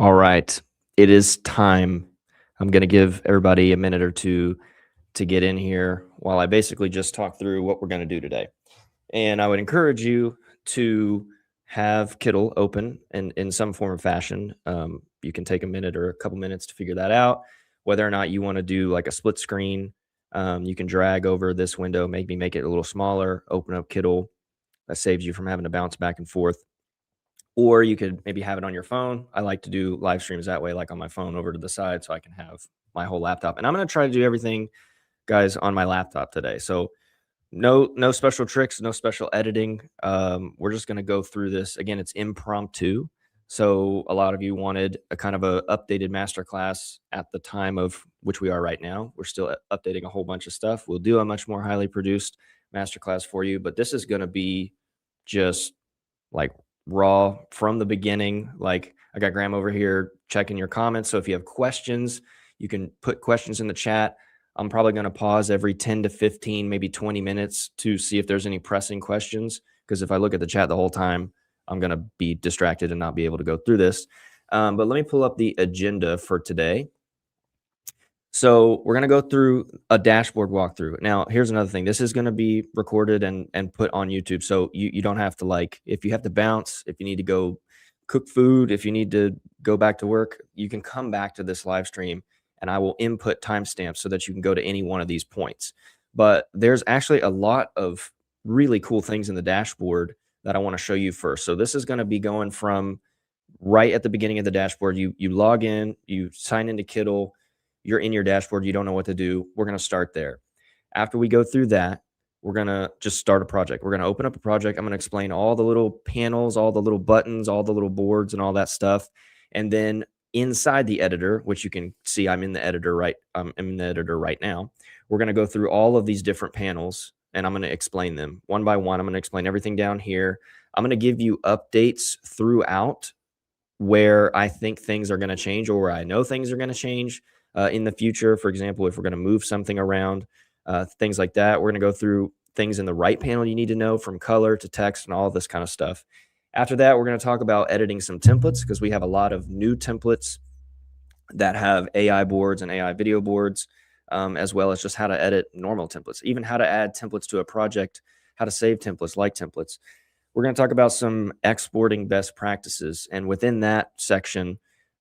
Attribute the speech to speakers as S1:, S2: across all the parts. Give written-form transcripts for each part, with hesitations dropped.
S1: All right, it is time. I'm going to give everybody a minute or two to get in here while I basically just talk through what we're going to do today. And I would encourage you to have Kittl open in some form of fashion. You can take a minute or a couple minutes to figure that out. Whether or not you want to do like a split screen, you can drag over this window, maybe make it a little smaller, open up Kittl. That saves you from having to bounce back and forth. Or you could maybe have it on your phone. I like to do live streams that way, like on my phone over to the side, so I can have my whole laptop. And I'm going to try to do everything, guys, on my laptop today. So no special tricks, no special editing. We're just going to go through this. Again, it's impromptu. So a lot of you wanted a kind of a updated masterclass at the time of which we are right now. We're still updating a whole bunch of stuff. We'll do a much more highly produced masterclass for you, but this is going to be just like raw from the beginning. Like, I got Graham over here checking your comments. So if you have questions, you can put questions in the chat. I'm probably going to pause every 10 to 15, maybe 20 minutes to see if there's any pressing questions. Because if I look at the chat the whole time, I'm going to be distracted and not be able to go through this. But let me pull up the agenda for today. So we're going to go through a dashboard walkthrough. Now, here's another thing. This is going to be recorded and put on YouTube. So you don't have to, like, if you have to bounce, if you need to go cook food, if you need to go back to work, you can come back to this live stream and I will input timestamps so that you can go to any one of these points. But there's actually a lot of really cool things in the dashboard that I want to show you first. So this is going to be going from right at the beginning of the dashboard. You log in, you sign into Kittl, you're in your dashboard, you don't know what to do. We're going to start there. After we go through that, we're going to just start a project. We're going to open up a project. I'm going to explain all the little panels, all the little buttons, all the little boards and all that stuff. And then inside the editor, which you can see I'm in the editor right now, we're going to go through all of these different panels and I'm going to explain them one by one. I'm going to explain everything down here. I'm going to give you updates throughout where I think things are going to change or where I know things are going to change in the future. For example, if we're going to move something around, things like that. We're going to go through things in the right panel you need to know, from color to text and all this kind of stuff. After that, we're going to talk about editing some templates because we have a lot of new templates that have AI boards and AI video boards, as well as just how to edit normal templates, even how to add templates to a project, how to save templates, like templates. We're going to talk about some exporting best practices. And within that section,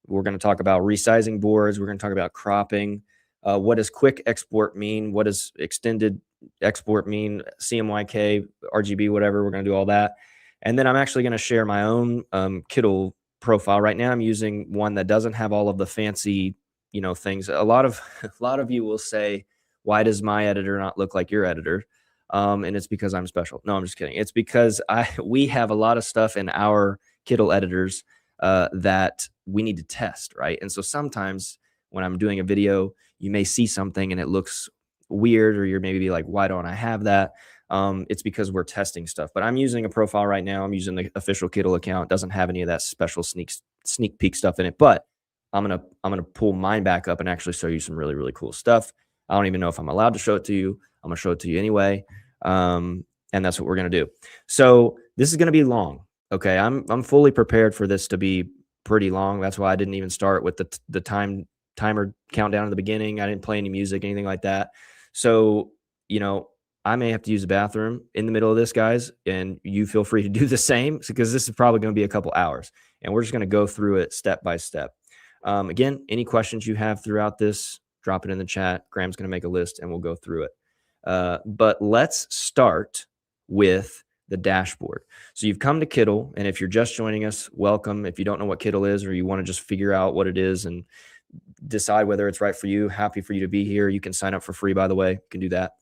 S1: we're going to talk about resizing boards. We're going to talk about cropping. What does quick export mean? What does extended export mean? CMYK, RGB, whatever. We're going to do all that. And then I'm actually going to share my own Kittl profile. Right now, I'm using one that doesn't have all of the fancy, things. A lot of you will say, why does my editor not look like your editor? And it's because I'm special. No, I'm just kidding. It's because we have a lot of stuff in our Kittl editors that we need to test, right? And so sometimes when I'm doing a video, you may see something and it looks weird, or you're maybe like, why don't I have that? It's because we're testing stuff. But I'm using a profile right now. I'm using the official Kittl account. It doesn't have any of that special sneak peek stuff in it. But I'm gonna pull mine back up and actually show you some really, really cool stuff. I don't even know if I'm allowed to show it to you. I'm gonna show it to you anyway. And that's what we're gonna do. So this is gonna be long. Okay, I'm fully prepared for this to be pretty long. That's why I didn't even start with the timer countdown at the beginning. I didn't play any music, anything like that. So, I may have to use the bathroom in the middle of this, guys, and you feel free to do the same, because this is probably going to be a couple hours, and we're just going to go through it step by step. Again, any questions you have throughout this, drop it in the chat. Graham's going to make a list and we'll go through it. But let's start with the dashboard. So you've come to Kittl, and if you're just joining us, welcome. If you don't know what Kittl is, or you want to just figure out what it is and decide whether it's right for you, happy for you to be here. You can sign up for free, by the way. You can do that.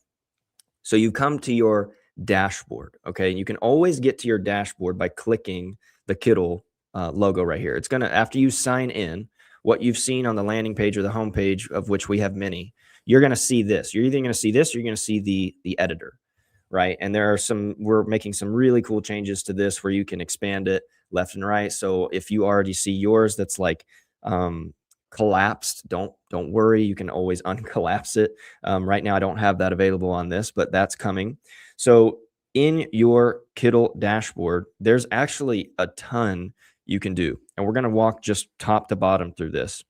S1: So you come to your dashboard, okay? And you can always get to your dashboard by clicking the Kittl logo right here. It's going to, after you sign in, what you've seen on the landing page or the home page, of which we have many, you're going to see this. You're either going to see this, or you're going to see the editor, right? And we're making some really cool changes to this where you can expand it left and right. So if you already see yours that's like collapsed, don't worry, you can always uncollapse it. Right now I don't have that available on this, but that's coming. So in your Kittl dashboard, there's actually a ton you can do. And we're going to walk just top to bottom through this.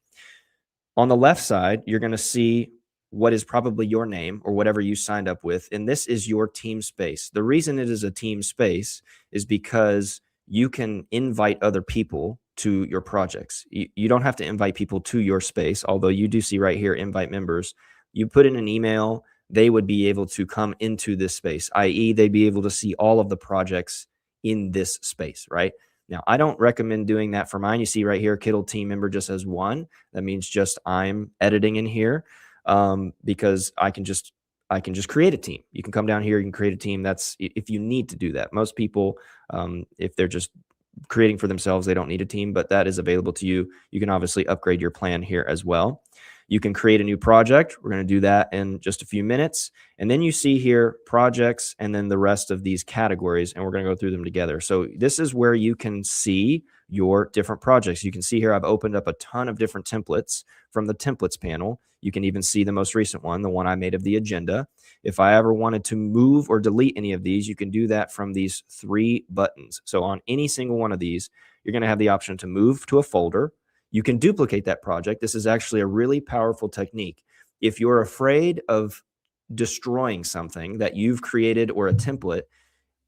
S1: On the left side, you're going to see what is probably your name or whatever you signed up with. And this is your team space. The reason it is a team space is because you can invite other people to your projects. You don't have to invite people to your space, although you do see right here, invite members. You put in an email, they would be able to come into this space, i.e. they'd be able to see all of the projects in this space, right? Now, I don't recommend doing that for mine. You see right here, Kittl team member just has one. That means just I'm editing in here because I can just create a team. You can come down here, you can create a team. That's if you need to do that. Most people, if they're just creating for themselves, they don't need a team, but that is available to you. You can obviously upgrade your plan here as well. You can create a new project. We're going to do that in just a few minutes. And then you see here projects and then the rest of these categories, and we're going to go through them together. So this is where you can see your different projects. You can see here I've opened up a ton of different templates from the templates panel. You can even see the most recent one, the one I made of the agenda. If I ever wanted to move or delete any of these, you can do that from these 3 buttons. So on any single one of these, you're going to have the option to move to a folder. You can duplicate that project. This is actually a really powerful technique. If you're afraid of destroying something that you've created or a template,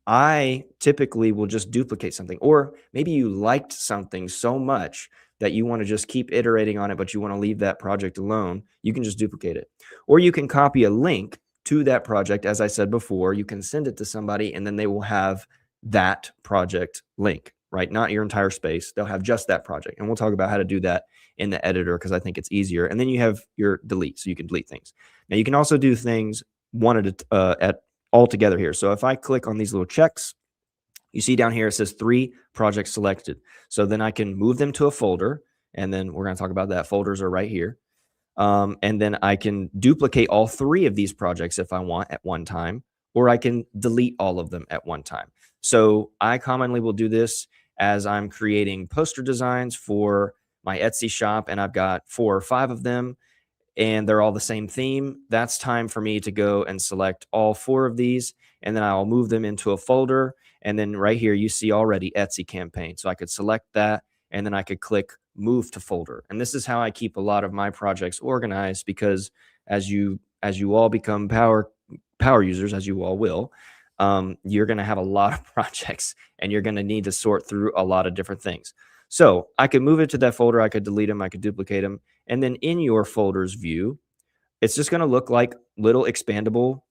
S1: I typically will just duplicate something. Or maybe you liked something so much that you want to just keep iterating on it, but you want to leave that project alone. You can just duplicate it. Or you can copy a link to that project. As I said before, you can send it to somebody and then they will have that project link, right? Not your entire space. They'll have just that project. And we'll talk about how to do that in the editor because I think it's easier. And then you have your delete, so you can delete things. Now you can also do things one at all together here. So if I click on these little checks, you see down here it says 3 projects selected. So then I can move them to a folder, and then we're going to talk about that. Folders are right here. And then I can duplicate all 3 of these projects if I want at one time, or I can delete all of them at one time. So I commonly will do this as I'm creating poster designs for my Etsy shop, and I've got 4 or 5 of them, and they're all the same theme. That's time for me to go and select all 4 of these, and then I'll move them into a folder. And then right here, you see already Etsy campaign. So I could select that, and then I could click move to folder. And this is how I keep a lot of my projects organized, because as you all become power users, as you all will, you're going to have a lot of projects and you're going to need to sort through a lot of different things. So I could move it to that folder. I could delete them. I could duplicate them. And then in your folders view, it's just going to look like little expandable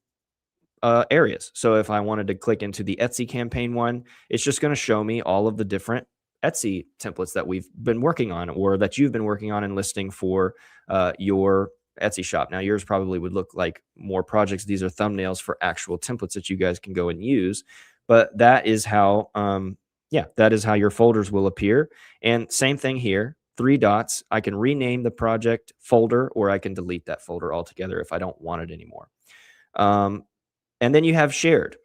S1: areas. So if I wanted to click into the Etsy campaign one, it's just going to show me all of the different Etsy templates that we've been working on or that you've been working on and listing for your Etsy shop. Now, yours probably would look like more projects. These are thumbnails for actual templates that you guys can go and use. But that is how, that is how your folders will appear. And same thing here, 3 dots. I can rename the project folder, or I can delete that folder altogether if I don't want it anymore. And then you have shared.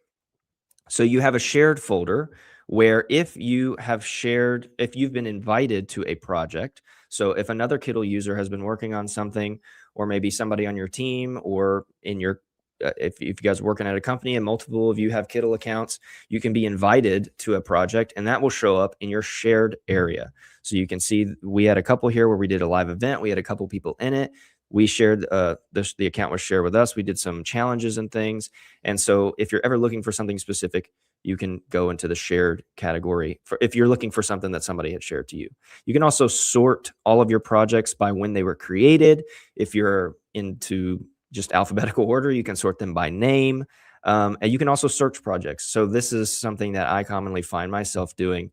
S1: So you have a shared folder where if you've been invited to a project, so if another Kittl user has been working on something, or maybe somebody on your team or in your, if you guys are working at a company and multiple of you have Kittl accounts, you can be invited to a project and that will show up in your shared area. So you can see we had a couple here where we did a live event. We had a couple people in it. We shared, the account was shared with us. We did some challenges and things. And so if you're ever looking for something specific, you can go into the shared category if you're looking for something that somebody had shared to you. You can also sort all of your projects by when they were created. If you're into just alphabetical order, you can sort them by name. And you can also search projects. So this is something that I commonly find myself doing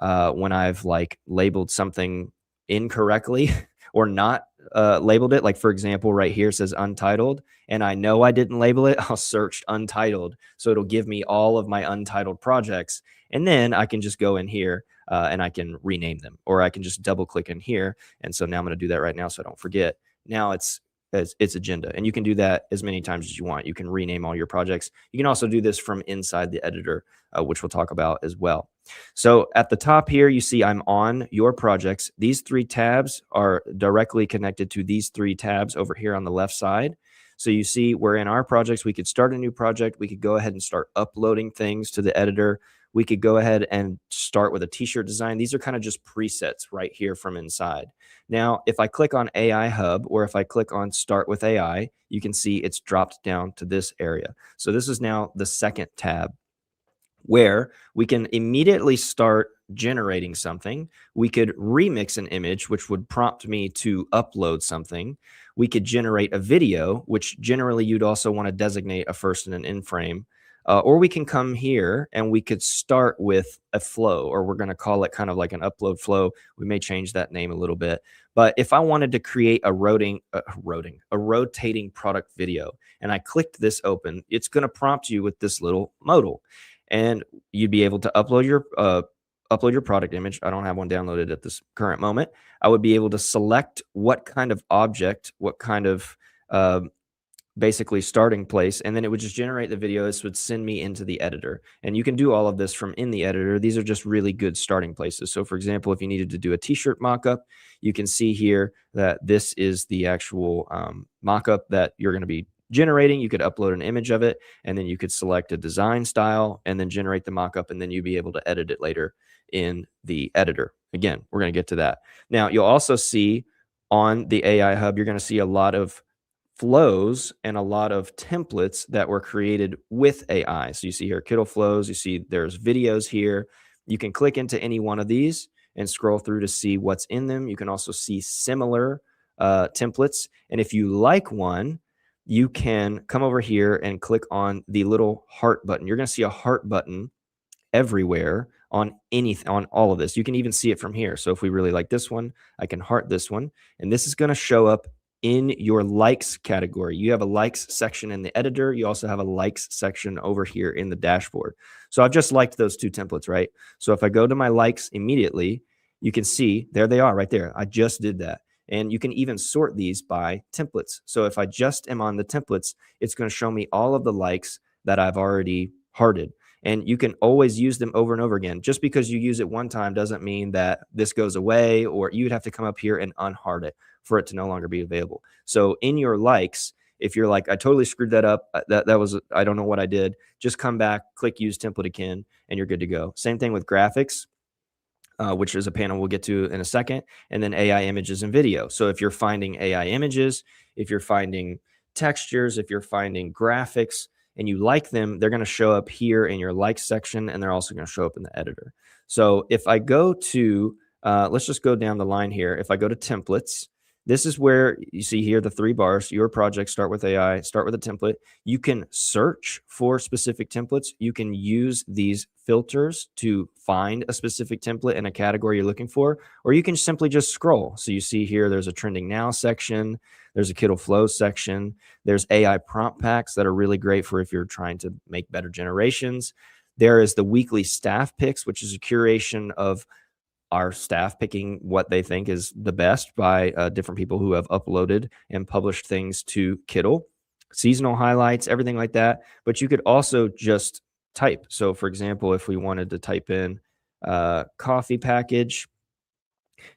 S1: when I've labeled something incorrectly or not labeled it. Like for example, right here it says untitled, and I know I didn't label it. I'll search untitled. So it'll give me all of my untitled projects. And then I can just go in here and I can rename them, or I can just double click in here. And so now I'm going to do that right now so I don't forget. Now it's agenda, and you can do that as many times as you want. You can rename all your projects. You can also do this from inside the editor, which we'll talk about as well. So at the top here, you see I'm on your projects. These 3 tabs are directly connected to these 3 tabs over here on the left side. So you see we're in our projects. We could start a new project. We could go ahead and start uploading things to the editor. We could go ahead and start with a t-shirt design. These are kind of just presets right here from inside. Now, if I click on AI Hub, or if I click on Start with AI, you can see it's dropped down to this area. So this is now the second tab, where we can immediately start generating something. We could remix an image, which would prompt me to upload something. We could generate a video, which generally you'd also want to designate a first and an end frame. Or we can come here and we could start with a flow, or we're going to call it kind of like an upload flow. We may change that name a little bit. But if I wanted to create a rotating product video, and I clicked this open, it's going to prompt you with this little modal, and you'd be able to upload your product image. I don't have one downloaded at this current moment. I would be able to select what kind of object, what kind of basically starting place, and then it would just generate the video. This would send me into the editor, and you can do all of this from in the editor. These are just really good starting places. So for example, if you needed to do a t-shirt mockup, you can see here that this is the actual mockup that you're going to be generating. You could upload an image of it, and then you could select a design style and then generate the mockup, and then you'd be able to edit it later in the editor. Again, we're going to get to that. Now, you'll also see on the AI Hub, you're going to see a lot of flows and a lot of templates that were created with AI. So you see here Kittl flows, you see there's videos here. You can click into any one of these and scroll through to see what's in them. You can also see similar templates. And if you like one, you can come over here and click on the little heart button. You're going to see a heart button everywhere on all of this. You can even see it from here. So if we really like this one, I can heart this one, and this is going to show up in your likes category. You have a likes section in the editor. You also have a likes section over here in the dashboard. So I've just liked those two templates, right? So if I go to my likes immediately, you can see there they are right there. I just did that. And you can even sort these by templates. So if I just am on the templates, it's going to show me all of the likes that I've already hearted. And you can always use them over and over again. Just because you use it one time doesn't mean that this goes away, or you'd have to come up here and unheart it for it to no longer be available. So in your likes, if you're like, I totally screwed that up, that was, I don't know what I did, just come back, click use template again, and you're good to go. Same thing with graphics, which is a panel we'll get to in a second, and then AI images and video. So if you're finding AI images, if you're finding textures, if you're finding graphics, and you like them, they're going to show up here in your likes section, and they're also going to show up in the editor. So if I go to, let's just go down the line here. If I go to templates, this is where you see here the 3 bars, your project, start with AI, start with a template. You can search for specific templates. You can use these filters to find a specific template in a category you're looking for, or you can simply just scroll. So you see here, there's a trending now section. There's a Kittl flow section. There's AI prompt packs that are really great for if you're trying to make better generations. There is the weekly staff picks, which is a curation of our staff picking what they think is the best by different people who have uploaded and published things to Kittl. Seasonal highlights, everything like that. But you could also just type. So for example, if we wanted to type in coffee package,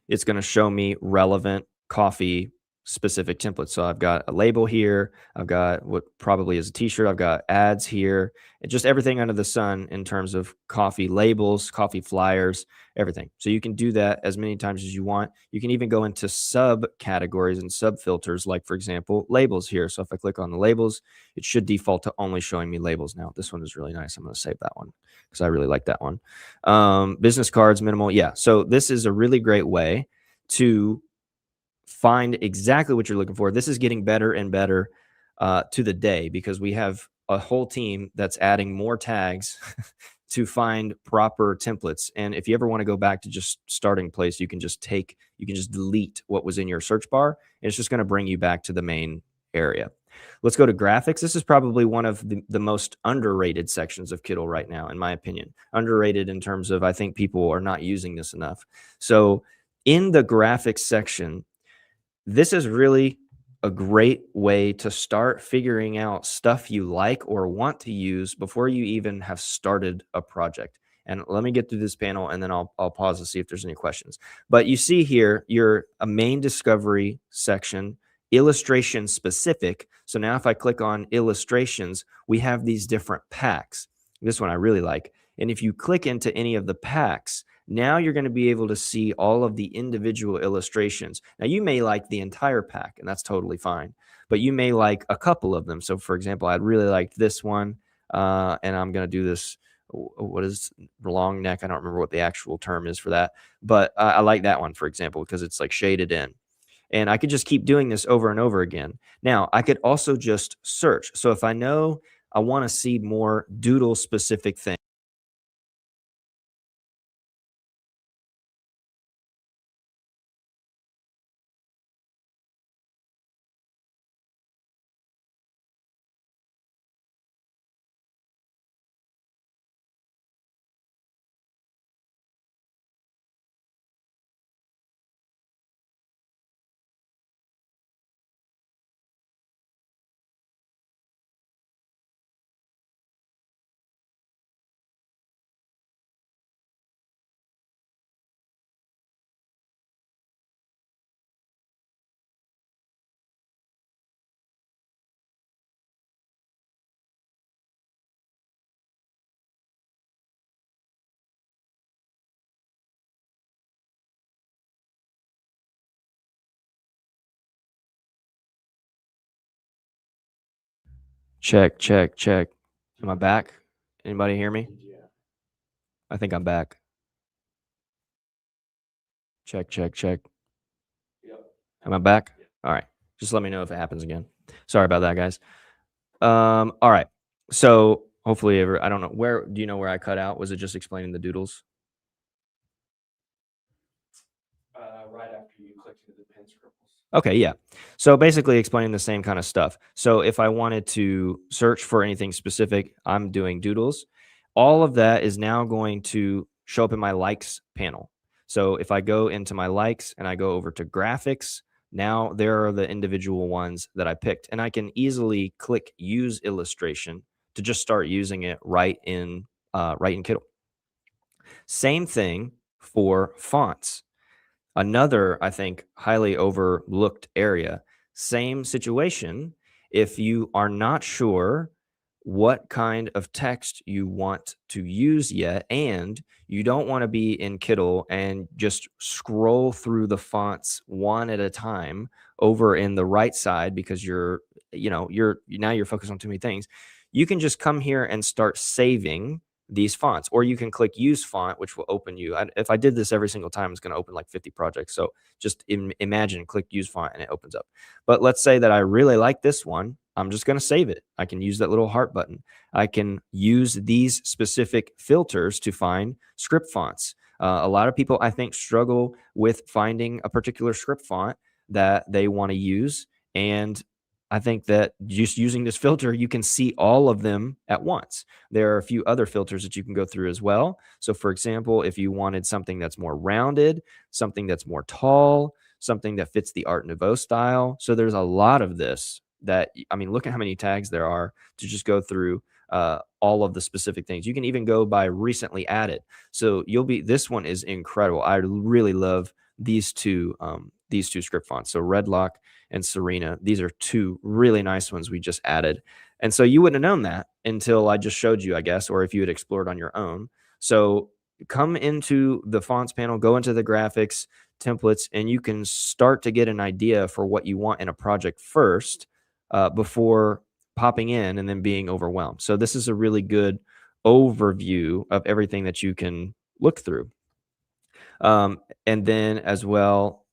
S1: it's going to show me relevant coffee specific templates. So I've got a label here. I've got what probably is a t-shirt. I've got ads here, and just everything under the sun in terms of coffee labels, coffee flyers, everything. So you can do that as many times as you want. You can even go into subcategories and sub filters, like for example, labels here. So if I click on the labels, it should default to only showing me labels. Now, this one is really nice. I'm going to save that one because I really like that one. Business cards, minimal. Yeah. So this is a really great way to find exactly what you're looking for. This is getting better and better to the day, because we have a whole team that's adding more tags to find proper templates. And if you ever want to go back to just starting place, you can just delete what was in your search bar, and it's just going to bring you back to the main area. Let's go to graphics. This is probably one of the most underrated sections of Kittl right now, in my opinion. Underrated in terms of, I think people are not using this enough. So in the graphics section, this is really a great way to start figuring out stuff you like or want to use before you even have started a project. And let me get through this panel, and then I'll pause to see if there's any questions. But you see here, you're a main discovery section, illustration specific. So now if I click on illustrations, we have these different packs. This one I really like. And if you click into any of the packs, now you're going to be able to see all of the individual illustrations. Now, you may like the entire pack, and that's totally fine, but you may like a couple of them. So, for example, I'd really like this one, and I'm going to do this. What is long neck? I don't remember what the actual term is for that, but I like that one, for example, because it's like shaded in. And I could just keep doing this over and over again. Now, I could also just search. So if I know I want to see more doodle specific things, check, check, check. Am I back? Anybody hear me? I think I'm back. Check, check, check. Am I back? All right. Just let me know if it happens again. Sorry about that, guys. All right. So hopefully, I don't know where. Do you know where I cut out? Was it just explaining the doodles? Right after you clicked into the pin scribbles. Okay, yeah. So basically explaining the same kind of stuff. So if I wanted to search for anything specific, I'm doing doodles. All of that is now going to show up in my likes panel. So if I go into my likes and I go over to graphics, now there are the individual ones that I picked. And I can easily click use illustration to just start using it right in Kittl. Same thing for fonts. Another, I think, highly overlooked area, same situation. If you are not sure what kind of text you want to use yet, and you don't want to be in Kittl and just scroll through the fonts one at a time over in the right side because you're focused on too many things, you can just come here and start saving these fonts, or you can click use font, which will open you. If I did this every single time, it's going to open like 50 projects. So just imagine click use font and it opens up. But let's say that I really like this one. I'm just going to save it. I can use that little heart button. I can use these specific filters to find script fonts. A lot of people, I think, struggle with finding a particular script font that they want to use. And I think that just using this filter, you can see all of them at once. There are a few other filters that you can go through as well. So, for example, if you wanted something that's more rounded, something that's more tall, something that fits the Art Nouveau style. So, there's a lot of this that, I mean, look at how many tags there are to just go through all of the specific things. You can even go by recently added. So, this one is incredible. I really love these two script fonts. So, Redlock and Serena. These are two really nice ones we just added. And so you wouldn't have known that until I just showed you, I guess, or if you had explored on your own. So come into the fonts panel, go into the graphics, templates, and you can start to get an idea for what you want in a project first before popping in and then being overwhelmed. So this is a really good overview of everything that you can look through. And then as well,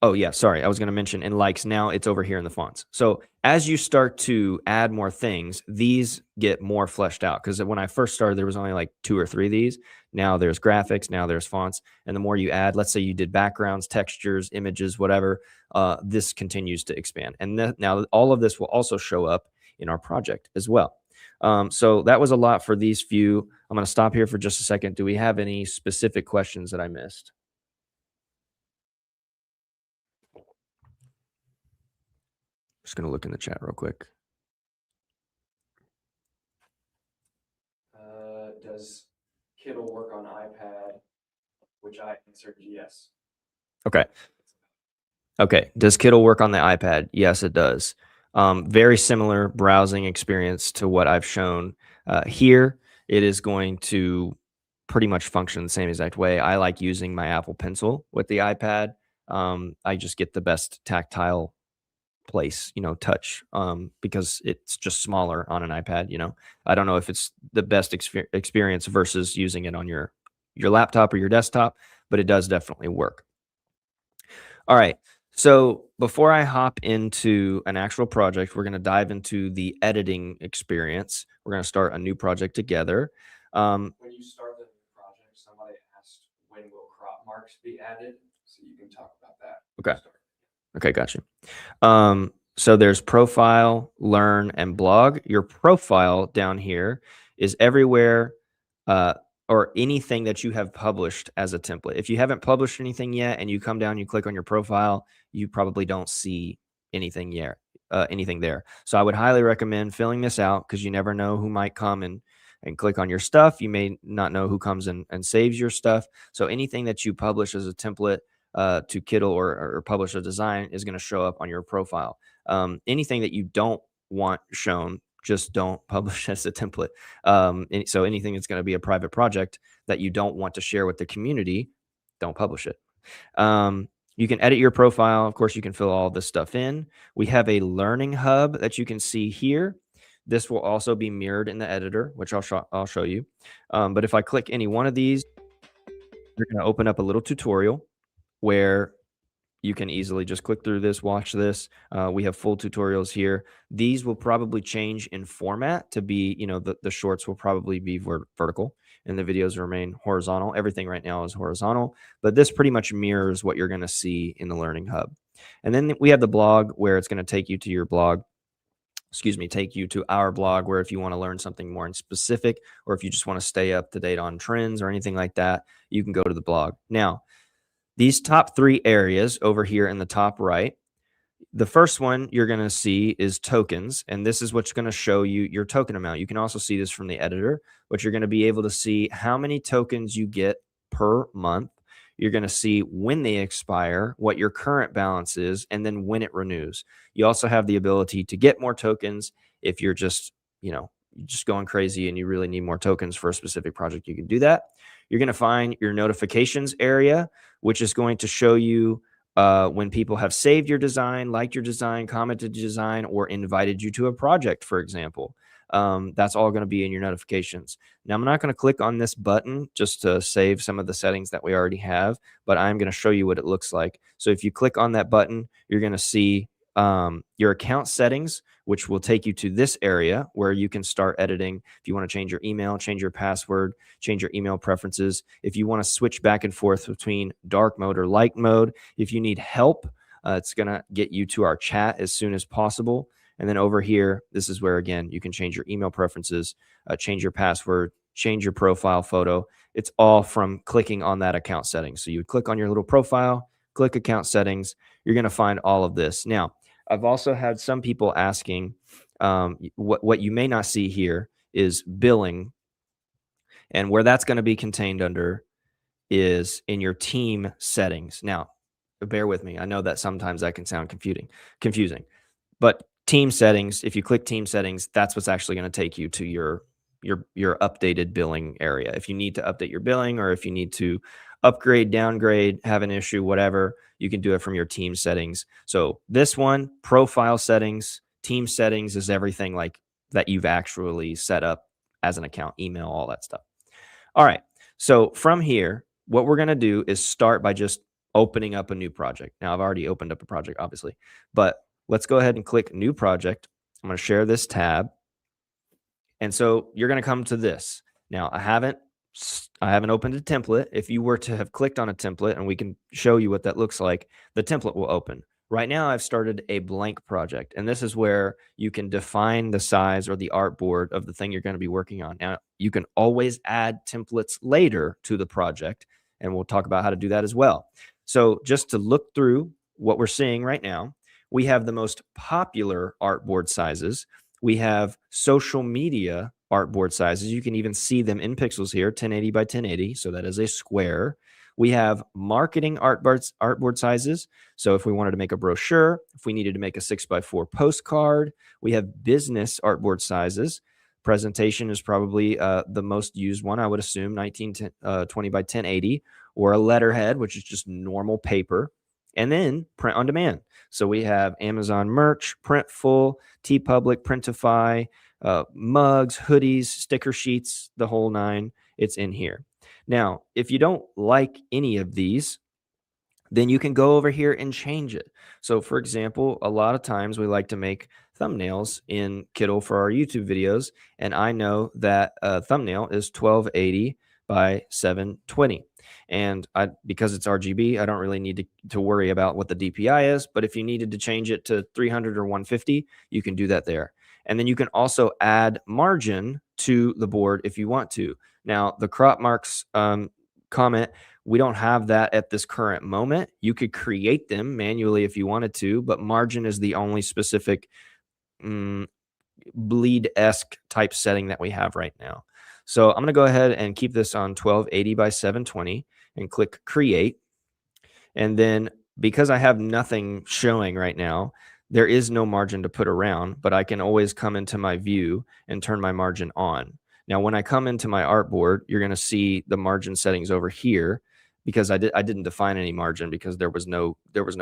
S1: oh, yeah, sorry. I was going to mention in likes, now it's over here in the fonts. So as you start to add more things, these get more fleshed out. Because when I first started, there was only like 2 or 3 of these. Now there's graphics, now there's fonts. And the more you add, let's say you did backgrounds, textures, images, whatever, this continues to expand. And now all of this will also show up in our project as well. So that was a lot for these few. I'm going to stop here for just a second. Do we have any specific questions that I missed? Just going to look in the chat real quick. Does Kittl work on iPad? Which I answered yes. Okay. Okay. Does Kittl work on the iPad? Yes, it does. Very similar browsing experience to what I've shown here. it is going to pretty much function the same exact way. I like using my Apple Pencil with the iPad. I just get the best tactile place, touch, because it's just smaller on an iPad. I don't know if it's the best experience versus using it on your laptop or your desktop, but it does definitely work. All right. So before I hop into an actual project, we're going to dive into the editing experience. We're going to start a new project together. When you start the new project, somebody asked when will crop marks be added, so you can talk about that. Okay. Okay, gotcha. So there's profile, learn, and blog. Your profile down here is everywhere, uh, or anything that you have published as a template. If you haven't published anything yet and you come down, you click on your profile, you probably don't see anything yet, anything there. So I would highly recommend filling this out because you never know who might come and click on your stuff. You may not know who comes and saves your stuff. So anything that you publish as a template to Kittl or publish a design is going to show up on your profile. Anything that you don't want shown, just don't publish as a template. So anything that's going to be a private project that you don't want to share with the community, don't publish it. You can edit your profile. Of course, you can fill all this stuff in. We have a learning hub that you can see here. This will also be mirrored in the editor, which I'll show you. But if I click any one of these, you're going to open up a little tutorial where you can easily just click through this, watch this. We have full tutorials here. These will probably change in format to be, the shorts will probably be vertical and the videos remain horizontal. Everything right now is horizontal, but this pretty much mirrors what you're going to see in the Learning Hub. And then we have the blog where it's going to take you to your blog. Take you to our blog where if you want to learn something more in specific, or if you just want to stay up to date on trends or anything like that, you can go to the blog. Now, these top 3 areas over here in the top right, the first one you're going to see is tokens, and this is what's going to show you your token amount. You can also see this from the editor, but you're going to be able to see how many tokens you get per month. You're going to see when they expire, what your current balance is, and then when it renews. You also have the ability to get more tokens if you're just going crazy and you really need more tokens for a specific project. You can do that. You're going to find your notifications area, which is going to show you when people have saved your design, liked your design, commented your design, or invited you to a project, for example. That's all going to be in your notifications. Now, I'm not going to click on this button just to save some of the settings that we already have, but I'm going to show you what it looks like. So if you click on that button, you're going to see your account settings, which will take you to this area where you can start editing. If you want to change your email, change your password, change your email preferences. If you want to switch back and forth between dark mode or light mode, if you need help, it's going to get you to our chat as soon as possible. And then over here, this is where, again, you can change your email preferences, change your password, change your profile photo. It's all from clicking on that account settings. So you would click on your little profile, click account settings. You're going to find all of this. Now, I've also had some people asking, what you may not see here is billing. And where that's going to be contained under is in your team settings. Now, bear with me. I know that sometimes that can sound confusing. But team settings, if you click team settings, that's what's actually going to take you to your updated billing area. If you need to update your billing, or if you need to upgrade, downgrade, have an issue, whatever, you can do it from your team settings. So this one, profile settings, team settings, is everything like that you've actually set up as an account, email, all that stuff. All right. So from here, what we're going to do is start by just opening up a new project. Now, I've already opened up a project, obviously, but let's go ahead and click new project. I'm going to share this tab. And so you're going to come to this. Now, I haven't opened a template. If you were to have clicked on a template, and we can show you what that looks like, the template will open. Right now, I've started a blank project, and this is where you can define the size or the artboard of the thing you're going to be working on. Now, you can always add templates later to the project, and we'll talk about how to do that as well. So just to look through what we're seeing right now, we have the most popular artboard sizes. We have social media artboard sizes. You can even see them in pixels here, 1080 by 1080. So that is a square. We have marketing artboard sizes. So if we wanted to make a brochure, if we needed to make a 6x4 postcard, we have business artboard sizes, presentation is probably the most used one, I would assume, 1920 by 1080, or a letterhead, which is just normal paper, and then print on demand. So we have Amazon merch, Printful, TeePublic, Printify, mugs, hoodies, sticker sheets, the whole nine. It's in here. Now, if you don't like any of these, then you can go over here and change it. So for example, a lot of times we like to make thumbnails in Kittl for our YouTube videos. And I know that a thumbnail is 1280 by 720. And because it's RGB, I don't really need to worry about what the DPI is. But if you needed to change it to 300 or 150, you can do that there. And then you can also add margin to the board if you want to. Now, the crop marks comment, we don't have that at this current moment. You could create them manually if you wanted to, but margin is the only specific bleed-esque type setting that we have right now. So I'm going to go ahead and keep this on 1280 by 720 and click create. And then because I have nothing showing right now, there is no margin to put around, but I can always come into my view and turn my margin on. Now, when I come into my artboard, you're going to see the margin settings over here, because I didn't define any margin because there was no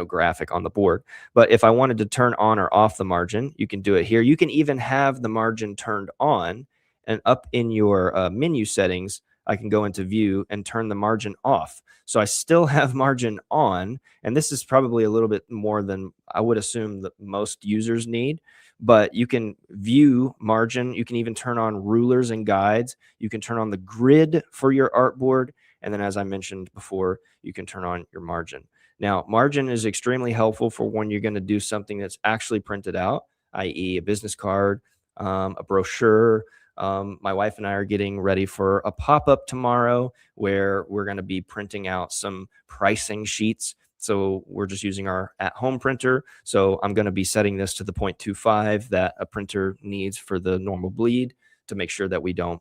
S1: graphic on the board. But if I wanted to turn on or off the margin, you can do it here. You can even have the margin turned on, and up in your menu settings, I can go into view and turn the margin off. So I still have margin on, and this is probably a little bit more than I would assume that most users need, but you can view margin. You can even turn on rulers and guides. You can turn on the grid for your artboard. And then, as I mentioned before, you can turn on your margin. Now, margin is extremely helpful for when you're going to do something that's actually printed out, i.e. a business card, a brochure. My wife and I are getting ready for a pop-up tomorrow where we're going to be printing out some pricing sheets. So we're just using our at-home printer. So I'm going to be setting this to the 0.25 that a printer needs for the normal bleed to make sure that we don't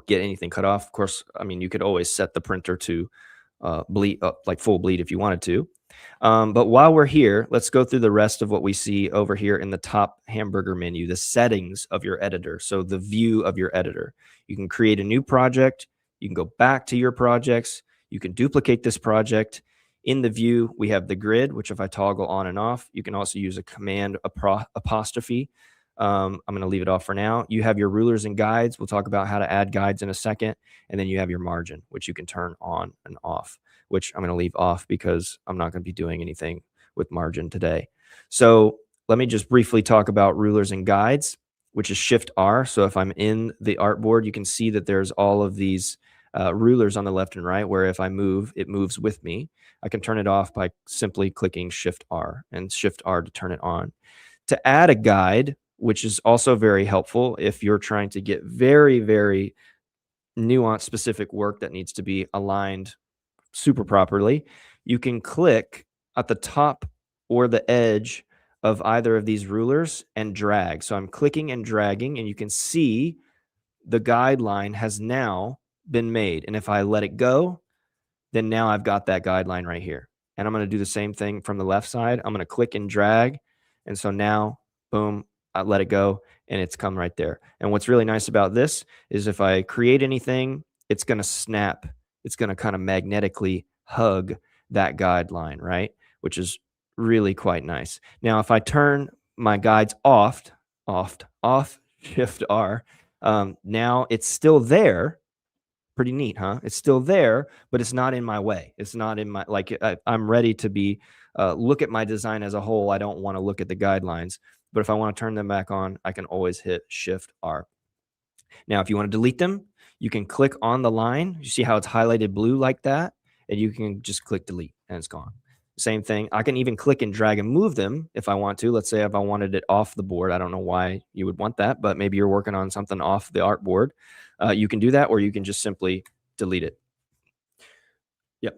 S1: get anything cut off. Of course, I mean, you could always set the printer to bleed like full bleed if you wanted to. But while we're here, let's go through the rest of what we see over here in the top hamburger menu, the settings of your editor. So the view of your editor. You can create a new project. You can go back to your projects. You can duplicate this project. In the view, we have the grid, which if I toggle on and off, you can also use a command apostrophe. I'm going to leave it off for now. You have your rulers and guides. We'll talk about how to add guides in a second. And then you have your margin, which you can turn on and off, which I'm going to leave off because I'm not going to be doing anything with margin today. So let me just briefly talk about rulers and guides, which is Shift R. So if I'm in the artboard, you can see that there's all of these rulers on the left and right, where if I move, it moves with me. I can turn it off by simply clicking Shift R and Shift R to turn it on. To add a guide, which is also very helpful if you're trying to get very, very nuanced, specific work that needs to be aligned super properly, you can click at the top or the edge of either of these rulers and drag. So I'm clicking and dragging, and you can see the guideline has now been made. And if I let it go, then now I've got that guideline right here. And I'm going to do the same thing from the left side. I'm going to click and drag. And so now, boom, I let it go and it's come right there. And what's really nice about this is if I create anything, it's going to snap. It's going to kind of magnetically hug that guideline, right? Which is really quite nice. Now, if I turn my guides off, Shift R, now it's still there. Pretty neat, huh? It's still there, but it's not in my way. It's not in my, like, I'm ready to be, look at my design as a whole. I don't want to look at the guidelines, but if I want to turn them back on, I can always hit Shift R. Now, if you want to delete them, you can click on the line. You see how it's highlighted blue like that? And you can just click delete and it's gone. Same thing. I can even click and drag and move them if I want to. Let's say if I wanted it off the board. I don't know why you would want that, but maybe you're working on something off the artboard. You can do that, or you can just simply delete it. Yep.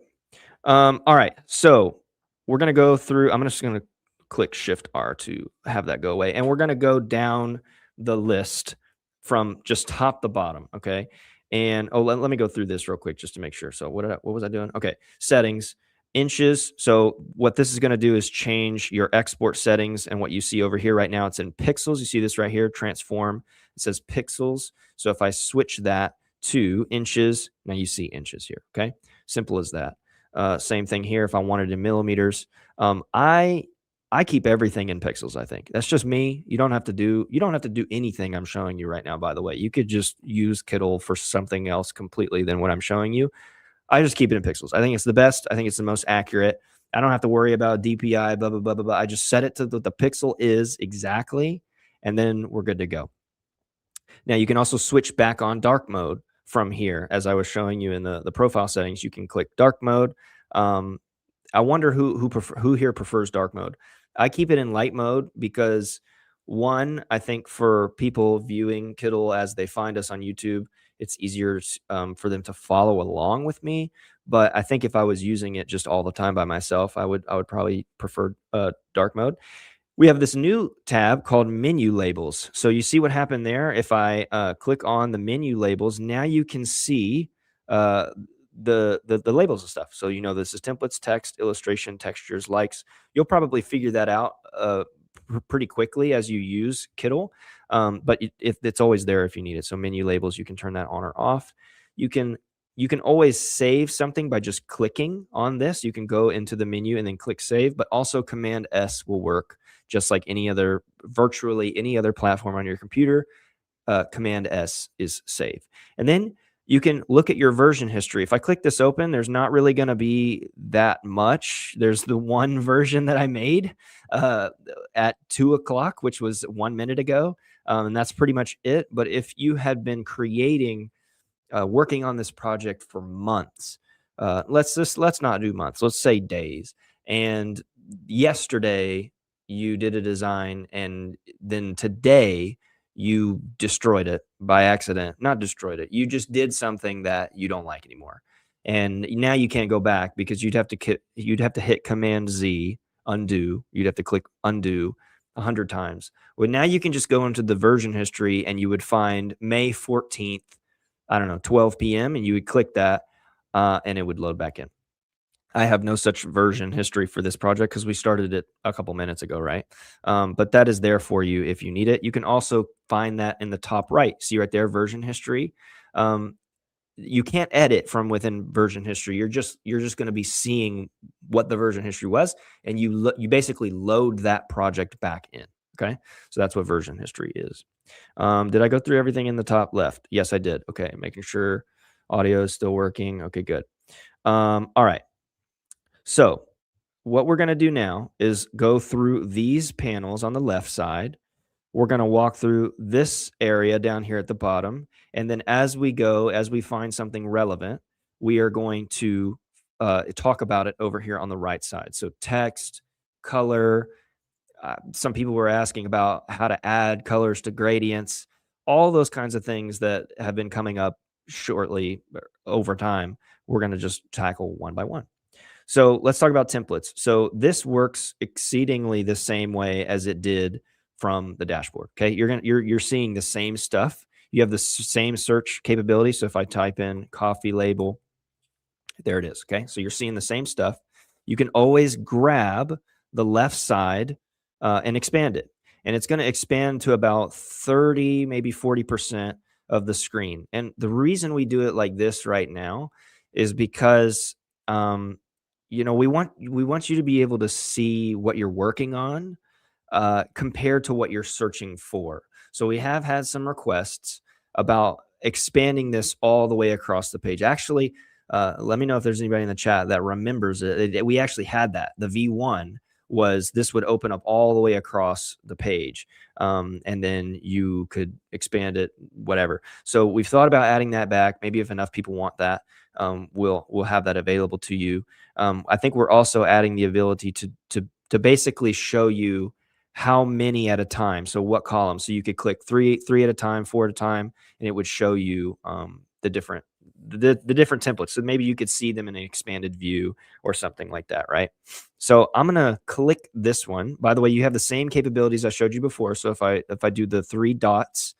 S1: All right. So we're going to go through. I'm just going to click Shift R to have that go away. And we're going to go down the list from just top to bottom. Okay. And let me go through this real quick just to make sure. So what was I doing? Okay. Settings, inches. So what this is going to do is change your export settings. And what you see over here right now, it's in pixels. You see this right here, transform It says pixels. So if I switch that to inches, now you see inches here. Okay. Simple as that. Same thing here. If I wanted in millimeters, I keep everything in pixels. I think that's just me. You don't have to do anything I'm showing you right now. By the way, you could just use Kittl for something else completely than what I'm showing you. I just keep it in pixels. I think it's the best. I think it's the most accurate. I don't have to worry about DPI, blah, blah, blah, blah, blah. I just set it to what the pixel is exactly, and then we're good to go. Now you can also switch back on dark mode from here. As I was showing you in the profile settings, you can click dark mode. I wonder who here prefers dark mode. I keep it in light mode because one, I think for people viewing Kittl as they find us on YouTube, it's easier for them to follow along with me. But I think if I was using it just all the time by myself, I would probably prefer dark mode. We have this new tab called menu labels. So you see what happened there? If I click on the menu labels, now you can see uh, the labels and stuff. So you know this is templates, text, illustration, textures, likes. You'll probably figure that out pretty quickly as you use Kittl, but it's always there if you need it. So menu labels, you can turn that on or off. You can you can always save something by just clicking on this. You can go into the menu and then click save, but also Command S will work just like virtually any other platform on your computer. Command S is save. And then you can look at your version history. If I click this open, there's not really going to be that much. There's the one version that I made at 2 o'clock, which was 1 minute ago. And that's pretty much it. But if you had been working on this project for months, let's not do months. Let's say days. And yesterday you did a design, and then today you destroyed it by accident. Not destroyed it. You just did something that you don't like anymore. And now you can't go back because you'd have to hit Command Z, undo. You'd have to click undo 100 times. Well, now you can just go into the version history and you would find May 14th, I don't know, 12 p.m. and you would click that and it would load back in. I have no such version history for this project because we started it a couple minutes ago, right? But that is there for you if you need it. You can also find that in the top right. See right there, version history. You can't edit from within version history. You're just going to be seeing what the version history was, and you basically load that project back in. Okay, so that's what version history is. Did I go through everything in the top left? Yes, I did. Okay, making sure audio is still working. Okay, good. All right. So what we're going to do now is go through these panels on the left side. We're going to walk through this area down here at the bottom. And then as we find something relevant, we are going to talk about it over here on the right side. So text, color. Some people were asking about how to add colors to gradients, all those kinds of things that have been coming up shortly over time. We're going to just tackle one by one. So let's talk about templates. So this works exceedingly the same way as it did from the dashboard. Okay, you're seeing the same stuff. You have the same search capability. So if I type in coffee label, there it is. Okay, so you're seeing the same stuff. You can always grab the left side and expand it, and it's going to expand to about 30, maybe 40% of the screen. And the reason we do it like this right now is because we want you to be able to see what you're working on compared to what you're searching for. So we have had some requests about expanding this all the way across the page. Actually, let me know if there's anybody in the chat that remembers it. We actually had that. The V1 was this would open up all the way across the page, and then you could expand it, whatever. So we've thought about adding that back. Maybe if enough people want that, we'll have that available to you. I think we're also adding the ability to basically show you how many at a time. So what column? So you could click three at a time, 4 at a time, and it would show you the different templates. So maybe you could see them in an expanded view or something like that, right? So I'm gonna click this one. By the way, you have the same capabilities I showed you before. So if I do the 3 dots,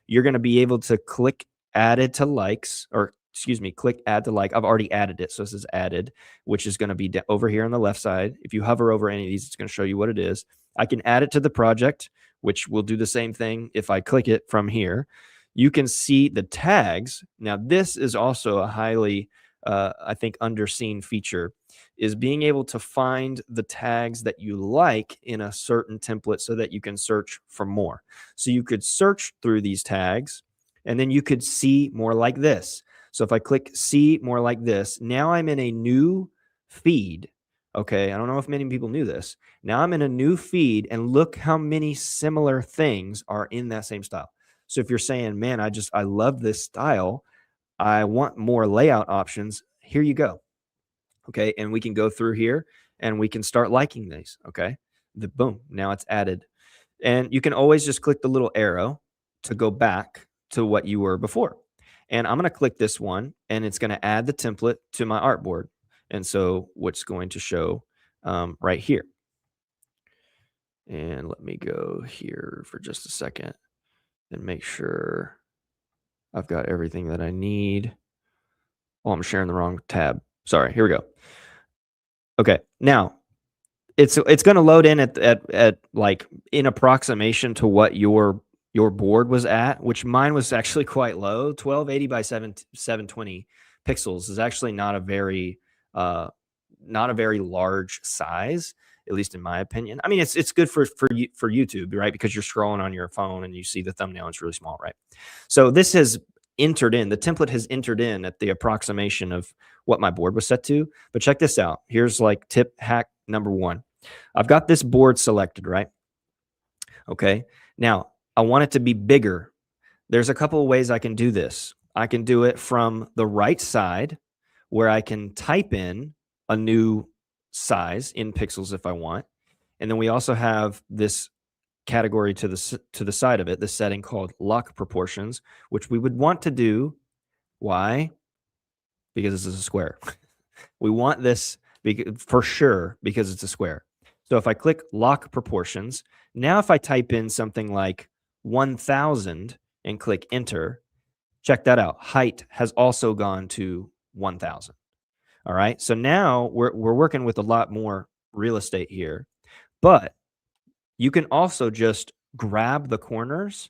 S1: you're gonna be able to click added to likes, or excuse me, click add to like. I've already added it. So this is added, which is going to be over here on the left side. If you hover over any of these, it's going to show you what it is. I can add it to the project, which will do the same thing if I click it from here. You can see the tags. Now, this is also a highly, I think, underseen feature, is being able to find the tags that you like in a certain template so that you can search for more. So you could search through these tags and then you could see more like this. So if I click see more like this, now I'm in a new feed. Okay. I don't know if many people knew this. Now I'm in a new feed and look how many similar things are in that same style. So if you're saying, man, I love this style, I want more layout options, here you go. Okay. And we can go through here and we can start liking these. Okay. Boom, now it's added. And you can always just click the little arrow to go back to what you were before. And I'm going to click this one and it's going to add the template to my artboard. And so what's going to show right here. And let me go here for just a second and make sure I've got everything that I need. Oh, I'm sharing the wrong tab. Sorry, here we go. Okay, now it's going to load in at like in approximation to what your board was at, which mine was actually quite low. 1280 by 720 pixels is actually not a very large size, at least in my opinion. I mean, it's good for YouTube, right? Because you're scrolling on your phone and you see the thumbnail, it's really small, right? So this has entered in, the template has entered in at the approximation of what my board was set to. But check this out. Here's like tip hack number 1. I've got this board selected, right? Okay. Now I want it to be bigger. There's a couple of ways I can do this. I can do it from the right side where I can type in a new size in pixels if I want. And then we also have this category to the side of it, this setting called lock proportions, which we would want to do. Why? Because this is a square. We want this for sure because it's a square. So if I click lock proportions, now if I type in something like 1000 and click enter, check that out. Height has also gone to 1000. All right. So now we're working with a lot more real estate here, but you can also just grab the corners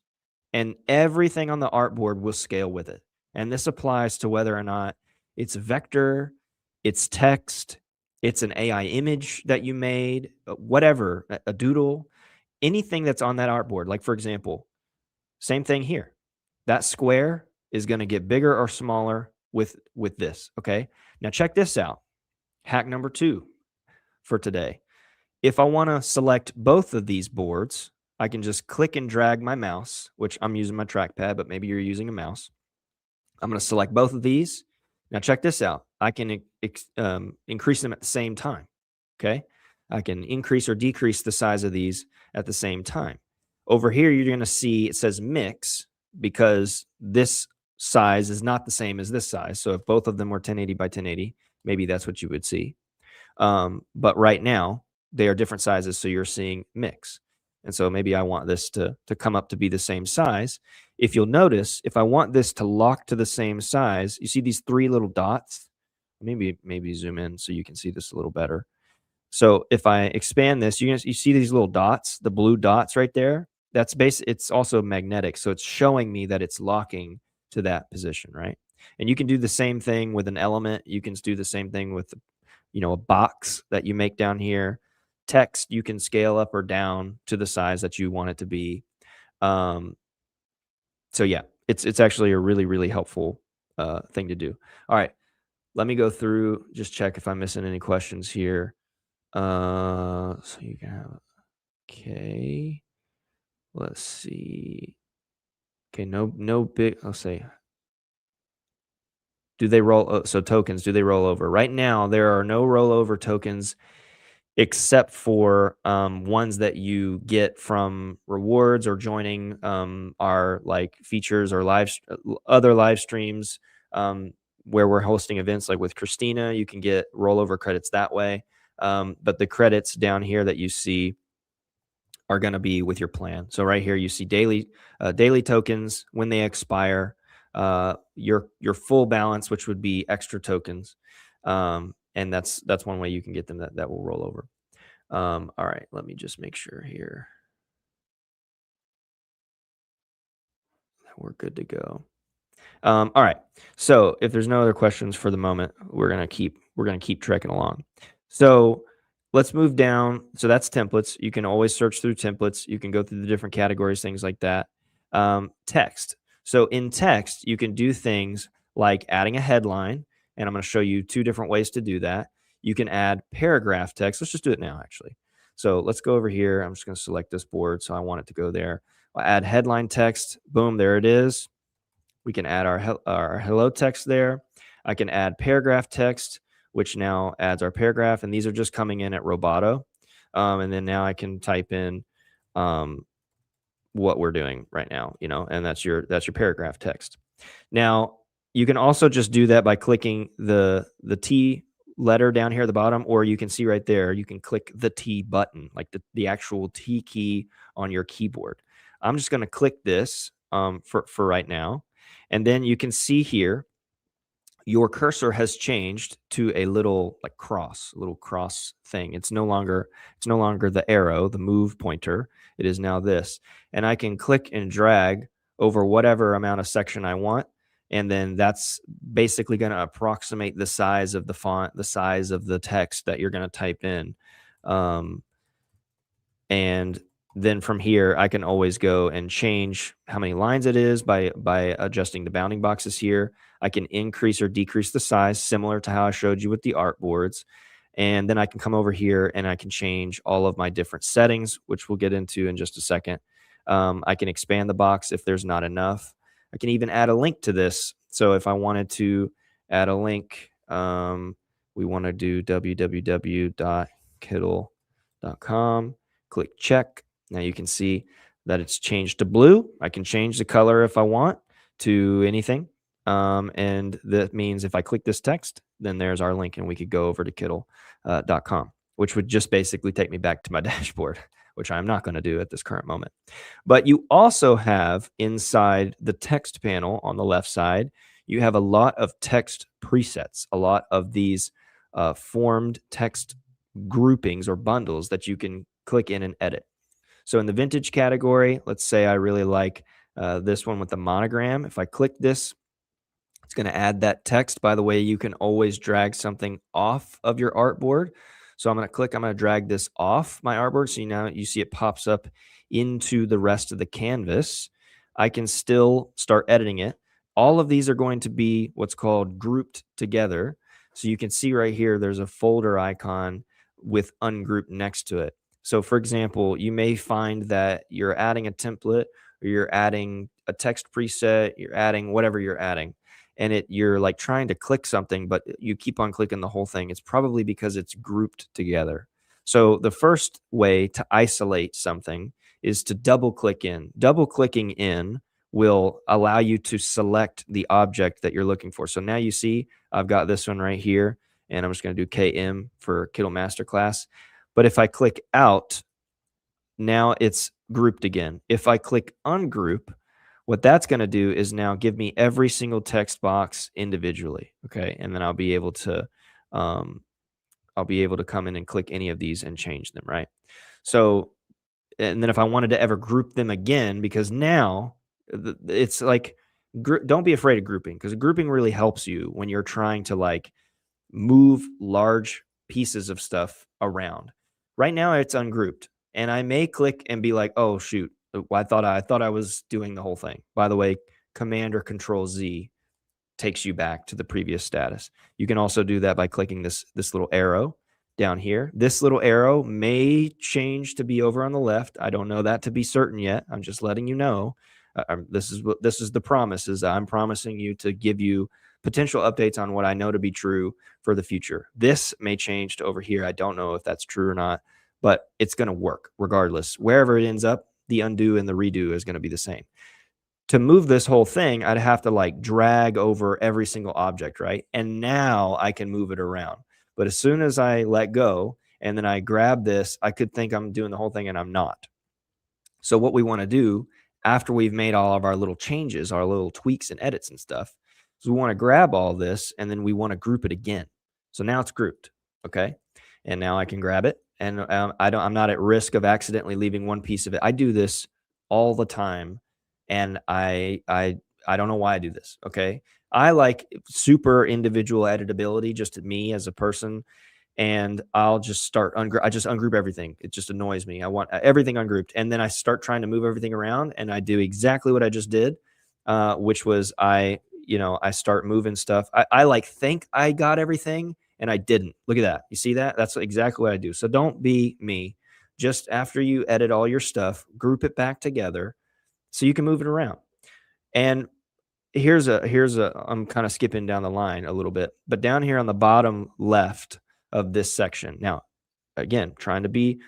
S1: and everything on the artboard will scale with it. And this applies to whether or not it's vector, it's text, it's an AI image that you made, whatever, a doodle, anything that's on that artboard. Like, for example, same thing here. That square is going to get bigger or smaller with this. Okay. Now check this out. Hack number 2 for today. If I want to select both of these boards, I can just click and drag my mouse, which I'm using my trackpad, but maybe you're using a mouse. I'm going to select both of these. Now check this out. I can increase them at the same time. Okay. I can increase or decrease the size of these at the same time. Over here, you're going to see it says mix because this size is not the same as this size. So if both of them were 1080 by 1080, maybe that's what you would see. But right now they are different sizes. So you're seeing mix. And so maybe I want this to come up to be the same size. If you'll notice, if I want this to lock to the same size, you see these 3 little dots. Maybe zoom in so you can see this a little better. So if I expand this, you see these little dots, the blue dots right there. That's it's also magnetic. So it's showing me that it's locking to that position, right? And you can do the same thing with an element. You can do the same thing with, a box that you make down here. Text, you can scale up or down to the size that you want it to be. So yeah, it's actually a really, really helpful thing to do. All right, let me go through, just check if I'm missing any questions here. So you can have, okay, let's see. Okay, no big, I'll say, do they roll, so tokens, do they roll over? Right now, there are no rollover tokens except for ones that you get from rewards or joining our like features or other live streams where we're hosting events like with Christina. You can get rollover credits that way. But the credits down here that you see are going to be with your plan. So right here you see daily tokens when they expire, your full balance, which would be extra tokens. And that's one way you can get them that will roll over. All right, let me just make sure here. we're good to go. All right. So if there's no other questions for the moment, we're gonna keep trekking along. So let's move down. So that's templates. You can always search through templates. You can go through the different categories, things like that. Text. So in text, you can do things like adding a headline, and I'm going to show you two different ways to do that. You can add paragraph text. Let's just do it now, actually. So let's go over here. I'm just going to select this board, so I want it to go there. I'll add headline text. Boom, there it is. We can add our hello text there. I can add paragraph text, which now adds our paragraph. And these are just coming in at Roboto. And then now I can type in what we're doing right now, and that's your paragraph text. Now, you can also just do that by clicking the T letter down here at the bottom, or you can see right there, you can click the T button, like the actual T key on your keyboard. I'm just going to click this for right now. And then you can see here, your cursor has changed to a little cross thing. It's no longer the arrow, the move pointer. It is now this. And I can click and drag over whatever amount of section I want. And then that's basically going to approximate the size of the font, the size of the text that you're going to type in. And then from here, I can always go and change how many lines it is by adjusting the bounding boxes here. I can increase or decrease the size, similar to how I showed you with the artboards. And then I can come over here and I can change all of my different settings, which we'll get into in just a second. I can expand the box if there's not enough. I can even add a link to this. So if I wanted to add a link, we want to do www.kittl.com. Click check. Now you can see that it's changed to blue. I can change the color if I want to anything. And that means if I click this text, then there's our link and we could go over to Kittl.com, which would just basically take me back to my dashboard, which I'm not going to do at this current moment. But you also have inside the text panel on the left side, you have a lot of text presets, a lot of these formed text groupings or bundles that you can click in and edit. So in the vintage category, let's say I really like this one with the monogram. If I click this, it's going to add that text. By the way, you can always drag something off of your artboard. So I'm going to drag this off my artboard. So now you see it pops up into the rest of the canvas. I can still start editing it. All of these are going to be what's called grouped together. So you can see right here, there's a folder icon with Ungroup next to it. So for example, you may find that you're adding a template or you're adding a text preset, you're adding whatever you're adding, and you're like trying to click something, but you keep on clicking the whole thing. It's probably because it's grouped together. So the first way to isolate something is to double click in. Double clicking in will allow you to select the object that you're looking for. So now you see I've got this one right here, and I'm just going to do KM for Kittl Masterclass. But if I click out, now it's grouped again. If I click ungroup, what that's going to do is now give me every single text box individually. Okay. And then I'll be able to come in and click any of these and change them. Right. So, and then if I wanted to ever group them again, because now it's like, don't be afraid of grouping, because grouping really helps you when you're trying to like move large pieces of stuff around. Right now it's ungrouped, and I may click and be like, oh shoot, I thought I was doing the whole thing. By the way, Command or Control Z takes you back to the previous status. You can also do that by clicking this little arrow down here. This little arrow may change to be over on the left. I don't know that to be certain yet. I'm just letting you know. This is the promise, is I'm promising you to give you potential updates on what I know to be true for the future. This may change to over here. I don't know if that's true or not, but it's going to work regardless. Wherever it ends up, the undo and the redo is going to be the same. To move this whole thing, I'd have to like drag over every single object, right? And now I can move it around. But as soon as I let go and then I grab this, I could think I'm doing the whole thing and I'm not. So what we want to do after we've made all of our little changes, our little tweaks and edits and stuff, is we want to grab all this and then we want to group it again. So now it's grouped, okay? And now I can grab it, and I'm not at risk of accidentally leaving one piece of it. I do this all the time And I don't know why I do this. Okay. I like super individual editability, just me as a person, and I'll just start I just ungroup everything. It just annoys me. I want everything ungrouped, and then I start trying to move everything around, and I do exactly what I just did, which was I start moving stuff. I like think I got everything, and I didn't. Look at that. You see that? That's exactly what I do. So don't be me. Just after you edit all your stuff, group it back together so you can move it around. And here's a I'm kind of skipping down the line a little bit, but down here on the bottom left of this section. Now, again, trying to be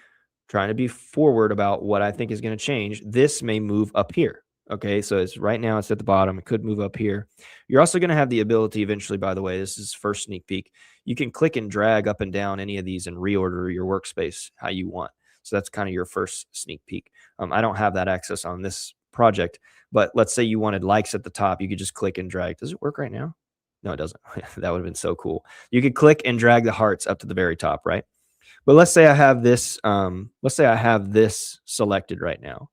S1: forward about what I think is going to change. This may move up here. Okay, so it's right now it's at the bottom. It could move up here. You're also going to have the ability eventually, by the way, this is first sneak peek. You can click and drag up and down any of these and reorder your workspace how you want. So that's kind of your first sneak peek. I don't have that access on this project, but let's say you wanted likes at the top. You could just click and drag. Does it work right now? No, it doesn't. That would have been so cool. You could click and drag the hearts up to the very top, right? But let's say I have this. Let's say I have this selected right now.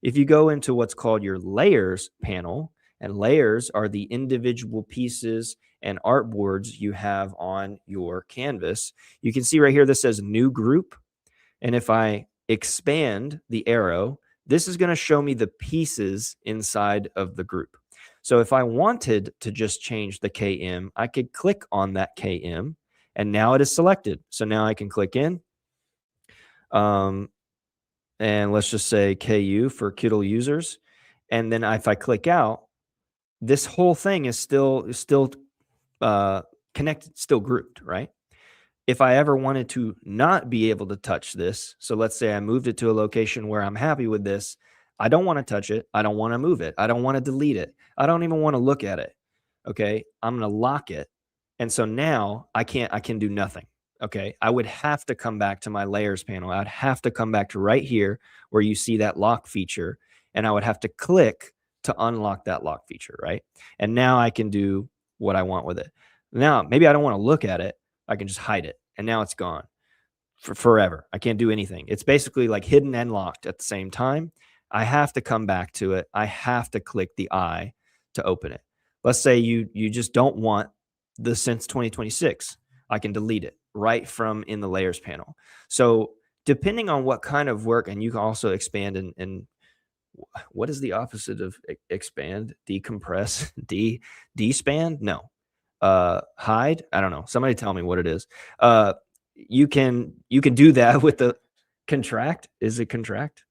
S1: If you go into what's called your layers panel, and layers are the individual pieces and artboards you have on your canvas, you can see right here this says new group. And if I expand the arrow, this is going to show me the pieces inside of the group. So if I wanted to just change the KM, I could click on that KM, and now it is selected. So now I can click in. And let's just say KU for Kittl users. And then if I click out, this whole thing is still connected, still grouped, right? If I ever wanted to not be able to touch this, so let's say I moved it to a location where I'm happy with this, I don't want to touch it. I don't want to move it. I don't want to delete it. I don't even want to look at it. Okay. I'm going to lock it. And so now I can do nothing. Okay. I would have to come back to my layers panel. I'd have to come back to right here where you see that lock feature. And I would have to click to unlock that lock feature. Right. And now I can do what I want with it. Now, maybe I don't want to look at it. I can just hide it. And now it's gone for forever. I can't do anything. It's basically like hidden and locked at the same time. I have to come back to it. I have to click the I to open it. Let's say you just don't want the since 2026. I can delete it right from in the layers panel. So depending on what kind of work, and you can also expand and what is the opposite of expand? Decompress? Despan? No. Hide? I don't know. Somebody tell me what it is. You can do that with the contract. Is it contract?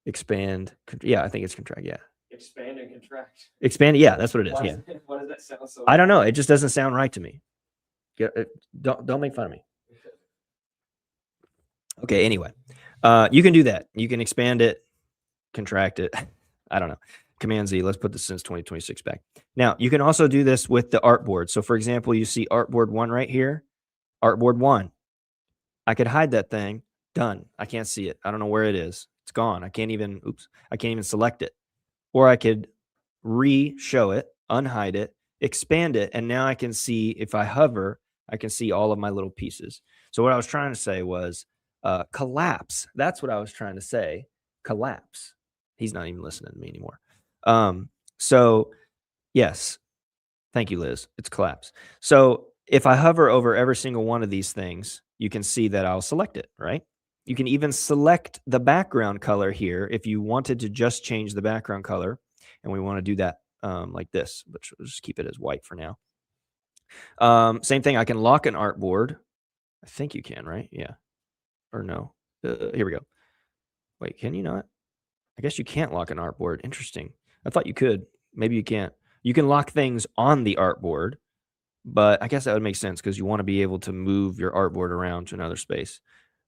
S1: Expand. Yeah, I think it's contract. Yeah.
S2: Expand and contract.
S1: Expand. Yeah, that's what it is. Yeah.
S2: Why does that sound so?
S1: I don't know. It just doesn't sound right to me. Don't make fun of me. Okay. Anyway, you can do that. You can expand it, contract it. I don't know. Command Z. Let's put the since 2026 back. Now you can also do this with the artboard. So for example, you see artboard 1 right here. Artboard 1. I could hide that thing. Done. I can't see it. I don't know where it is. It's gone. I can't even select it. Or I could re-show it, unhide it, expand it, and now I can see, if I hover, I can see all of my little pieces. So what I was trying to say was collapse. That's what I was trying to say. Collapse. He's not even listening to me anymore. So yes, thank you, Liz. It's collapse. So if I hover over every single one of these things, you can see that I'll select it, right? You can even select the background color here if you wanted to just change the background color. And we want to do that like this, but we'll just keep it as white for now. Same thing. I can lock an artboard. I think you can, right? Yeah. Or no. Here we go. Wait, can you not? I guess you can't lock an artboard. Interesting. I thought you could. Maybe you can't. You can lock things on the artboard, but I guess that would make sense because you want to be able to move your artboard around to another space.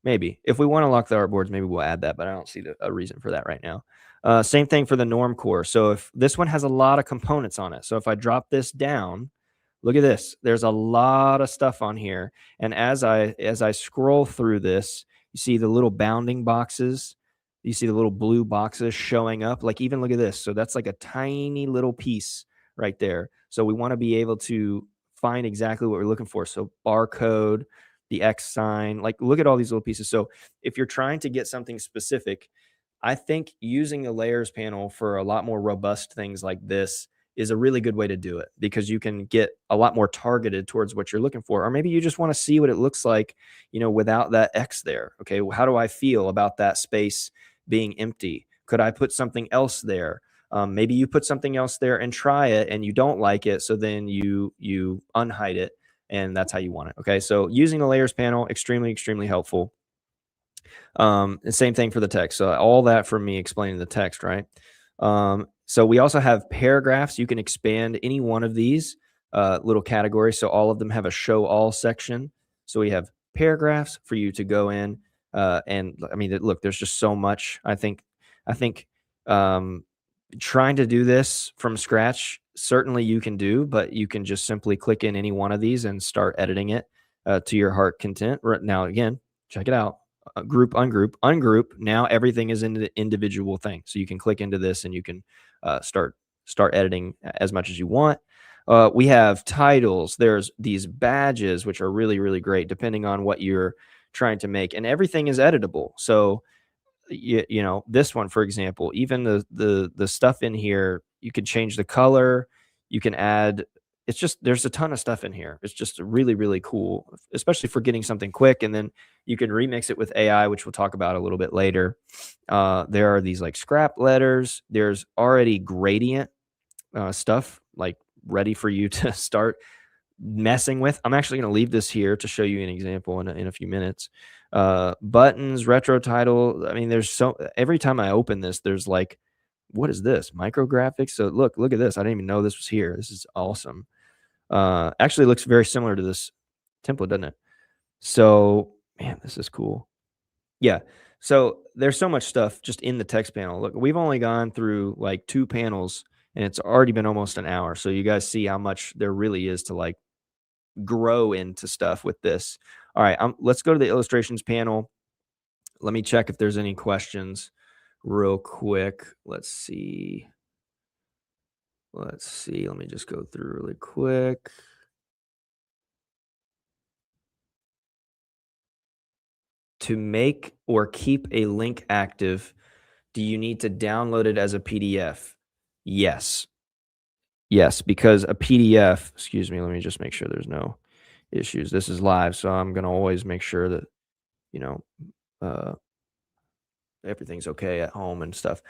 S1: Maybe. If we want to lock the artboards, maybe we'll add that, but I don't see a reason for that right now. Same thing for the norm core. So if this one has a lot of components on it. So if I drop this down, look at this. There's a lot of stuff on here. And as I scroll through this, you see the little bounding boxes. You see the little blue boxes showing up. Like even look at this. So that's like a tiny little piece right there. So we want to be able to find exactly what we're looking for. So barcode, the X sign, like look at all these little pieces. So if you're trying to get something specific, I think using the layers panel for a lot more robust things like this is a really good way to do it because you can get a lot more targeted towards what you're looking for. Or maybe you just want to see what it looks like, without that X there. Okay, well, how do I feel about that space being empty? Could I put something else there? Maybe you put something else there and try it and you don't like it, so then you unhide it, and that's how you want it. Okay, so using the layers panel, extremely, extremely helpful. And same thing for the text. So all that for me explaining the text, right? So we also have paragraphs. You can expand any one of these little categories. So all of them have a show all section. So we have paragraphs for you to go in. And I mean, look, there's just so much. I think um, trying to do this from scratch, certainly you can do, but you can just simply click in any one of these and start editing it to your heart content. Right now, again, check it out. Group, ungroup. Now everything is in the individual thing. So you can click into this and you can start editing as much as you want. We have titles. There's these badges, which are really, really great, depending on what you're trying to make, and everything is editable. So this one, for example, even the stuff in here, you can change the color, you can add. It's just there's a ton of stuff in here. It's just really, really cool, especially for getting something quick. And then you can remix it with AI, which we'll talk about a little bit later. There are these like scrap letters. There's already gradient stuff like ready for you to start messing with. I'm actually going to leave this here to show you an example in a few minutes. Buttons, retro title. I mean, every time I open this, there's like, what is this? Micrographics. So look at this. I didn't even know this was here. This is awesome. Actually looks very similar to this template, doesn't it? So, man, this is cool. Yeah. So there's so much stuff just in the text panel. Look, we've only gone through like 2 panels and it's already been almost an hour. So you guys see how much there really is to like grow into stuff with this. All right, let's go to the illustrations panel. Let me check if there's any questions real quick. Let's see. Let me just go through really quick. To make or keep a link active, do you need to download it as a PDF? Yes. Yes, because a PDF, excuse me, let me just make sure there's no issues. This is live, so I'm going to always make sure that, you know, uh, everything's okay at home and stuff.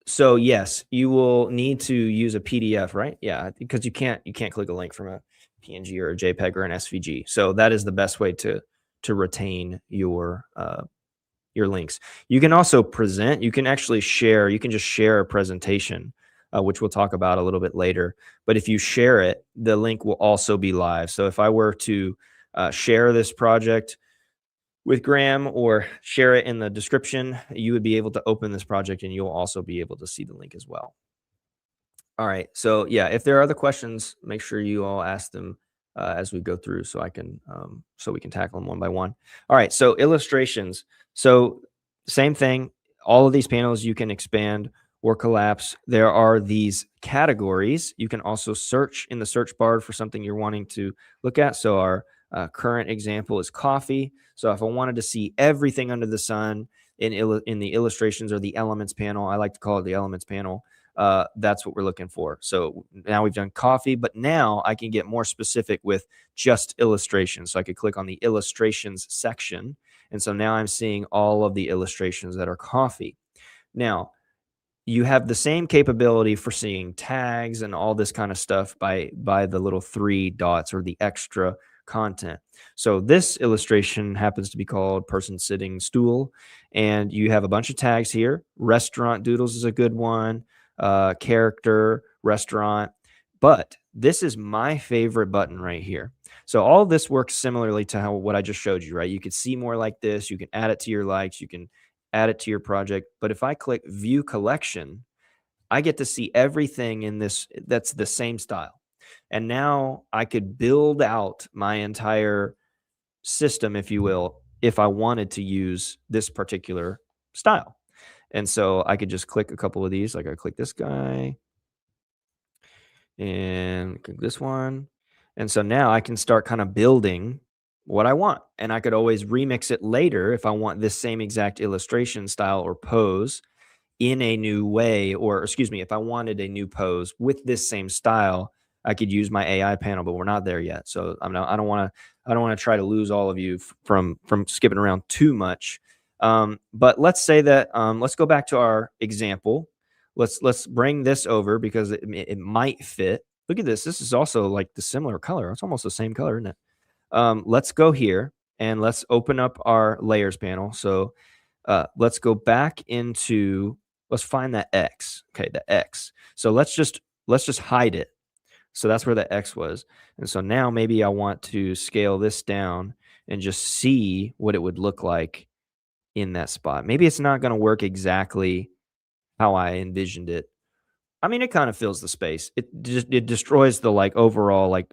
S1: So yes, you will need to use a PDF, right? Yeah, because you can't click a link from a PNG or a JPEG or an SVG. So that is the best way to retain your links. You can also present. You can actually share. You can just share a presentation, which we'll talk about a little bit later. But if you share it, the link will also be live. So if I were to share this project with Graham or share it in the description, you would be able to open this project and you'll also be able to see the link as well. All right. So yeah, if there are other questions, make sure you all ask them as we go through, so we can tackle them one by one. All right. So illustrations. So same thing. All of these panels you can expand or collapse. There are these categories. You can also search in the search bar for something you're wanting to look at. So our current example is coffee. So if I wanted to see everything under the sun in the illustrations or the elements panel, I like to call it the elements panel. That's what we're looking for. So now we've done coffee, but now I can get more specific with just illustrations. So I could click on the illustrations section. And so now I'm seeing all of the illustrations that are coffee. Now, you have the same capability for seeing tags and all this kind of stuff by the little 3 dots or the extra content. So this illustration happens to be called person sitting stool, and you have a bunch of tags here. Restaurant doodles is a good one, character, restaurant, but this is my favorite button right here. So all this works similarly to what I just showed you, right? You could see more like this. You can add it to your likes. You can add it to your project. But if I click view collection, I get to see everything in this that's the same style. And now I could build out my entire system, if you will, if I wanted to use this particular style. And so I could just click a couple of these. Like I click this guy and click this one. And so now I can start kind of building what I want. And I could always remix it later if I want this same exact illustration style or pose in a new way, or excuse me, if I wanted a new pose with this same style, I could use my AI panel, but we're not there yet. So I don't want to try to lose all of you from skipping around too much. But let's say that let's go back to our example. Let's bring this over because it might fit. Look at this. This is also like the similar color. It's almost the same color, isn't it? Let's go here and let's open up our layers panel. So let's go back into, let's find that X. Okay, the X. So let's just hide it. So that's where the X was. And so now maybe I want to scale this down and just see what it would look like in that spot. Maybe it's not going to work exactly how I envisioned it. I mean, it kind of fills the space. It destroys the like overall like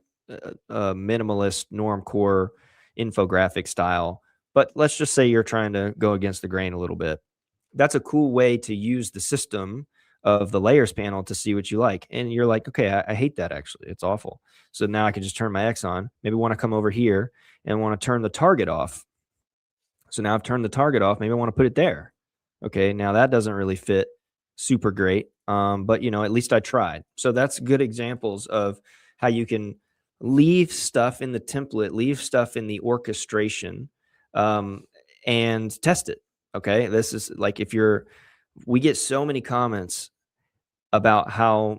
S1: minimalist normcore infographic style. But let's just say you're trying to go against the grain a little bit. That's a cool way to use the system of the layers panel to see what you like. And you're like, okay, I hate that actually. It's awful. So now I can just turn my X on. Maybe want to come over here and want to turn the target off. So now I've turned the target off. Maybe I want to put it there. Okay, now that doesn't really fit super great. But you know, at least I tried. So that's good examples of how you can leave stuff in the template, leave stuff in the orchestration, and test it. Okay, this is like we get so many comments about how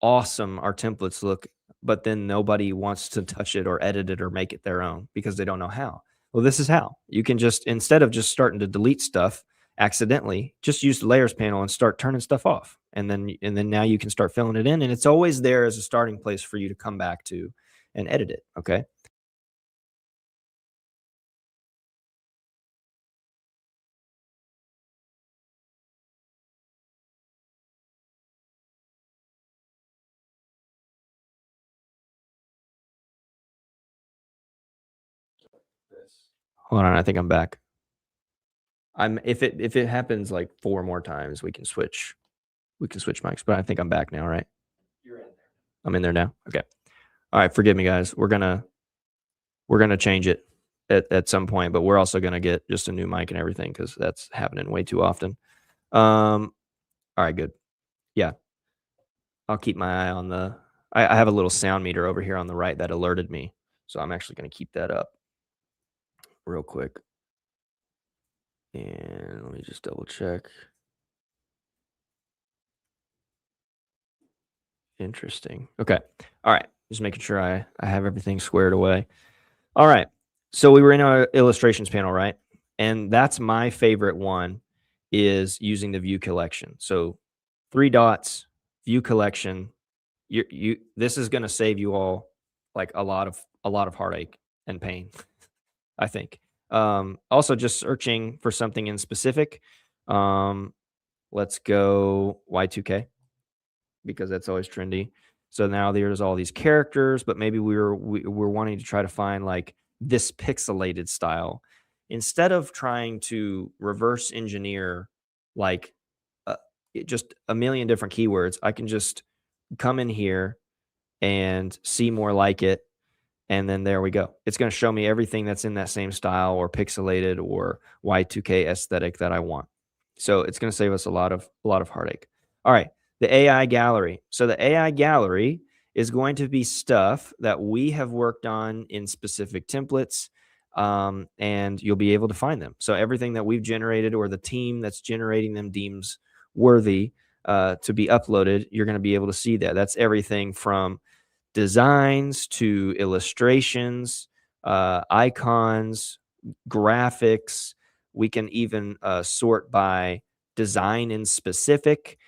S1: awesome our templates look, but then nobody wants to touch it or edit it or make it their own because they don't know how. Well, this is how. You can just, instead of just starting to delete stuff accidentally, just use the layers panel and start turning stuff off. And then now you can start filling it in, and it's always there as a starting place for you to come back to and edit it. Okay.
S2: This.
S1: Hold on, I think I'm back. If it happens like 4 more times, we can switch mics, but I think I'm back now, right?
S2: You're in there.
S1: I'm in there now. Okay. All right, forgive me guys. We're gonna change it at some point, but we're also gonna get just a new mic and everything because that's happening way too often. All right, good. Yeah, I'll keep my eye on the. I have a little sound meter over here on the right that alerted me, so I'm actually gonna keep that up real quick. And let me just double check. Interesting. Okay. All right. Just making sure I have everything squared away. All right. So we were in our illustrations panel, right? And that's my favorite one, is using the view collection. So 3 dots, view collection. You this is going to save you all like a lot of heartache and pain, I think. Also just searching for something in specific. Let's go Y2K because that's always trendy. So now there's all these characters, but maybe we're wanting to try to find like this pixelated style instead of trying to reverse engineer like uh, just a million different keywords. I can just come in here and see more like it, and then there we go. It's going to show me everything that's in that same style or pixelated or Y2K aesthetic that I want. So it's going to save us a lot of heartache. All right, the AI gallery. So the AI gallery is going to be stuff that we have worked on in specific templates, and you'll be able to find them. So everything that we've generated or the team that's generating them deems worthy to be uploaded, you're going to be able to see that. That's everything from designs to illustrations, icons, graphics. We can even sort by design in specific,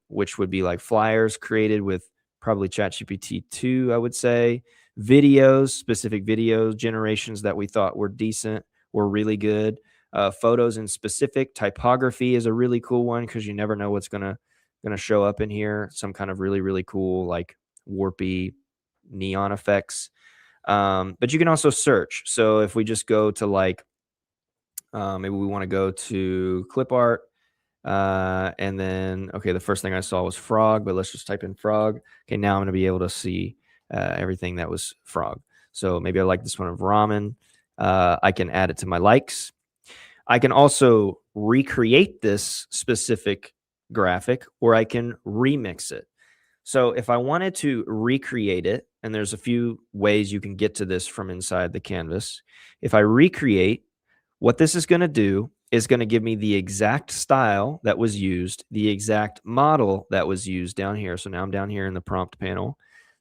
S1: which would be like flyers created with probably ChatGPT 2, I would say. Videos, specific video generations that we thought were decent, were really good. Photos in specific. Typography is a really cool one because you never know what's gonna show up in here. Some kind of really cool like warpy neon effects. But you can also search. So if we just go to like, maybe we want to go to clip art. And then, okay, the first thing I saw was frog, but let's just type in frog. Okay, now I'm going to be able to see everything that was frog. So maybe I like this one of ramen. I can add it to my likes. I can also recreate this specific graphic, or I can remix it. So if I wanted to recreate it, and there's a few ways you can get to this from inside the canvas. If I recreate, what this is going to do is going to give me the exact style that was used, the exact model that was used down here. So now I'm down here in the prompt panel.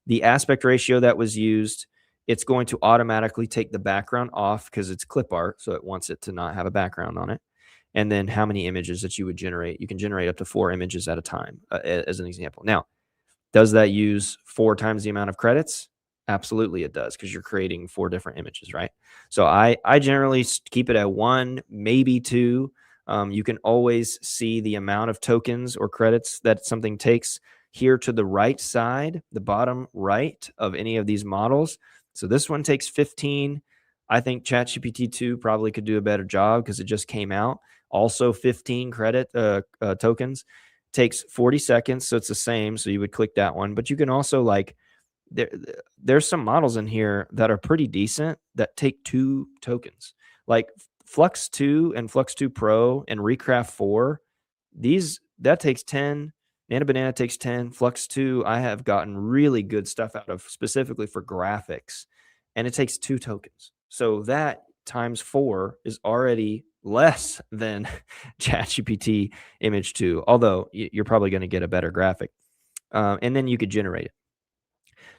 S1: The aspect ratio that was used, it's going to automatically take the background off because it's clip art, so it wants it to not have a background on it. And then how many images that you would generate. You can generate up to 4 images at a time, as an example. Now, does that use 4 times the amount of credits? Absolutely it does, because you're creating 4 different images, right? So I generally keep it at 1, maybe 2. You can always see the amount of tokens or credits that something takes here to the right side, the bottom right of any of these models. So this one takes 15. I think ChatGPT 2 probably could do a better job because it just came out. Also 15 credit tokens. Takes 40 seconds, so it's the same. So you would click that one, but you can also like there's some models in here that are pretty decent that take 2 tokens, like Flux 2 and Flux 2 Pro and Recraft 4. These that takes 10. Nana Banana takes 10. Flux 2, I have gotten really good stuff out of specifically for graphics, and it takes 2 tokens. So that times 4 is already less than ChatGPT image 2, although you're probably going to get a better graphic. And then you could generate it.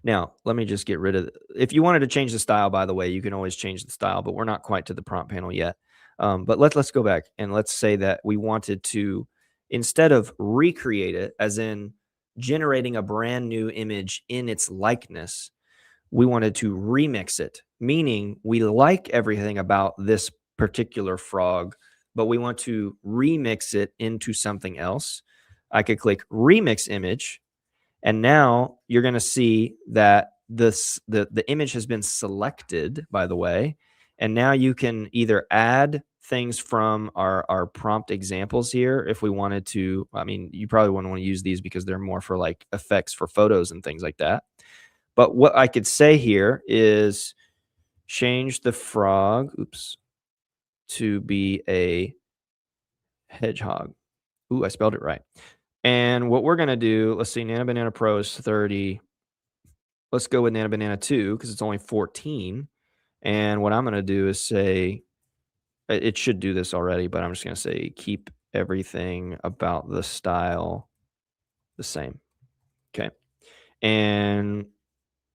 S1: Now, let me just get rid of if you wanted to change the style, by the way, you can always change the style, but we're not quite to the prompt panel yet. But let's go back and let's say that we wanted to, instead of recreate it, as in generating a brand new image in its likeness, we wanted to remix it, meaning we like everything about this particular frog, but we want to remix it into something else. I could click remix image, and now you're going to see that the image has been selected, by the way. And now you can either add things from our prompt examples here if we wanted to. I mean, you probably wouldn't want to use these because they're more for like effects for photos and things like that. But what I could say here is change the frog, to be a hedgehog. Ooh, I spelled it right. And what we're going to do, let's see, Nana Banana Pro is 30. Let's go with Nana Banana 2 because it's only 14. And what I'm going to do is say, it should do this already, but I'm just going to say keep everything about the style the same. Okay. And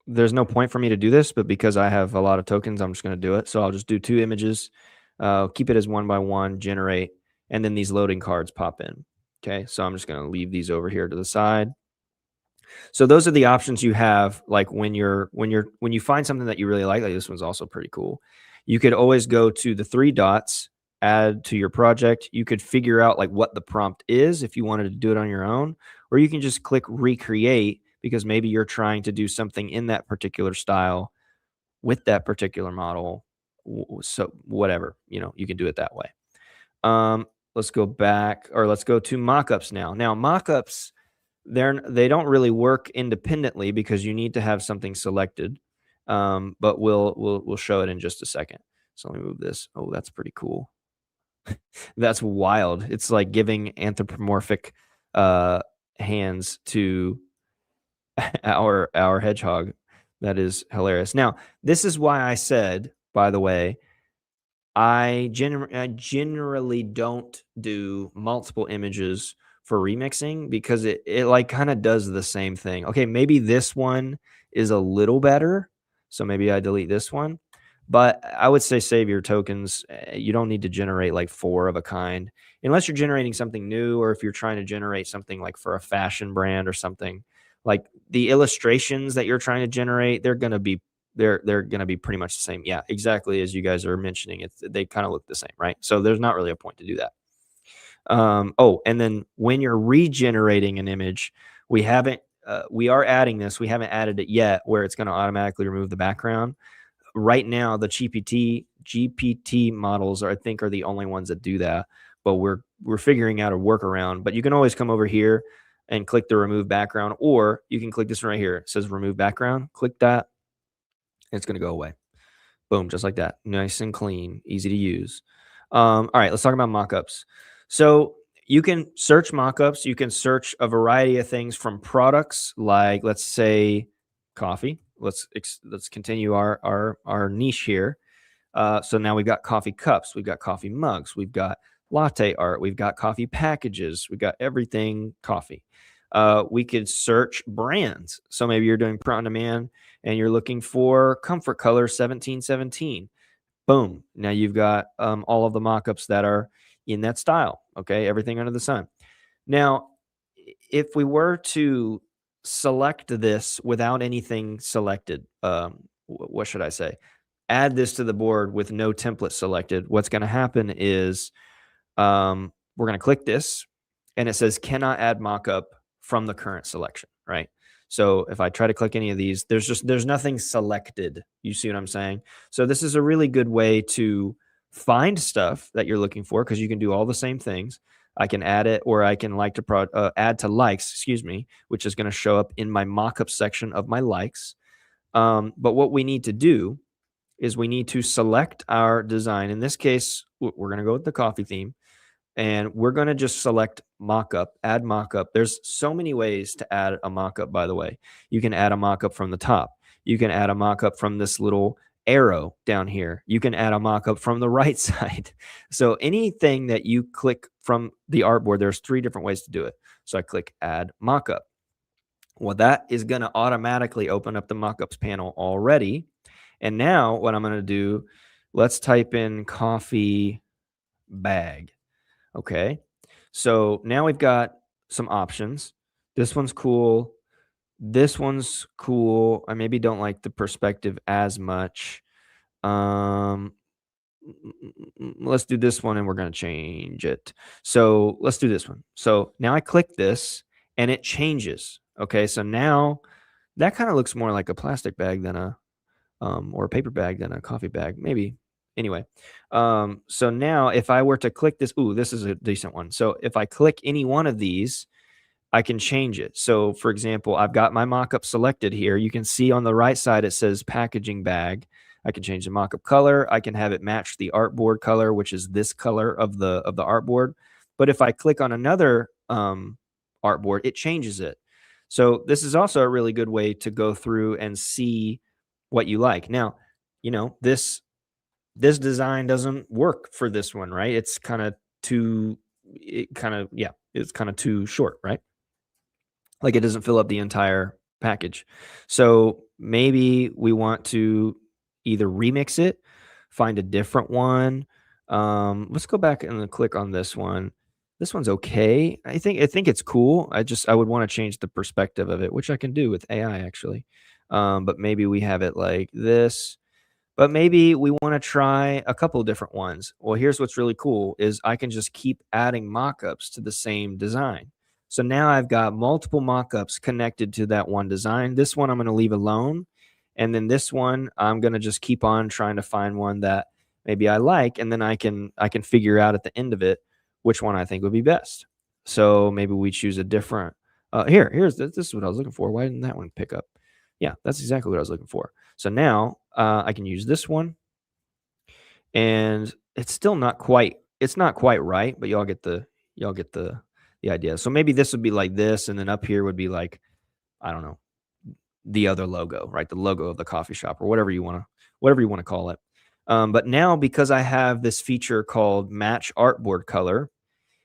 S1: there's no point for me to do this, but because I have a lot of tokens, I'm just going to do it. So I'll just do 2 images, keep it as 1 by 1, generate, and then these loading cards pop in. Okay. So I'm just going to leave these over here to the side. So those are the options you have. Like when you find something that you really like this one's also pretty cool. You could always go to the 3 dots, add to your project. You could figure out like what the prompt is if you wanted to do it on your own, or you can just click recreate because maybe you're trying to do something in that particular style with that particular model. So whatever, you can do it that way. Let's go back, or let's go to mockups now. Now mockups, they don't really work independently because you need to have something selected. But we'll show it in just a second. So let me move this. Oh, that's pretty cool. That's wild. It's like giving anthropomorphic hands to our hedgehog. That is hilarious. Now, this is why I said, by the way, I generally don't do multiple images for remixing because it like kind of does the same thing. Okay, maybe this one is a little better, so maybe I delete this one. But I would say save your tokens. You don't need to generate like 4 of a kind unless you're generating something new, or if you're trying to generate something like for a fashion brand or something. Like the illustrations that you're trying to generate, they're going to be pretty much the same. Yeah, exactly as you guys are mentioning. They kind of look the same, right? So there's not really a point to do that. And then when you're regenerating an image, we are adding this. We haven't added it yet, where it's going to automatically remove the background. Right now, the GPT models I think are the only ones that do that, but we're figuring out a workaround. But you can always come over here and click the remove background, or you can click this one right here. It says remove background. Click that. It's going to go away. Boom, just like that. Nice and clean, easy to use. All right, let's talk about mockups. So you can search mockups. You can search a variety of things from products like, let's say, coffee. Let's continue our niche here. So now we've got coffee cups, we've got coffee mugs, we've got latte art, we've got coffee packages, we've got everything coffee. We could search brands. So maybe you're doing print on demand and you're looking for Comfort Color 1717. Boom. Now you've got all of the mockups that are in that style. Okay. Everything under the sun. Now, if we were to select this without anything selected, what should I say? Add this to the board with no template selected. What's going to happen is we're going to click this and it says cannot add mockup from the current selection, right? So if I try to click any of these, there's nothing selected. You see what I'm saying? So this is a really good way to find stuff that you're looking for because you can do all the same things. I can add it, or I can add to likes, excuse me, which is going to show up in my mockup section of my likes. But what we need to do is we need to select our design. In this case, we're going to go with the coffee theme. And we're going to just select mockup, add mockup. There's so many ways to add a mockup, by the way. You can add a mockup from the top. You can add a mockup from this little arrow down here. You can add a mockup from the right side. So anything that you click from the artboard, there's 3 different ways to do it. So I click add mockup. Well, that is going to automatically open up the mockups panel already. And now what I'm going to do, let's type in coffee bag. Okay. So now we've got some options. This one's cool. This one's cool. I maybe don't like the perspective as much. Let's do this one and we're going to change it. So let's do this one. So now I click this and it changes. Okay. So now that kind of looks more like a plastic bag than or a paper bag than a coffee bag, maybe. Anyway, so now if I were to click this, ooh, this is a decent one. So if I click any one of these, I can change it. So for example, I've got my mockup selected here. You can see on the right side, it says packaging bag. I can change the mockup color. I can have it match the artboard color, which is this color of the artboard. But if I click on another artboard, it changes it. So this is also a really good way to go through and see what you like. Now, this design doesn't work for this one, right? It's kind of too short, right? Like it doesn't fill up the entire package. So maybe we want to either remix it, find a different one. Let's go back and click on this one. This one's okay. I think it's cool. I would want to change the perspective of it, which I can do with AI actually. But maybe we have it like this. But maybe we want to try a couple of different ones. Well, here's what's really cool is I can just keep adding mockups to the same design. So now I've got multiple mockups connected to that one design. This one I'm going to leave alone. And then this one, I'm going to just keep on trying to find one that maybe I like. And then I can figure out at the end of it which one I think would be best. So maybe we choose a different, this is what I was looking for. Why didn't that one pick up? Yeah, that's exactly what I was looking for. So now I can use this one, and it's still not quite right, but y'all get the idea. So maybe this would be like this, and then up here would be like, I don't know, the other logo, right? The logo of the coffee shop or whatever you want to call it. But now because I have this feature called match artboard color,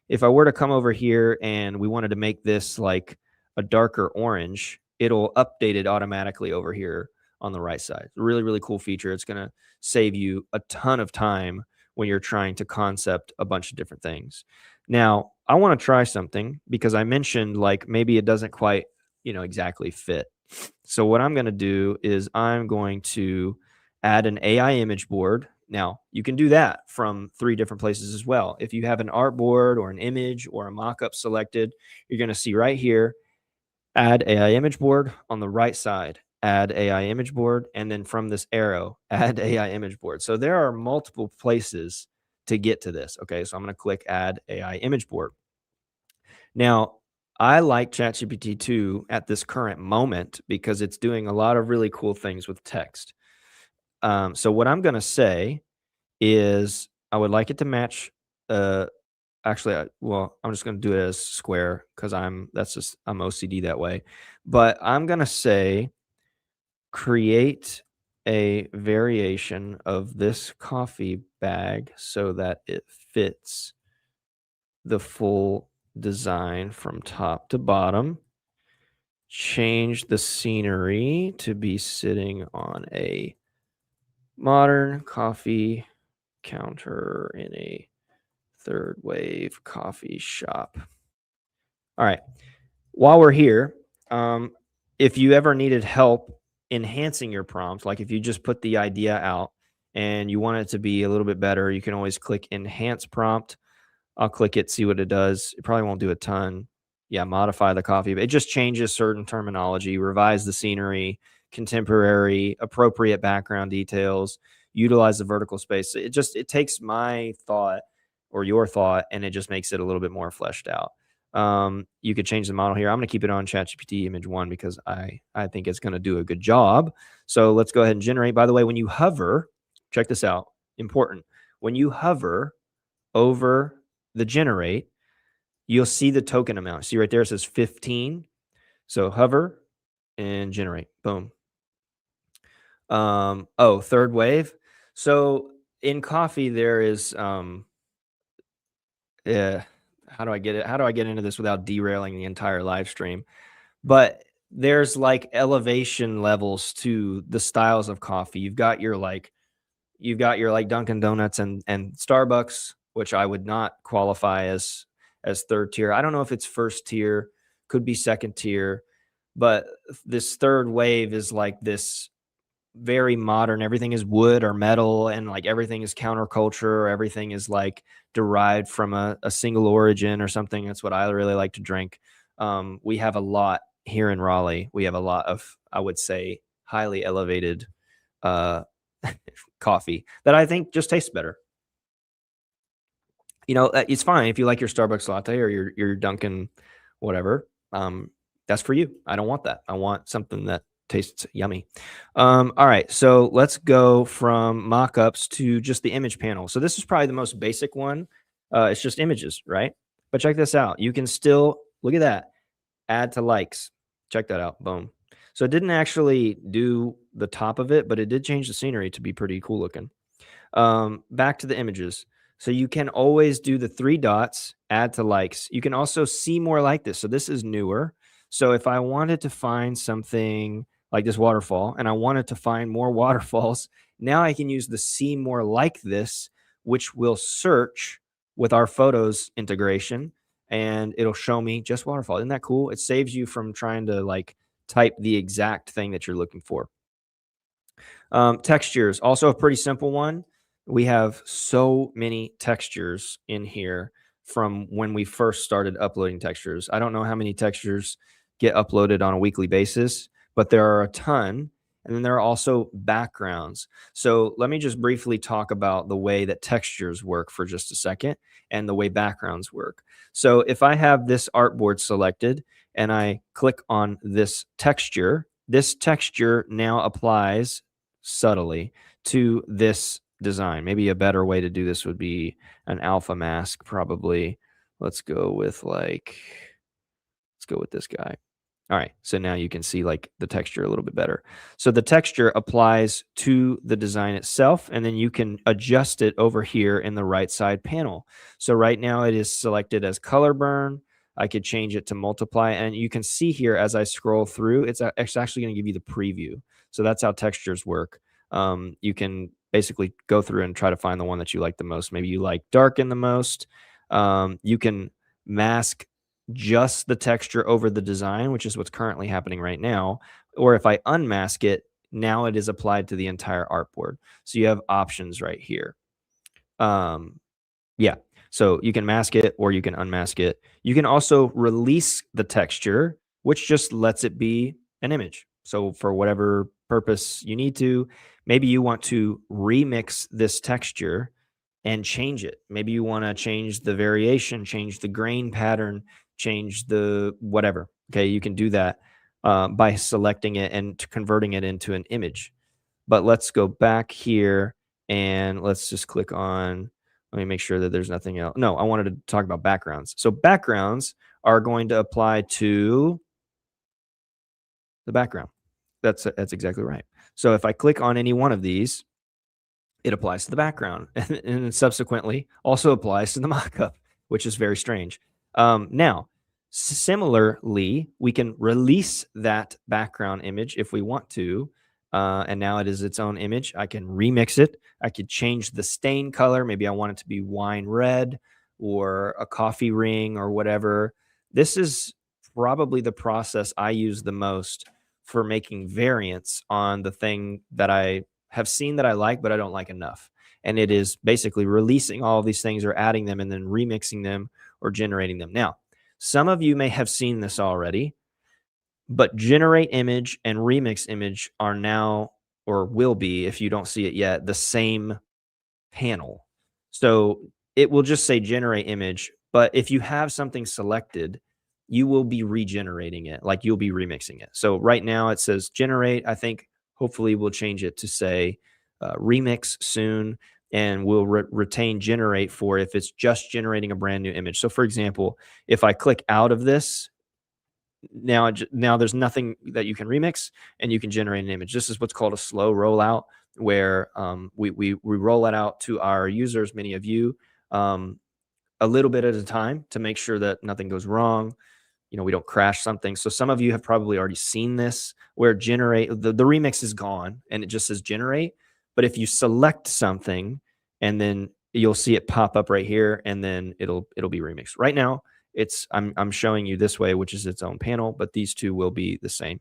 S1: if I were to come over here and we wanted to make this like a darker orange, it'll update it automatically over here on the right side. Really, really cool feature. It's going to save you a ton of time when you're trying to concept a bunch of different things. Now, I want to try something because I mentioned like maybe it doesn't quite, exactly fit. So what I'm going to do is I'm going to add an AI image board. Now, you can do that from 3 different places as well. If you have an artboard or an image or a mockup selected, you're going to see right here, add AI image board on the right side, add AI image board, and then from this arrow, add AI image board. So there are multiple places to get to this. Okay, so I'm going to click add AI image board. Now, I like ChatGPT 2 at this current moment because it's doing a lot of really cool things with text. So what I'm going to say is I would like it to match. Actually, well, I'm just going to do it as square because I'm OCD that way. But I'm going to say create a variation of this coffee bag so that it fits the full design from top to bottom. Change the scenery to be sitting on a modern coffee counter in a third wave coffee shop. All right. While we're here, if you ever needed help enhancing your prompt, like if you just put the idea out and you want it to be a little bit better, you can always click enhance prompt. I'll click it, see what it does. It probably won't do a ton. Yeah, modify the coffee. But it just changes certain terminology, revise the scenery, contemporary, appropriate background details, utilize the vertical space. It takes my thought or your thought and it just makes it a little bit more fleshed out. You could change the model here. I'm going to keep it on ChatGPT image 1 because I think it's going to do a good job. So let's go ahead and generate. By the way, when you hover, check this out. Important. When you hover over the generate, you'll see the token amount. See right there, it says 15. So hover and generate. Boom. Third wave. So in coffee, there is how do I get it? How do I get into this without derailing the entire live stream? But there's like elevation levels to the styles of coffee. You've got your Dunkin' Donuts and Starbucks, which I would not qualify as third tier. I don't know if it's first tier, could be second tier, but this third wave is like this very modern. Everything is wood or metal, and like everything is counterculture. Everything is like derived from a single origin or something. That's what I really like to drink. We have a lot here in Raleigh. We have a lot of, I would say, highly elevated uh, coffee that I think just tastes better. It's fine if you like your Starbucks latte or your Dunkin' whatever. That's for you. I don't want that. I want something that tastes yummy. All right, so let's go from mockups to just the image panel. So this is probably the most basic one. It's just images, right? But check this out. You can still look at that. Add to likes. Check that out. Boom. So it didn't actually do the top of it, but it did change the scenery to be pretty cool looking. Back to the images. So you can always do the 3 dots, add to likes. You can also see more like this. So this is newer. So if I wanted to find something like this waterfall and I wanted to find more waterfalls, now I can use the see more like this, which will search with our photos integration and it'll show me just waterfall. Isn't that cool? It saves you from trying to like type the exact thing that you're looking for. Textures, also a pretty simple one. We have so many textures in here from when we first started uploading textures. I don't know how many textures get uploaded on a weekly basis, but there are a ton. And then there are also backgrounds. So let me just briefly talk about the way that textures work for just a second and the way backgrounds work. So if I have this artboard selected and I click on this texture now applies subtly to this design. Maybe a better way to do this would be an alpha mask, probably. Let's go with this guy. All right, so now you can see like the texture a little bit better. So the texture applies to the design itself, and then you can adjust it over here in the right side panel. So right now it is selected as color burn. I could change it to multiply, and you can see here as I scroll through, it's actually going to give you the preview. So that's how textures work. You can basically go through and try to find the one that you like the most. Maybe you like darken the most. You can mask just the texture over the design, which is what's currently happening right now. Or if I unmask it, now it is applied to the entire artboard. So you have options right here. Yeah, so you can mask it or you can unmask it. You can also release the texture, which just lets it be an image. So for whatever purpose you need to, maybe you want to remix this texture and change it. Maybe you want to change the variation, change the grain pattern, change the whatever. Okay, you can do that by selecting it and converting it into an image. But let's go back here and let's just click on, let me make sure that there's nothing else. No, I wanted to talk about backgrounds. So backgrounds are going to apply to the background. That's exactly right. So if I click on any one of these, it applies to the background and subsequently also applies to the mockup, which is very strange. Now, similarly, we can release that background image if we want to. And now it is its own image. I can remix it. I could change the stain color. Maybe I want it to be wine red or a coffee ring or whatever. This is probably the process I use the most for making variants on the thing that I have seen that I like, but I don't like enough. And it is basically releasing all of these things or adding them and then remixing them or generating them. Now, some of you may have seen this already, but generate image and remix image are now, or will be, if you don't see it yet, the same panel. So it will just say generate image, but if you have something selected, you will be regenerating it, like you'll be remixing it. So right now it says generate. I think hopefully we'll change it to say remix soon, and we'll retain generate for if it's just generating a brand new image. So for example, if I click out of this, now there's nothing that you can remix and you can generate an image. This is what's called a slow rollout, where we roll it out to our users, many of you, a little bit at a time to make sure that nothing goes wrong. We don't crash something. So some of you have probably already seen this, where generate, the remix is gone and it just says generate. But if you select something, and then you'll see it pop up right here, and then it'll be remixed. Right now, I'm showing you this way, which is its own panel, but these two will be the same.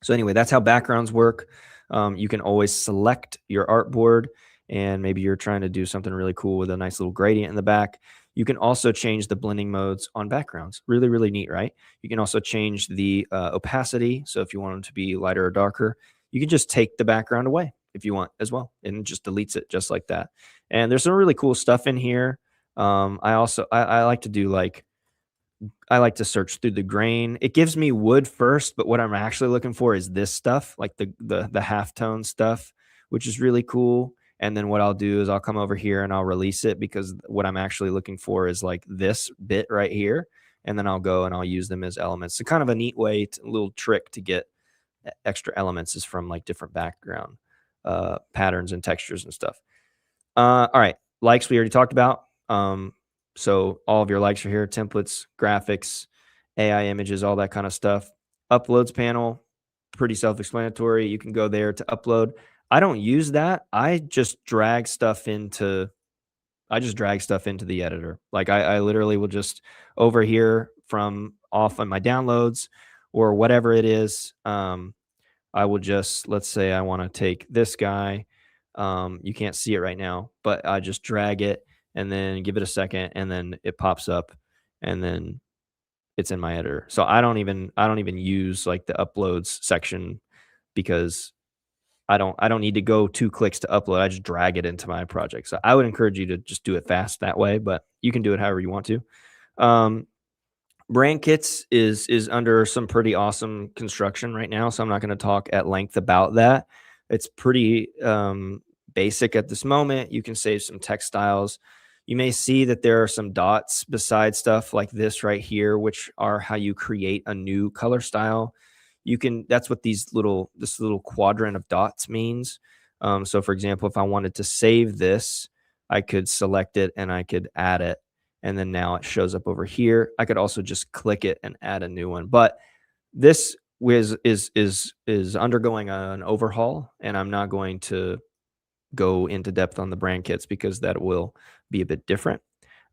S1: So anyway, that's how backgrounds work. You can always select your artboard, and maybe you're trying to do something really cool with a nice little gradient in the back. You can also change the blending modes on backgrounds. Really, really neat, right? You can also change the opacity. So if you want them to be lighter or darker, you can just take the background away if you want as well, and it just deletes it just like that. And there's some really cool stuff in here. I like to do I like to search through the grain. It gives me wood first, but what I'm actually looking for is this stuff, like the halftone stuff, which is really cool. And then what I'll do is I'll come over here and I'll release it, because what I'm actually looking for is like this bit right here. And then I'll go and I'll use them as elements. So kind of a neat way, a little trick to get extra elements is from like different background patterns and textures and stuff. All right, likes we already talked about. So all of your likes are here: templates, graphics, AI images, all that kind of stuff. Uploads panel, pretty self-explanatory. You can go there to upload. I don't use that. I just drag stuff into the editor. Like I literally will just over here from off on my downloads or whatever it is. I will just, let's say I want to take this guy. You can't see it right now, but I just drag it and then give it a second, and then it pops up, and then it's in my editor. So I don't even use like the uploads section, because I don't need to go 2 clicks to upload. I just drag it into my project. So I would encourage you to just do it fast that way, but you can do it however you want to. Brand kits is under some pretty awesome construction right now, so I'm not going to talk at length about that. It's pretty basic at this moment. You can save some text styles. You may see that there are some dots beside stuff like this right here, which are how you create a new color style. That's what this little quadrant of dots means. So for example, if I wanted to save this, I could select it and I could add it, and then now it shows up over here. I could also just click it and add a new one. But this is undergoing an overhaul, and I'm not going to go into depth on the brand kits because that will be a bit different.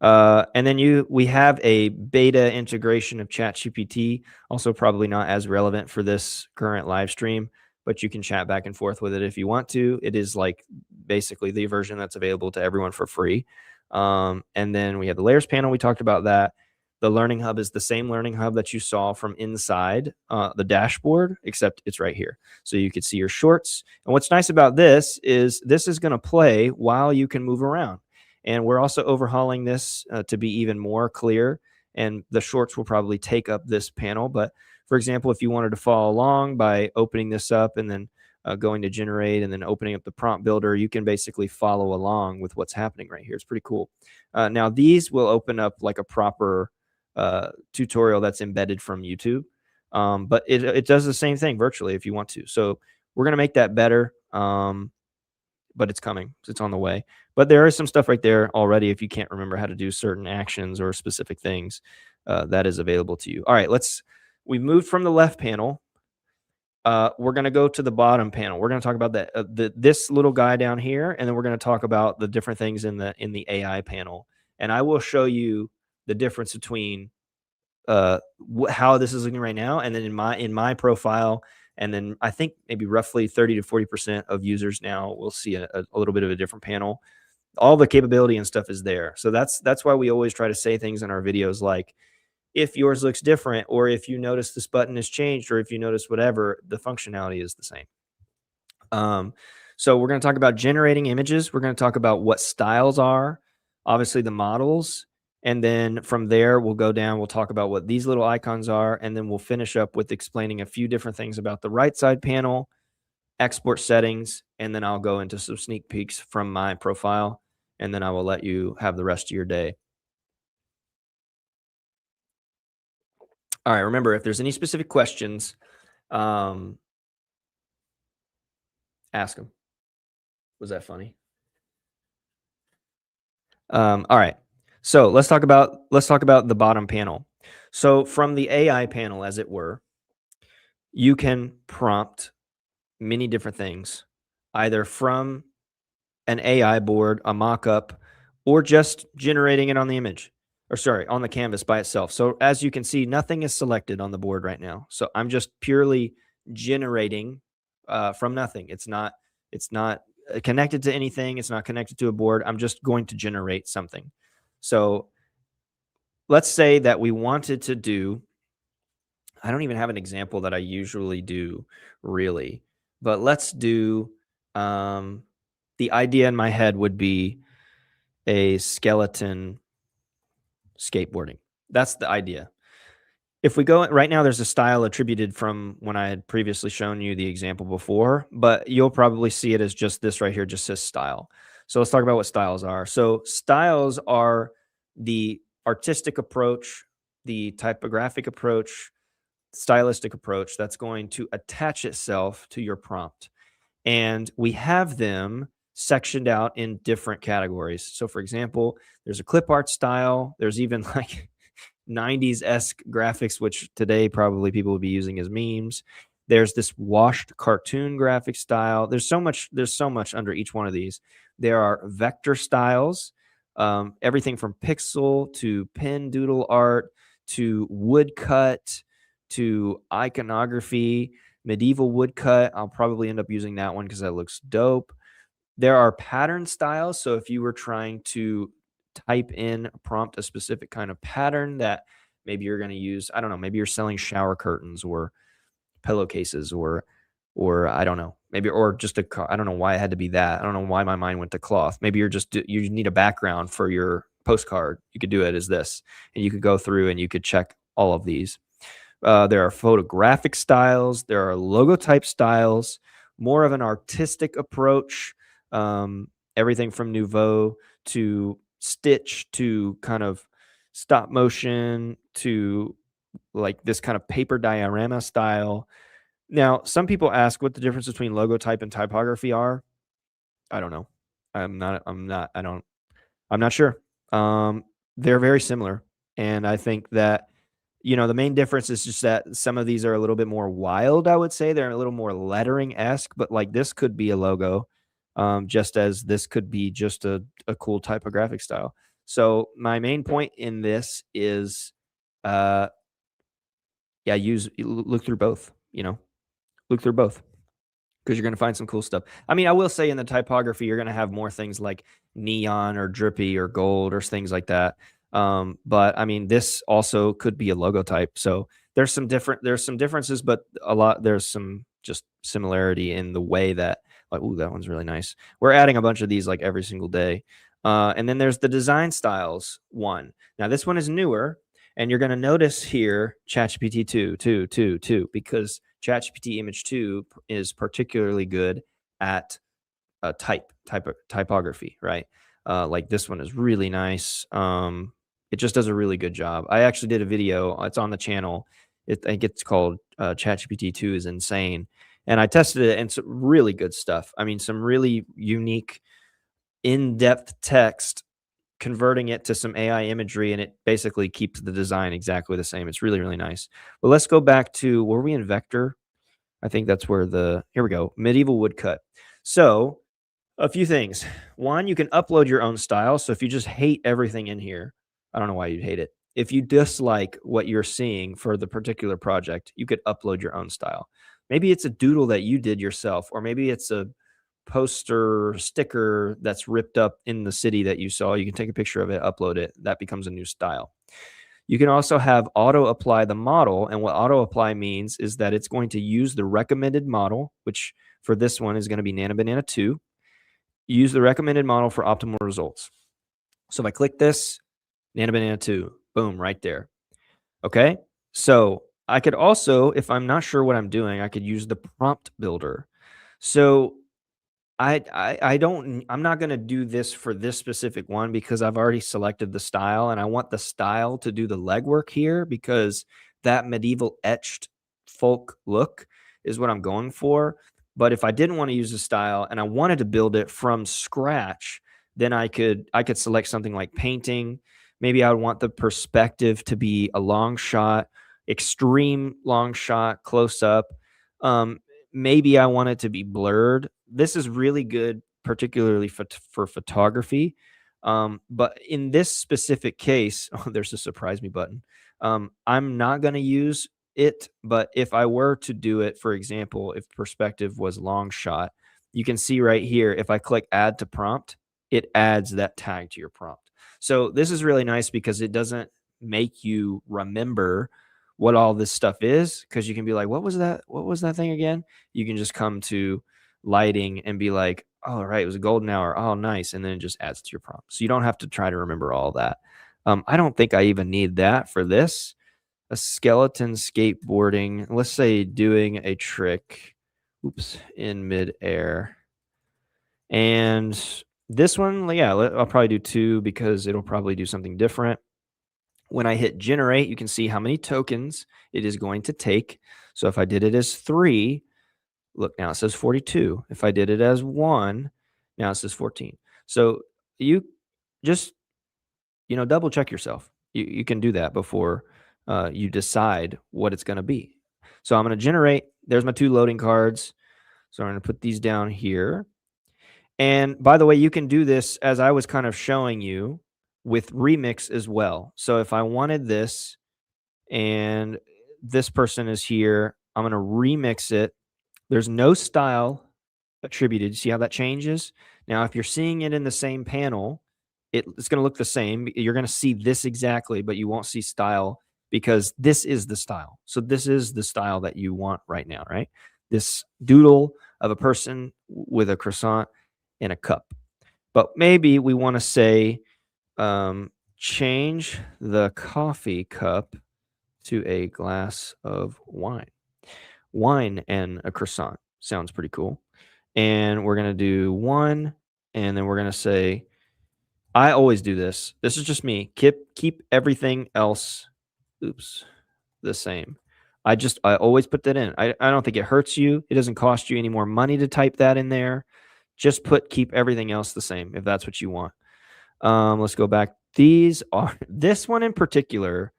S1: And then we have a beta integration of ChatGPT, also probably not as relevant for this current live stream, but you can chat back and forth with it if you want to. It is like basically the version that's available to everyone for free. And then we have the layers panel. We talked about that. The learning hub is the same learning hub that you saw from inside the dashboard, except it's right here. So you could see your shorts. And what's nice about this is going to play while you can move around. And we're also overhauling this to be even more clear. And the shorts will probably take up this panel. But for example, if you wanted to follow along by opening this up and then going to generate and then opening up the prompt builder, you can basically follow along with what's happening right here. It's pretty cool. Now these will open up like a proper tutorial that's embedded from YouTube. But it does the same thing virtually if you want to. So we're going to make that better. But it's coming. It's on the way. But there is some stuff right there already. If you can't remember how to do certain actions or specific things, that is available to you. All right, we've moved from the left panel. We're going to go to the bottom panel. We're going to talk about this little guy down here, and then we're going to talk about the different things in the AI panel. And I will show you the difference between how this is looking right now, and then in my profile. And then I think maybe roughly 30 to 40% of users now will see a little bit of a different panel. All the capability and stuff is there. So that's why we always try to say things in our videos like, if yours looks different, or if you notice this button has changed, or if you notice whatever, the functionality is the same. So we're going to talk about generating images. We're going to talk about what styles are, obviously the models. And then from there, we'll go down, we'll talk about what these little icons are, and then we'll finish up with explaining a few different things about the right side panel, export settings, and then I'll go into some sneak peeks from my profile, and then I will let you have the rest of your day. All right, remember, if there's any specific questions, ask them. Was that funny? All right. So let's talk about the bottom panel. So from the AI panel, as it were, you can prompt many different things, either from an AI board, a mockup, or just generating it on the image, or sorry, on the canvas by itself. So as you can see, nothing is selected on the board right now. So I'm just purely generating from nothing. It's not connected to anything. It's not connected to a board. I'm just going to generate something. So let's say that we wanted to do, I don't even have an example that I usually do really, but let's do, the idea in my head would be a skeleton skateboarding. That's the idea. If we go right now, there's a style attributed from when I had previously shown you the example before, but you'll probably see it as just this right here, just says style. So let's talk about what styles are. So styles are the artistic approach, the typographic approach, stylistic approach that's going to attach itself to your prompt. And we have them sectioned out in different categories. So for example, there's a clip art style. There's even like 90s-esque graphics, which today probably people will be using as memes. There's this washed cartoon graphic style. There's so much under each one of these. There are vector styles, everything from pixel to pen doodle art to woodcut to iconography, medieval woodcut. I'll probably end up using that one because that looks dope. There are pattern styles. So if you were trying to type in, prompt a specific kind of pattern that maybe you're going to use, I don't know, maybe you're selling shower curtains or pillowcases or I don't know, maybe, or just I don't know why it had to be that. I don't know why my mind went to cloth. Maybe you need a background for your postcard. You could do it as this, and you could go through and you could check all of these. There are photographic styles. There are logotype styles, more of an artistic approach. Everything from Nouveau to Stitch to kind of stop motion to like this kind of paper diorama style. Now, some people ask what the difference between logotype and typography are. I don't know. I'm not sure. They're very similar. And I think that, the main difference is just that some of these are a little bit more wild, I would say. They're a little more lettering-esque, but like this could be a logo, just as this could be just a cool typographic style. So my main point in this is, look through both, look through both, because you're going to find some cool stuff. I mean, I will say in the typography, you're going to have more things like neon or drippy or gold or things like that. But I mean, this also could be a logo type. So there's some differences, but there's some just similarity in the way that, like, ooh, that one's really nice. We're adding a bunch of these like every single day. And then there's the design styles one. Now this one is newer, and you're going to notice here ChatGPT 2, because ChatGPT Image 2 is particularly good at typography, right? Like this one is really nice. It just does a really good job. I actually did a video. It's on the channel. I think it's called ChatGPT 2 is insane, and I tested it and some really good stuff. I mean, some really unique, in-depth text, converting it to some AI imagery, and it basically keeps the design exactly the same. It's really, really nice. But let's go back to, were we in vector? I think that's where here we go, medieval woodcut. So a few things. One, you can upload your own style. So if you just hate everything in here, I don't know why you'd hate it. If you dislike what you're seeing for the particular project, you could upload your own style. Maybe it's a doodle that you did yourself, or maybe it's a poster sticker that's ripped up in the city that you saw. You can take a picture of it, upload it. That becomes a new style. You can also have auto apply the model. And what auto apply means is that it's going to use the recommended model, which for this one is going to be Nana Banana 2. Use the recommended model for optimal results. So if I click this, Nana Banana 2, boom, right there. Okay. So I could also, if I'm not sure what I'm doing, I could use the prompt builder. So I'm not going to do this for this specific one because I've already selected the style, and I want the style to do the legwork here because that medieval etched folk look is what I'm going for. But if I didn't want to use the style and I wanted to build it from scratch, then I could select something like painting. Maybe I would want the perspective to be a long shot, extreme long shot, close up. Maybe I want it to be blurred. This is really good, particularly for photography. But in this specific case, oh, there's a surprise me button. I'm not going to use it, but if I were to do it, for example, if perspective was long shot, you can see right here, if I click add to prompt, it adds that tag to your prompt. So this is really nice because it doesn't make you remember what all this stuff is, because you can be like, what was that thing again? You can just come to lighting and be like, oh, right, it was a golden hour. Oh, nice. And then it just adds to your prompt. So you don't have to try to remember all that. I don't think I even need that for this. A skeleton skateboarding, let's say doing a trick, oops, in midair. And this one, yeah, I'll probably do 2 because it'll probably do something different. When I hit generate, you can see how many tokens it is going to take. So if I did it as 3, look, now it says 42. If I did it as 1, now it says 14. So you just, double check yourself. You can do that before you decide what it's going to be. So I'm going to generate. There's my 2 loading cards. So I'm going to put these down here. And by the way, you can do this as I was kind of showing you with Remix as well. So if I wanted this and this person is here, I'm going to remix it. There's no style attributed. See how that changes? Now, if you're seeing it in the same panel, it's going to look the same. You're going to see this exactly, but you won't see style because this is the style. So this is the style that you want right now, right? This doodle of a person with a croissant in a cup. But maybe we want to say, change the coffee cup to a glass of wine. Wine and a croissant sounds pretty cool. And we're going to do 1, and then we're going to say, I always do this. This is just me. Keep everything else, the same. I always put that in. I don't think it hurts you. It doesn't cost you any more money to type that in there. Just keep everything else the same if that's what you want. Let's go back. This one in particular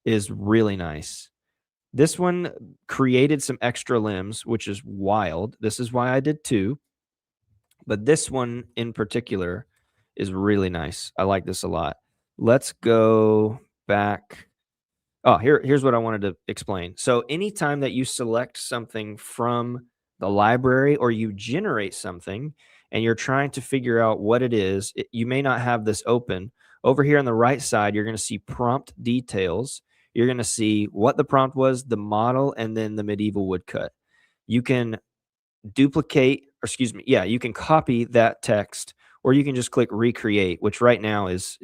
S1: is really nice. This one created some extra limbs, which is wild. This is why I did 2. But this one in particular is really nice. I like this a lot. Let's go back. Oh, here's what I wanted to explain. So anytime that you select something from the library or you generate something and you're trying to figure out what it is, you may not have this open. Over here on the right side, you're going to see prompt details. You're going to see what the prompt was, the model, and then the medieval woodcut. You can you can copy that text, or you can just click recreate, which right now is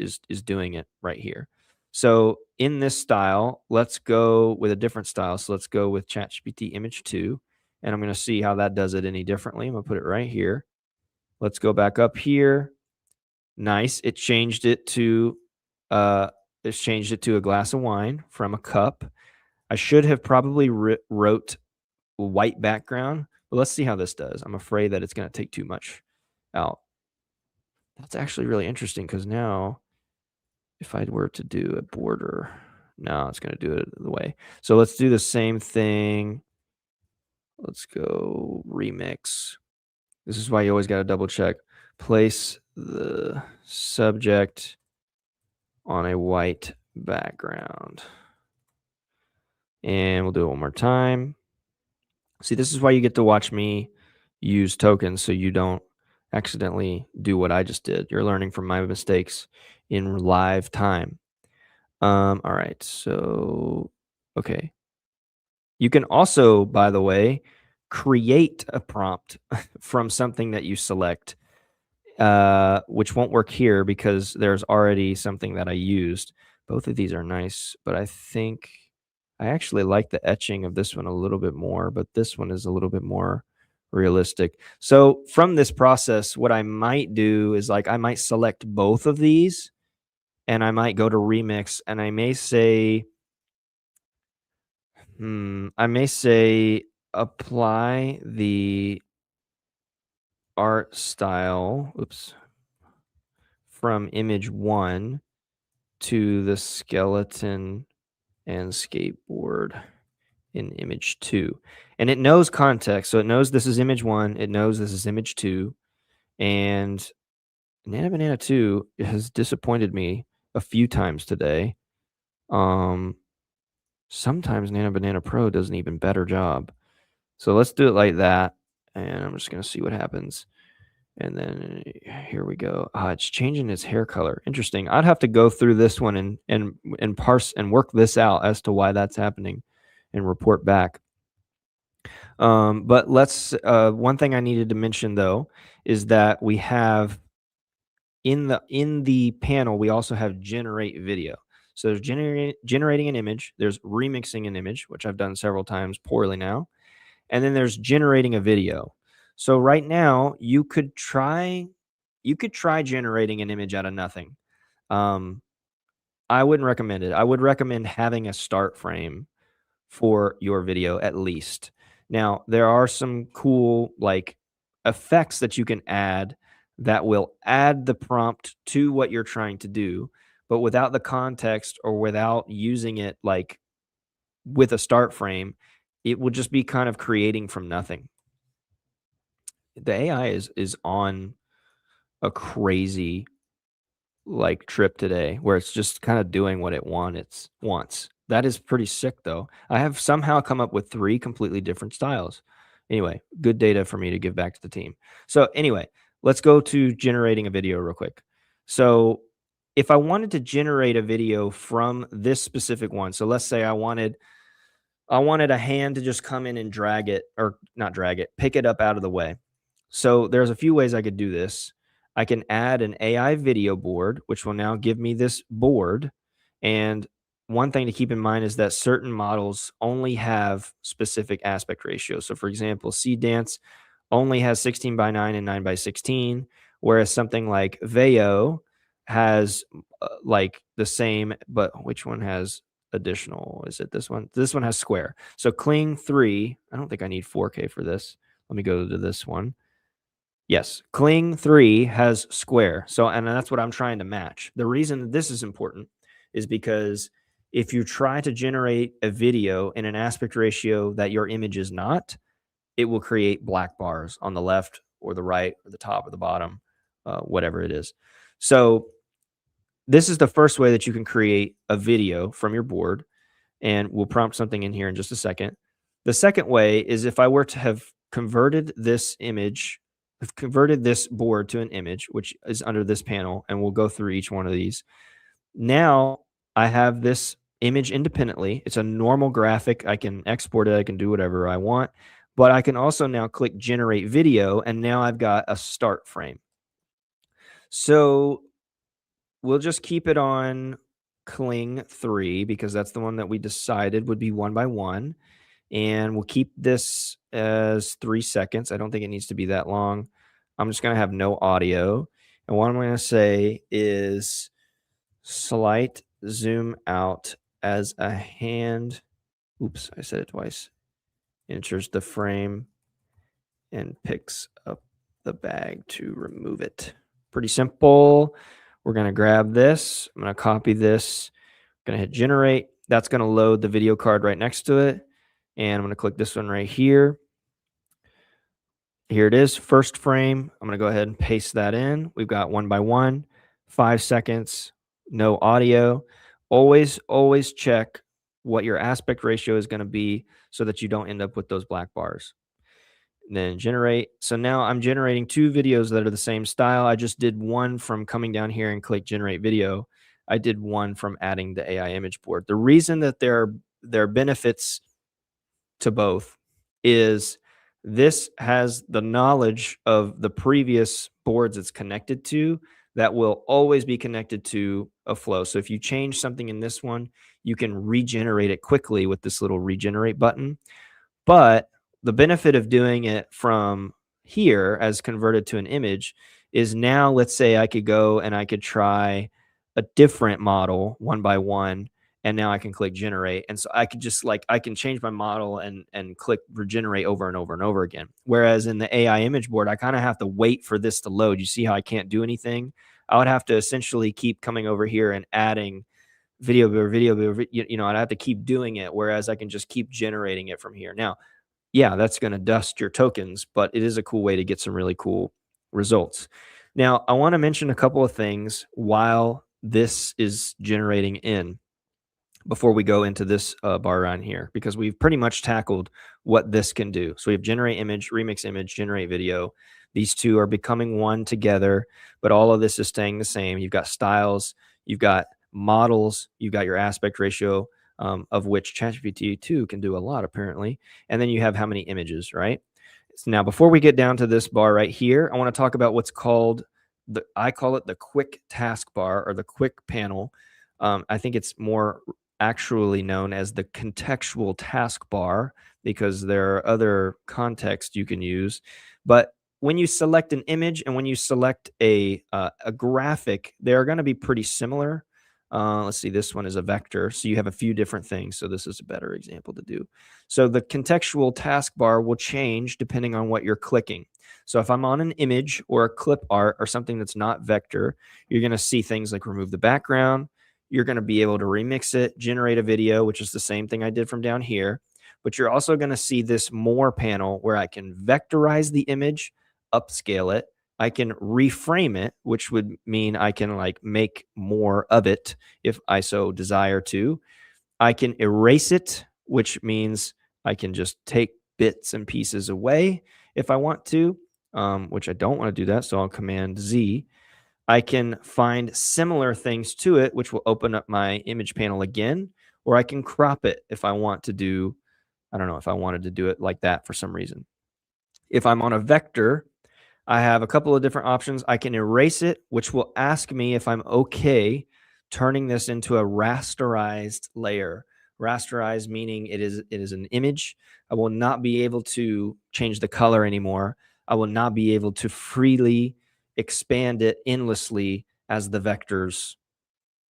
S1: doing it right here. So in this style, let's go with a different style. So let's go with ChatGPT Image 2, and I'm going to see how that does it any differently. I'm going to put it right here. Let's go back up here. Nice. It changed it to a glass of wine from a cup. I should have probably wrote white background, but let's see how this does. I'm afraid that it's going to take too much out. That's actually really interesting because now if I were to do a border, no, it's going to do it the way. So let's do the same thing. Let's go remix. This is why you always got to double check. Place the subject on a white background. And we'll do it one more time. See, this is why you get to watch me use tokens so you don't accidentally do what I just did. You're learning from my mistakes in live time. All right, so, okay. You can also, by the way, create a prompt from something that you select, which won't work here because there's already something that I used. Both of these are nice, but I think I actually like the etching of this one a little bit more, but this one is a little bit more realistic. So from this process, what I might do is like I might select both of these and I might go to remix and I may say, apply the art style, from image 1 to the skeleton and skateboard in image 2. And it knows context. So it knows this is image 1, it knows this is image 2, and Nana Banana 2 has disappointed me a few times today. Sometimes Nana Banana Pro does an even better job. So let's do it like that, and I'm just gonna see what happens. And then here we go. It's changing its hair color. Interesting. I'd have to go through this one and parse and work this out as to why that's happening and report back. But let's one thing I needed to mention though is that we have in the panel we also have generate video. So there's generating an image, there's remixing an image, which I've done several times poorly now, and then there's generating a video. So right now you could try generating an image out of nothing. I wouldn't recommend it. I would recommend having a start frame for your video at least. Now, there are some cool like effects that you can add that will add the prompt to what you're trying to do, but without the context or without using it like with a start frame, it will just be kind of creating from nothing. The AI is on a crazy like trip today where it's just kind of doing what it wants. That is pretty sick though. I have somehow come up with 3 completely different styles. Anyway, good data for me to give back to the team. So anyway, let's go to generating a video real quick. So if I wanted to generate a video from this specific one, so let's say I wanted a hand to just come in and drag it, or not drag it, pick it up out of the way. So there's a few ways I could do this. I can add an AI video board, which will now give me this board. And one thing to keep in mind is that certain models only have specific aspect ratios. So for example, Seed Dance only has 16 by 9 and 9 by 16, whereas something like Veo has like the same, but which one has additional? Is it this one? This one has square. So Kling 3, I don't think I need 4K for this. Let me go to this one. Yes, Kling 3 has square. So, and that's what I'm trying to match. The reason this is important is because if you try to generate a video in an aspect ratio that your image is not, it will create black bars on the left or the right or the top or the bottom, whatever it is. So this is the first way that you can create a video from your board, and we'll prompt something in here in just a second. The second way is if I were to have converted this image, have converted this board to an image, which is under this panel, and we'll go through each one of these. Now I have this image independently. It's a normal graphic. I can export it. I can do whatever I want, but I can also now click generate video, and now I've got a start frame. So we'll just keep it on cling 3 because that's the one that we decided would be 1 by 1. And we'll keep this as 3 seconds. I don't think it needs to be that long. I'm just going to have no audio. And what I'm going to say is slight zoom out as a hand. Oops, I said it twice. Enters the frame and picks up the bag to remove it. Pretty simple. We're going to grab this. I'm going to copy this. I'm going to hit generate. That's going to load the video card right next to it. And I'm going to click this one right here. Here it is, first frame. I'm going to go ahead and paste that in. We've got 1 by 1, 5 seconds, no audio. Always check what your aspect ratio is going to be so that you don't end up with those black bars. And then generate. So now I'm generating 2 videos that are the same style. I just did one from coming down here and click generate video. I did one from adding the AI image board. The reason that there are benefits to both is this has the knowledge of the previous boards it's connected to that will always be connected to a flow. So if you change something in this one, you can regenerate it quickly with this little regenerate button. But the benefit of doing it from here as converted to an image is now, let's say I could go and I could try a different model 1 by 1. And now I can click generate. And so I could just I can change my model and click regenerate over and over and over again. Whereas in the AI image board, I kind of have to wait for this to load. You see how I can't do anything? I would have to essentially keep coming over here and adding video, I'd have to keep doing it. Whereas I can just keep generating it from here. Now, yeah, that's going to dust your tokens, but it is a cool way to get some really cool results. Now, I want to mention a couple of things while this is generating in, before we go into this bar around here, because we've pretty much tackled what this can do. So we have generate image, remix image, generate video. These two are becoming one together, but all of this is staying the same. You've got styles, you've got models, you've got your aspect ratio, of which ChatGPT 2 can do a lot apparently. And then you have how many images, right? So now, before we get down to this bar right here, I want to talk about what's called I call it the quick taskbar or the quick panel. I think it's more actually known as the contextual taskbar because there are other contexts you can use. But when you select an image and when you select a graphic, they're going to be pretty similar. Let's see, this one is a vector, so you have a few different things. So this is a better example to do. So the contextual taskbar will change depending on what you're clicking. So if I'm on an image or a clip art or something that's not vector, you're going to see things like remove the background. You're going to be able to remix it, generate a video, which is the same thing I did from down here. But you're also going to see this more panel where I can vectorize the image, upscale it. I can reframe it, which would mean I can make more of it if I so desire to. I can erase it, which means I can just take bits and pieces away if I want to, which I don't want to do that. So I'll Command Z. I can find similar things to it, which will open up my image panel again, or I can crop it if I want to do, I don't know, if I wanted to do it like that for some reason. If I'm on a vector, I have a couple of different options. I can erase it, which will ask me if I'm okay turning this into a rasterized layer. Rasterized meaning it is an image. I will not be able to change the color anymore. I will not be able to freely expand it endlessly as the vectors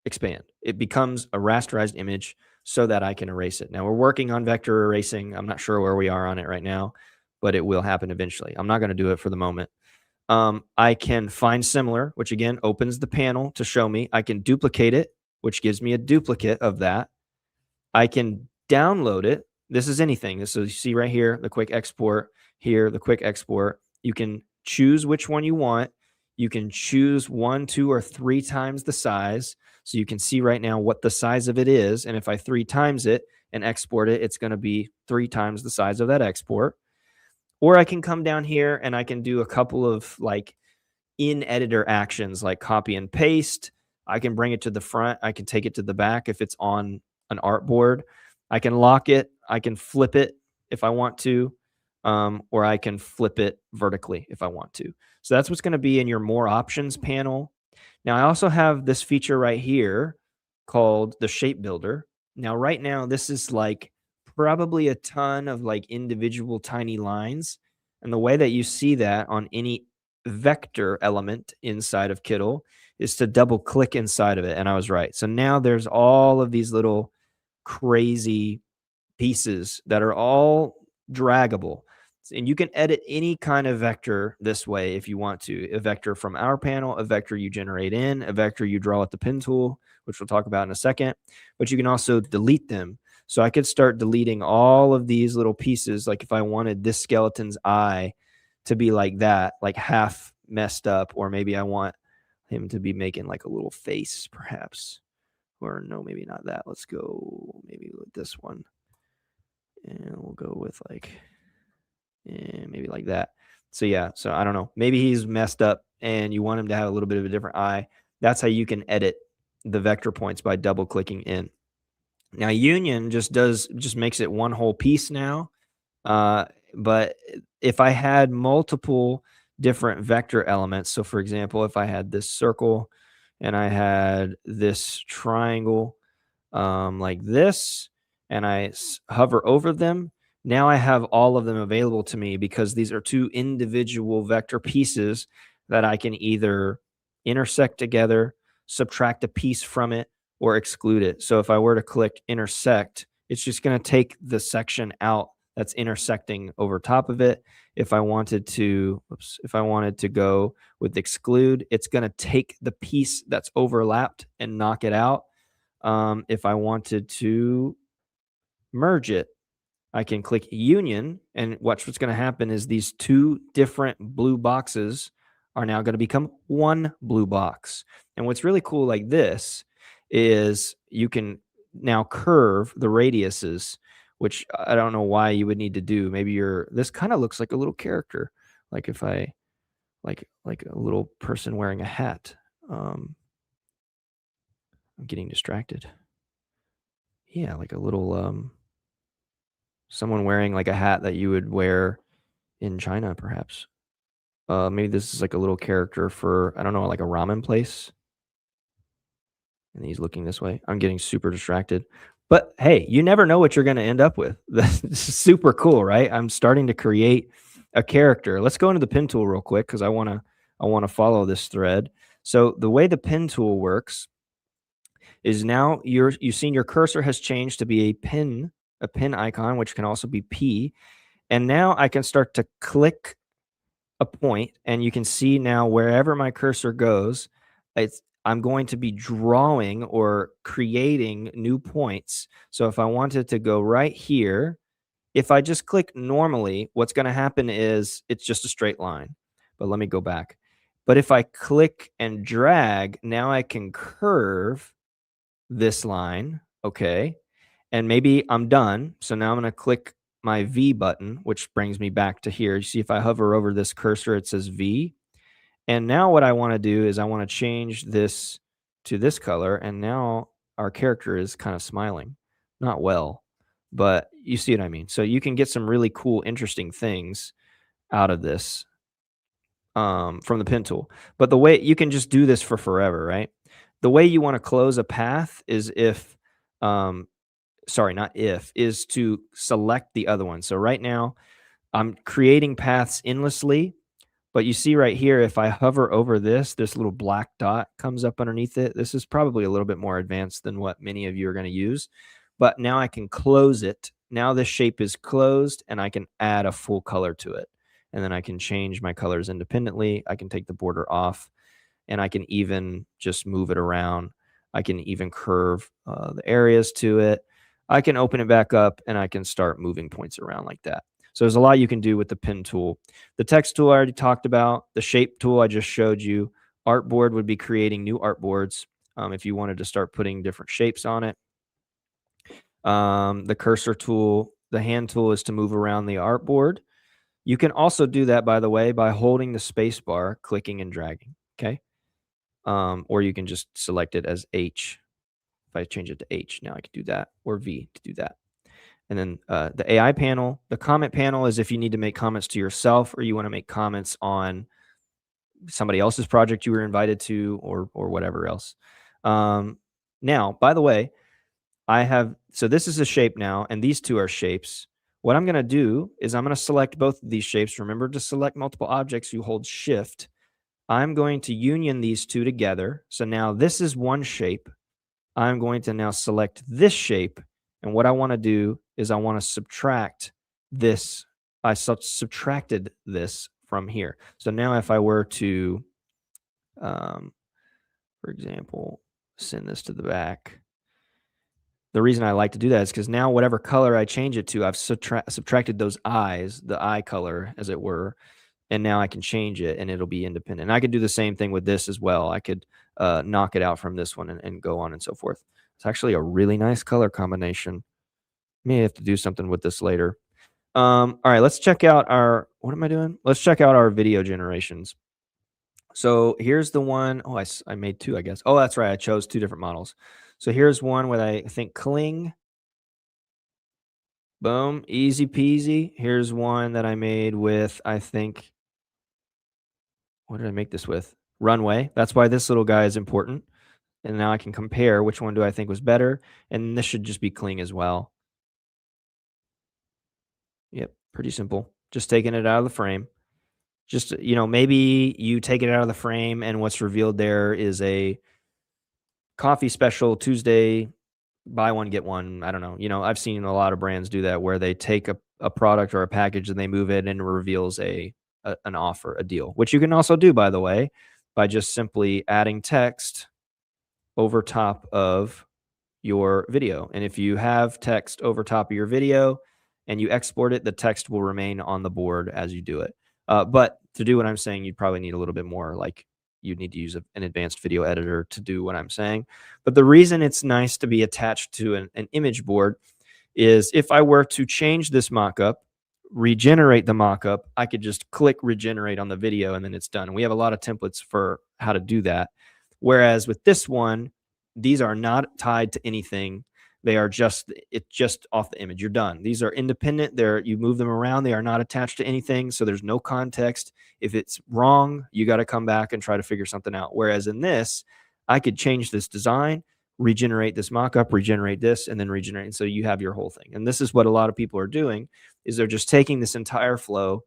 S1: expand. It becomes a rasterized image so that I can erase it. Now we're working on vector erasing. I'm not sure where we are on it right now, but it will happen eventually. I'm not going to do it for the moment. I can find similar, which again opens the panel to show me. I can duplicate it, which gives me a duplicate of that. I can download it. This is anything. So you see right here, the quick export, here, the quick export. You can choose which one you want. You can choose 1, 2, or 3 times the size. So you can see right now what the size of it is. And if I 3 times it and export it, it's going to be 3 times the size of that export. Or I can come down here and I can do a couple of in editor actions like copy and paste. I can bring it to the front. I can take it to the back if it's on an artboard. I can lock it. I can flip it if I want to, or I can flip it vertically if I want to. So that's what's going to be in your more options panel. Now I also have this feature right here called the Shape Builder. Now, right now, this is like probably a ton of like individual tiny lines. And the way that you see that on any vector element inside of Kittl is to double click inside of it. And I was right. So now there's all of these little crazy pieces that are all draggable. And you can edit any kind of vector this way if you want to. A vector from our panel, a vector you generate in, a vector you draw with the pen tool, which we'll talk about in a second. But you can also delete them. So I could start deleting all of these little pieces. Like if I wanted this skeleton's eye to be like that, like half messed up, or maybe I want him to be making like a little face, perhaps. Or no, maybe not that. Let's go maybe with this one. And we'll go with like, maybe like that. So yeah, so I don't know. Maybe he's messed up and you want him to have a little bit of a different eye. That's how you can edit the vector points, by double clicking in. Now union just makes it one whole piece now. But if I had multiple different vector elements, so for example, if I had this circle and I had this triangle like this, and I hover over them, now I have all of them available to me because these are two individual vector pieces that I can either intersect together, subtract a piece from it, or exclude it. So if I were to click intersect, it's just going to take the section out that's intersecting over top of it. If I wanted to, if I wanted to go with exclude, it's going to take the piece that's overlapped and knock it out. If I wanted to merge it, I can click union, and watch what's going to happen is these two different blue boxes are now going to become one blue box. And what's really cool like this is you can now curve the radiuses, which I don't know why you would need to do. Maybe this kind of looks like a little character. Like if I like a little person wearing a hat. I'm getting distracted. Yeah, like a little someone wearing like a hat that you would wear in China, perhaps. Maybe this is like a little character for, I don't know, like a ramen place. And he's looking this way. I'm getting super distracted. But hey, you never know what you're going to end up with. This is super cool, right? I'm starting to create a character. Let's go into the pen tool real quick because I want to follow this thread. So the way the pen tool works is now you've seen your cursor has changed to be a pen icon, which can also be P. And now I can start to click a point, and you can see now wherever my cursor goes, I'm going to be drawing or creating new points. So if I wanted to go right here, if I just click normally, what's going to happen is it's just a straight line. But let me go back. But if I click and drag, now I can curve this line, okay? And maybe I'm done. So now I'm going to click my V button, which brings me back to here. You see, if I hover over this cursor, it says V. And now what I want to do is I want to change this to this color. And now our character is kind of smiling. Not well, but you see what I mean. So you can get some really cool, interesting things out of this from the pen tool. But the way you can just do this for forever, right? The way you want to close a path is if, sorry, not if, is to select the other one. So right now I'm creating paths endlessly, but you see right here, if I hover over this little black dot comes up underneath it. This is probably a little bit more advanced than what many of you are going to use, but now I can close it. Now this shape is closed and I can add a full color to it. And then I can change my colors independently. I can take the border off, and I can even just move it around. I can even curve the areas to it. I can open it back up, and I can start moving points around like that. So there's a lot you can do with the pen tool. The text tool I already talked about. The shape tool I just showed you. Artboard would be creating new artboards if you wanted to start putting different shapes on it. The cursor tool, the hand tool, is to move around the artboard. You can also do that, by the way, by holding the space bar, clicking and dragging, okay? Or you can just select it as H. If I change it to H, now I can do that, or V to do that. And then the AI panel, the comment panel is if you need to make comments to yourself, or you want to make comments on somebody else's project you were invited to, or whatever else. Now Now, by the way, so this is a shape now, and these two are shapes. What I'm going to do is I'm going to select both of these shapes. Remember to select multiple objects, you hold shift. I'm going to union these two together. So now this is one shape. I'm going to now select this shape. And what I want to do is I want to subtract this. I subtracted this from here. So now if I were to, for example, send this to the back, the reason I like to do that is because now whatever color I change it to, I've subtracted those eyes, the eye color, as it were, and now I can change it and it'll be independent. And I could do the same thing with this as well. I could knock it out from this one and go on and so forth. It's actually a really nice color combination. May have to do something with this later. All right, let's check out our, what am I doing? Let's check out our video generations. So here's the one. Oh, I made two, I guess. Oh, that's right. I chose two different models. So here's one with, I think, Cling. Boom, easy peasy. Here's one that I made with, I think, what did I make this with? Runway. That's why this little guy is important. And now I can compare which one do I think was better. And this should just be Cling as well. Yep, pretty simple. Just taking it out of the frame. Just, maybe you take it out of the frame and what's revealed there is a coffee special Tuesday, buy one, get one. I don't know. I've seen a lot of brands do that where they take a product or a package and they move it and it reveals an offer, a deal, which you can also do, by the way, by just simply adding text over top of your video. And if you have text over top of your video and you export it, the text will remain on the board as you do it. But to do what I'm saying, you'd probably need a little bit more, like you'd need to use an advanced video editor to do what I'm saying. But the reason it's nice to be attached to an image board is if I were to change this mockup, regenerate the mockup, I could just click regenerate on the video and then it's done. And we have a lot of templates for how to do that. Whereas with this one, these are not tied to anything. They are just off the image. You're done. These are independent. You move them around. They are not attached to anything. So there's no context. If it's wrong, you got to come back and try to figure something out. Whereas in this, I could change this design, regenerate this mockup, regenerate this, and then regenerate. And so you have your whole thing. And this is what a lot of people are doing, is they're just taking this entire flow,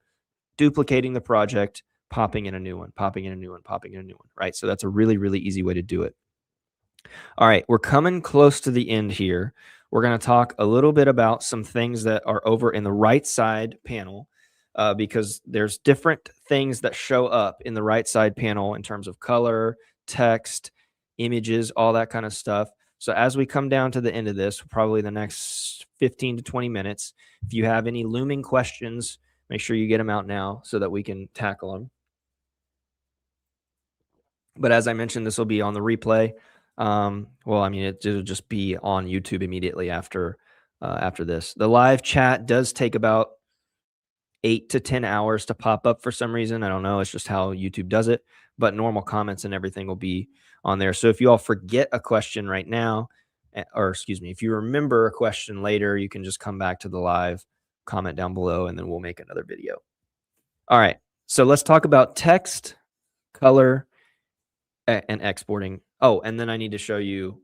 S1: duplicating the project, popping in a new one, popping in a new one, popping in a new one, right? So that's a really, really easy way to do it. All right, we're coming close to the end here. We're going to talk a little bit about some things that are over in the right side panel because there's different things that show up in the right side panel in terms of color, text, images, all that kind of stuff. So as we come down to the end of this, probably the next 15 to 20 minutes, if you have any looming questions, make sure you get them out now so that we can tackle them. But as I mentioned, this will be on the replay. Well, I mean, it'll just be on YouTube immediately after this. The live chat does take about 8 to 10 hours to pop up for some reason. I don't know. It's just how YouTube does it. But normal comments and everything will be on there. So if you all forget a question right now, or excuse me, if you remember a question later, you can just come back to the live, comment down below, and then we'll make another video. All right. So let's talk about text, color, and exporting. Oh, and then I need to show you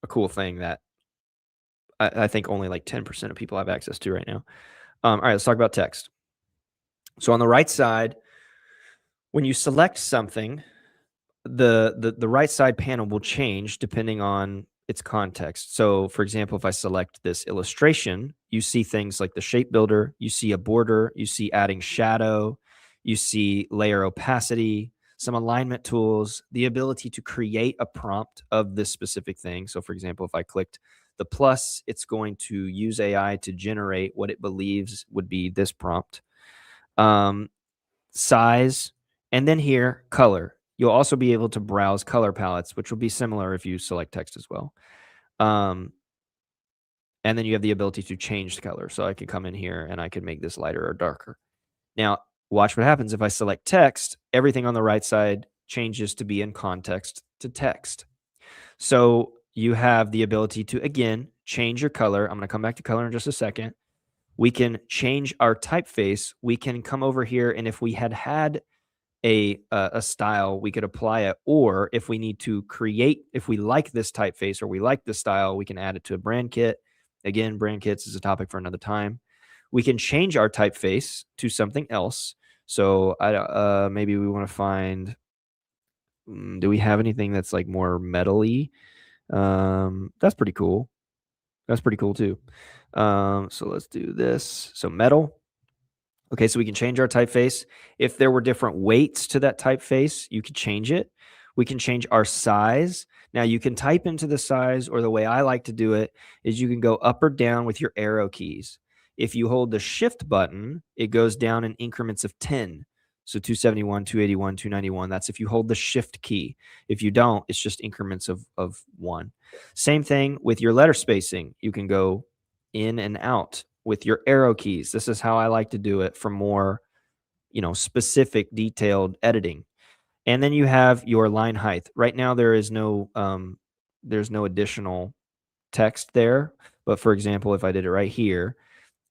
S1: a cool thing that I think only like 10% of people have access to right now. All right, let's talk about text. So on the right side, when you select something, the right side panel will change depending on its context. So for example, if I select this illustration, you see things like the shape builder, you see a border, you see adding shadow, you see layer opacity, some alignment tools, the ability to create a prompt of this specific thing. So for example, if I clicked the plus, it's going to use AI to generate what it believes would be this prompt. Size, and then here, color. You'll also be able to browse color palettes, which will be similar if you select text as well. And then you have the ability to change the color. So I could come in here and I could make this lighter or darker. Now, watch what happens if I select text. Everything on the right side changes to be in context to text. So you have the ability to, again, change your color. I'm going to come back to color in just a second. We can change our typeface. We can come over here, and if we had a style, we could apply it. Or if we need to create, if we like this typeface or we like this style, we can add it to a brand kit. Again, brand kits is a topic for another time. We can change our typeface to something else. So maybe we want to find, do we have anything that's like more metal-y? That's pretty cool. That's pretty cool too. So let's do this. So metal. Okay, so we can change our typeface. If there were different weights to that typeface, you could change it. We can change our size. Now you can type into the size, or the way I like to do it is you can go up or down with your arrow keys. If you hold the shift button, it goes down in increments of 10. So 271, 281, 291. That's if you hold the shift key. If you don't, it's just increments of 1. Same thing with your letter spacing. You can go in and out with your arrow keys. This is how I like to do it for more, specific, detailed editing. And then you have your line height. Right now, there's no additional text there. But for example, if I did it right here,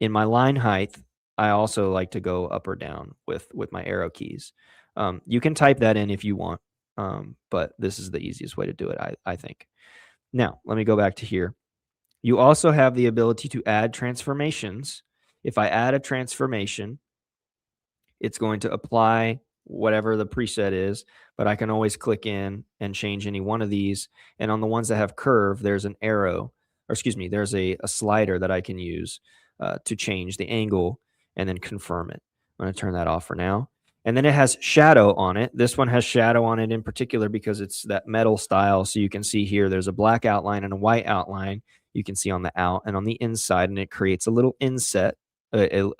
S1: in my line height, I also like to go up or down with my arrow keys. You can type that in if you want, but this is the easiest way to do it, I think. Now, let me go back to here. You also have the ability to add transformations. If I add a transformation, it's going to apply whatever the preset is, but I can always click in and change any one of these. And on the ones that have curve, there's an arrow, or excuse me, there's a slider that I can use to change the angle and then confirm it. I'm going to turn that off for now. And then it has shadow on it. This one has shadow on it in particular because it's that metal style. So you can see here, there's a black outline and a white outline. You can see on the out and on the inside, and it creates a little inset, an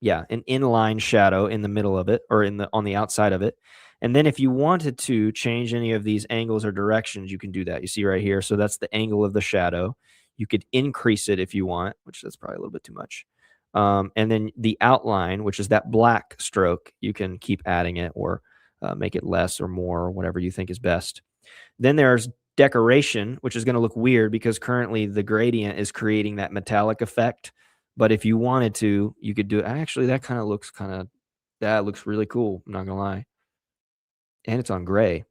S1: inline shadow in the middle of it, or on the outside of it. And then if you wanted to change any of these angles or directions, you can do that. You see right here. So that's the angle of the shadow. You could increase it if you want, which that's probably a little bit too much. And then the outline, which is that black stroke, you can keep adding it or make it less or more, or whatever you think is best. Then there's decoration, which is going to look weird because currently the gradient is creating that metallic effect. But if you wanted to, you could do it. Actually, that looks really cool. I'm not going to lie. And it's on gray.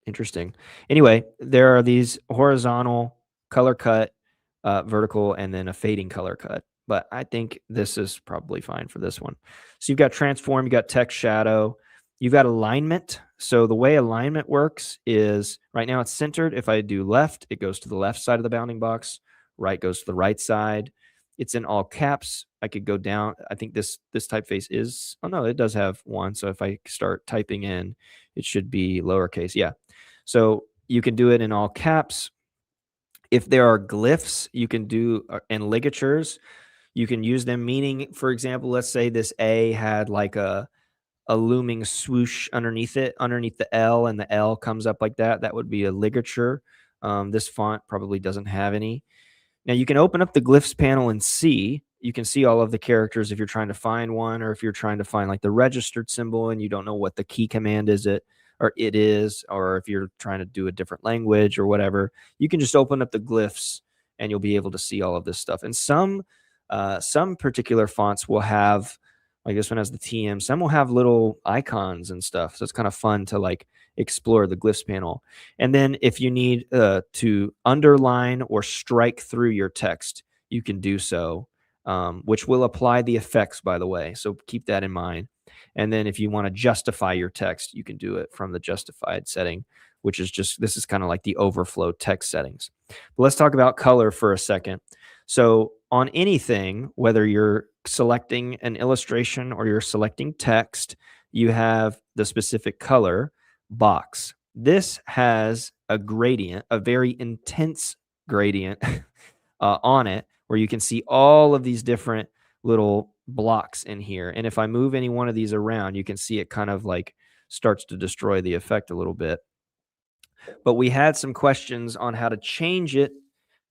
S1: Interesting. Anyway, there are these horizontal color cut, vertical, and then a fading color cut. But I think this is probably fine for this one. So you've got transform, you've got text shadow, you've got alignment. So the way alignment works is right now it's centered. If I do left, it goes to the left side of the bounding box. Right goes to the right side. It's in all caps. I could go down. I think this typeface is, oh no, it does have one. So if I start typing in, it should be lowercase. Yeah. So you can do it in all caps. If there are glyphs, you can do, and ligatures, you can use them, meaning, for example, let's say this A had like a looming swoosh underneath it, underneath the L, and the L comes up like that. That would be a ligature. This font probably doesn't have any. Now you can open up the glyphs panel and see. You can see all of the characters if you're trying to find one, or if you're trying to find like the registered symbol and you don't know what the key command is, or if you're trying to do a different language or whatever, you can just open up the glyphs and you'll be able to see all of this stuff. And some particular fonts will have, like this one has the TM. Some will have little icons and stuff. So it's kind of fun to like explore the glyphs panel. And then if you need to underline or strike through your text, you can do so, which will apply the effects, by the way. So keep that in mind. And then if you want to justify your text, you can do it from the justified setting, which is this is kind of like the overflow text settings. But let's talk about color for a second. So on anything, whether you're selecting an illustration or you're selecting text, you have the specific color box. This has a gradient, a very intense gradient on it, where you can see all of these different little blocks in here. And if I move any one of these around, you can see it kind of like starts to destroy the effect a little bit. But we had some questions on how to change it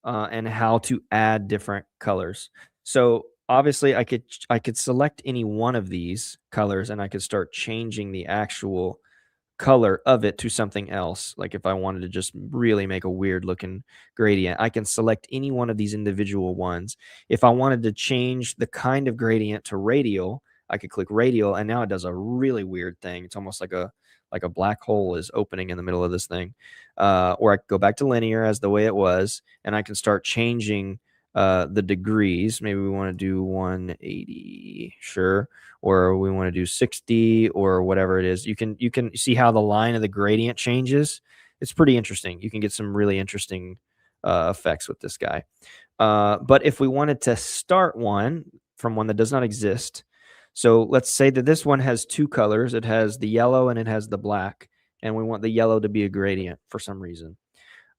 S1: and how to add different colors. So obviously I could select any one of these colors and I could start changing the actual color of it to something else. Like if I wanted to just really make a weird looking gradient, I can select any one of these individual ones. If I wanted to change the kind of gradient to radial, I could click radial, and now it does a really weird thing. It's almost like a black hole is opening in the middle of this thing. Or I could go back to linear as the way it was, and I can start changing the degrees. Maybe we want to do 180, sure, or we want to do 60 or whatever it is. You can see how the line of the gradient changes. It's pretty interesting. You can get some really interesting effects with this guy. But if we wanted to start one from one that does not exist, so let's say that this one has two colors. It has the yellow and it has the black, and we want the yellow to be a gradient for some reason.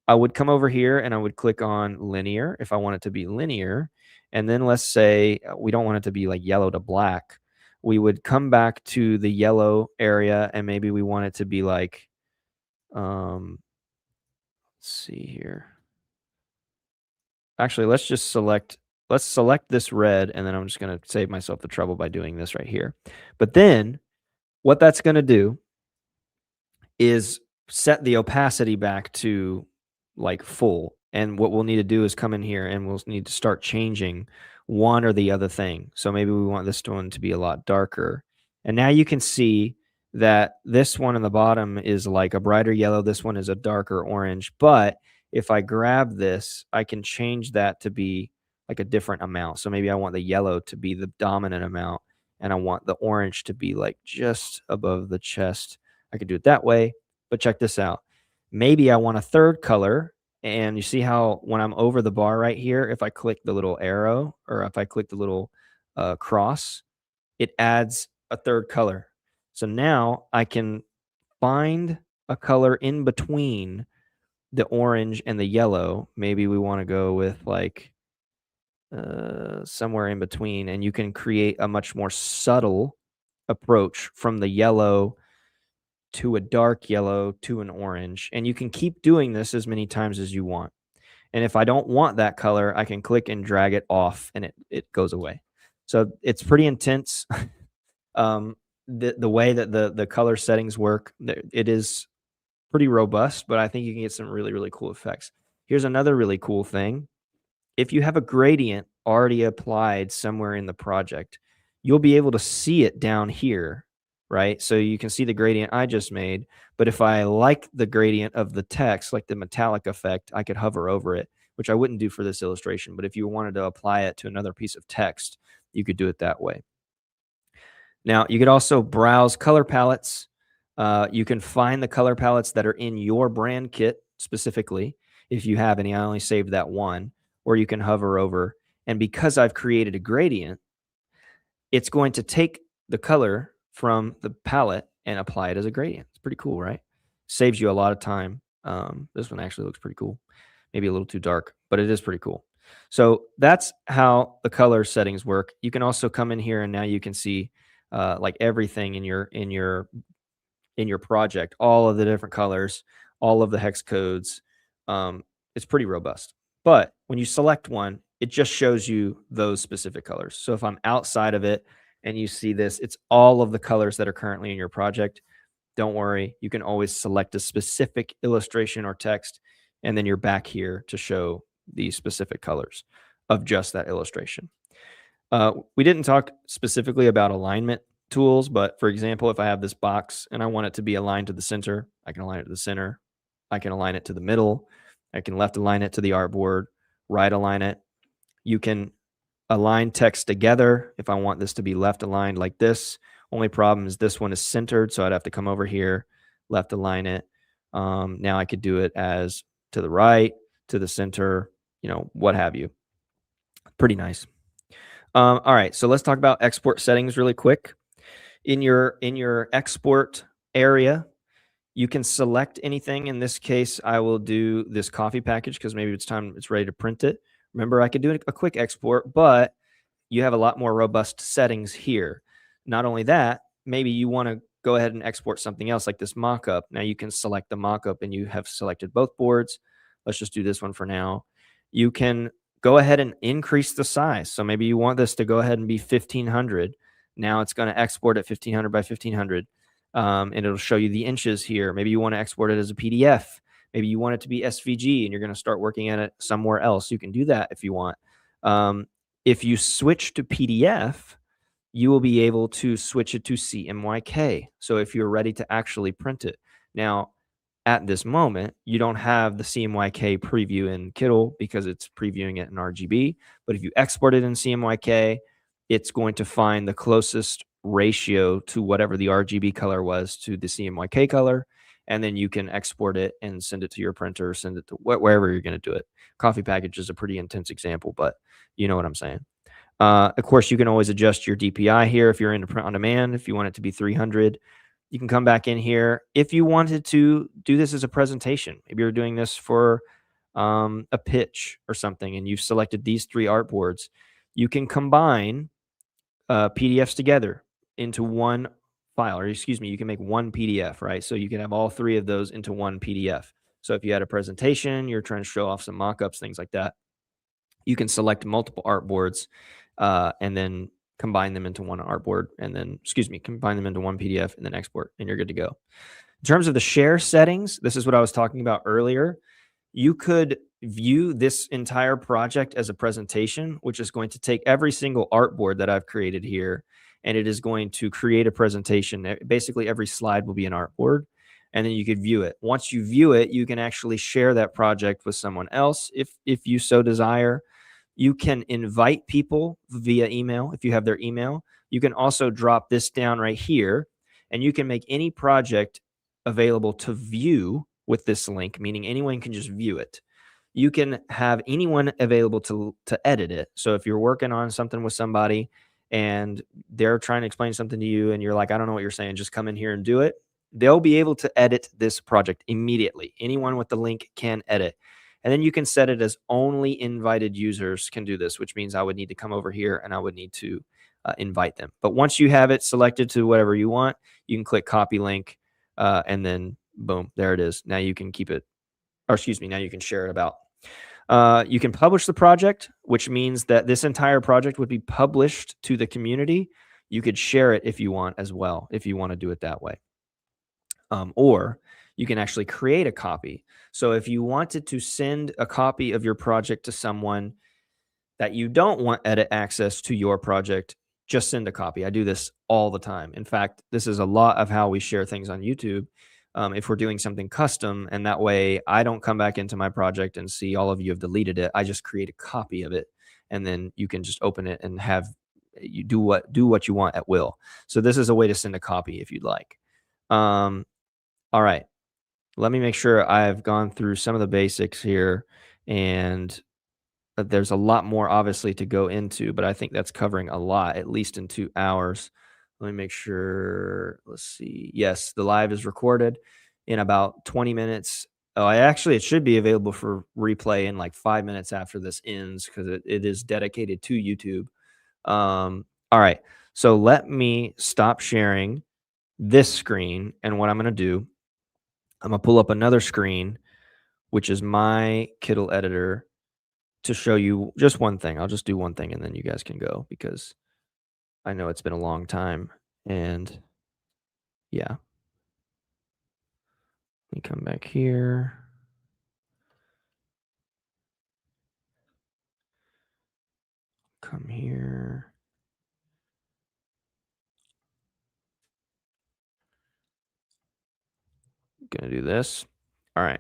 S1: I would come over here and I would click on linear if I want it to be linear. And then let's say we don't want it to be like yellow to black. We would come back to the yellow area, and maybe we want it to be like, let's see here. Actually, let's select this red, and then I'm just going to save myself the trouble by doing this right here. But then what that's going to do is set the opacity back to like full. And what we'll need to do is come in here and we'll need to start changing one or the other thing. So maybe we want this one to be a lot darker. And now you can see that this one in the bottom is like a brighter yellow. This one is a darker orange. But if I grab this, I can change that to be like a different amount. So maybe I want the yellow to be the dominant amount, and I want the orange to be like just above the chest. I could do it that way, but check this out. Maybe I want a third color, and you see how when I'm over the bar right here, if I click the little arrow or if I click the little cross, it adds a third color. So now I can find a color in between the orange and the yellow. Maybe we want to go with like somewhere in between, and you can create a much more subtle approach from the yellow to a dark yellow to an orange. And you can keep doing this as many times as you want. And if I don't want that color, I can click and drag it off, and it goes away. So it's pretty intense. The way that the color settings work, it is pretty robust, but I think you can get some really, really cool effects. Here's another really cool thing. If you have a gradient already applied somewhere in the project, you'll be able to see it down here, right? So you can see the gradient I just made, but if I like the gradient of the text, like the metallic effect, I could hover over it, which I wouldn't do for this illustration. But if you wanted to apply it to another piece of text, you could do it that way. Now, you could also browse color palettes. You can find the color palettes that are in your brand kit specifically. If you have any, I only saved that one. Or you can hover over. And because I've created a gradient, it's going to take the color from the palette and apply it as a gradient. It's pretty cool, right? Saves you a lot of time. This one actually looks pretty cool. Maybe a little too dark, but it is pretty cool. So that's how the color settings work. You can also come in here, and now you can see like everything in your project, all of the different colors, all of the hex codes. It's pretty robust. But when you select one, it just shows you those specific colors. So if I'm outside of it and you see this, it's all of the colors that are currently in your project. Don't worry, you can always select a specific illustration or text, and then you're back here to show the specific colors of just that illustration. We didn't talk specifically about alignment tools, but for example, if I have this box and I want it to be aligned to the center, I can align it to the center. I can align it to the middle. I can left align it to the artboard, right align it. You can align text together if I want this to be left aligned like this. Only problem is this one is centered, so I'd have to come over here, left align it. Now I could do it as to the right, to the center, what have you. Pretty nice. All right, so let's talk about export settings really quick. In your export area, you can select anything. In this case, I will do this coffee package because maybe it's ready to print it. Remember, I could do a quick export, but you have a lot more robust settings here. Not only that, maybe you want to go ahead and export something else like this mockup. Now you can select the mockup, and you have selected both boards. Let's just do this one for now. You can go ahead and increase the size. So maybe you want this to go ahead and be 1500. Now it's going to export at 1500 by 1500. And it'll show you the inches here. Maybe you want to export it as a PDF. Maybe you want it to be SVG and you're going to start working at it somewhere else. You can do that if you want. If you switch to PDF, you will be able to switch it to CMYK. So if you're ready to actually print it. Now, at this moment, you don't have the CMYK preview in Kittl because it's previewing it in RGB. But if you export it in CMYK, it's going to find the closest ratio to whatever the RGB color was to the CMYK color. And then you can export it and send it to your printer, send it to wherever you're going to do it. Coffee package is a pretty intense example, but you know what I'm saying. Of course, you can always adjust your DPI here if you're in print on demand. If you want it to be 300, you can come back in here. If you wanted to do this as a presentation, maybe you're doing this for a pitch or something, and you've selected these 3 artboards, you can combine PDFs together into one file, or excuse me, you can make one PDF, right? So you can have all 3 of those into one PDF. So if you had a presentation, you're trying to show off some mock-ups, things like that, you can select multiple artboards and then combine them into one artboard, and then, combine them into one PDF and then export, and you're good to go. In terms of the share settings, this is what I was talking about earlier. You could view this entire project as a presentation, which is going to take every single artboard that I've created here, and it is going to create a presentation. Basically, every slide will be an artboard, and then you could view it. Once you view it, you can actually share that project with someone else if you so desire. You can invite people via email if you have their email. You can also drop this down right here, and you can make any project available to view with this link, meaning anyone can just view it. You can have anyone available to edit it. So if you're working on something with somebody and they're trying to explain something to you and you're like, I don't know what you're saying, just come in here and do it, they'll be able to edit this project immediately. Anyone with the link can edit. And then you can set it as only invited users can do this, which means I would need to come over here and I would need to invite them. But once you have it selected to whatever you want, you can click copy link and then boom, there it is. Now you can keep it, or excuse me, now you can share it about. You can publish the project, which means that this entire project would be published to the community. You could share it if you want as well, if you want to do it that way. Or you can actually create a copy. So if you wanted to send a copy of your project to someone that you don't want edit access to your project, just send a copy. I do this all the time. In fact, this is a lot of how we share things on YouTube. If we're doing something custom, and that way I don't come back into my project and see all of you have deleted it. I just create a copy of it, and then you can just open it and have you do what you want at will. So this is a way to send a copy if you'd like. All right. Let me make sure I've gone through some of the basics here, and there's a lot more obviously to go into, but I think that's covering a lot, at least in 2 hours. Let me make sure. Let's see. Yes, the live is recorded in about 20 minutes. Oh, it should be available for replay in like 5 minutes after this ends because it is dedicated to YouTube. All right. So let me stop sharing this screen, and what I'm going to do, I'm going to pull up another screen, which is my Kittl editor, to show you just one thing. I'll just do one thing and then you guys can go because I know it's been a long time. And yeah, let me come back here. Come here. Gonna do this. All right.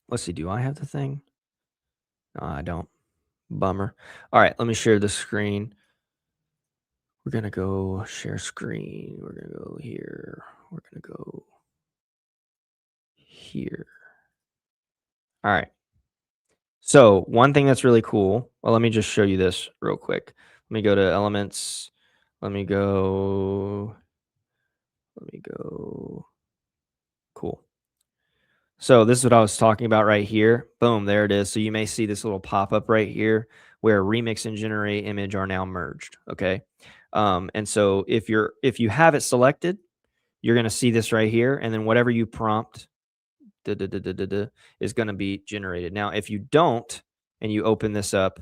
S1: Let's see. Do I have the thing? No, I don't. Bummer. All right. Let me share the screen. We're gonna go share screen. We're gonna go here. We're gonna go here. All right. So one thing that's really cool. Well, let me just show you this real quick. Let me go to elements. Let me go. Cool. So this is what I was talking about right here. Boom, there it is. So you may see this little pop-up right here where remix and generate image are now merged. Okay. And so if you have it selected, you're going to see this right here. And then whatever you prompt is going to be generated. Now, if you don't, and you open this up,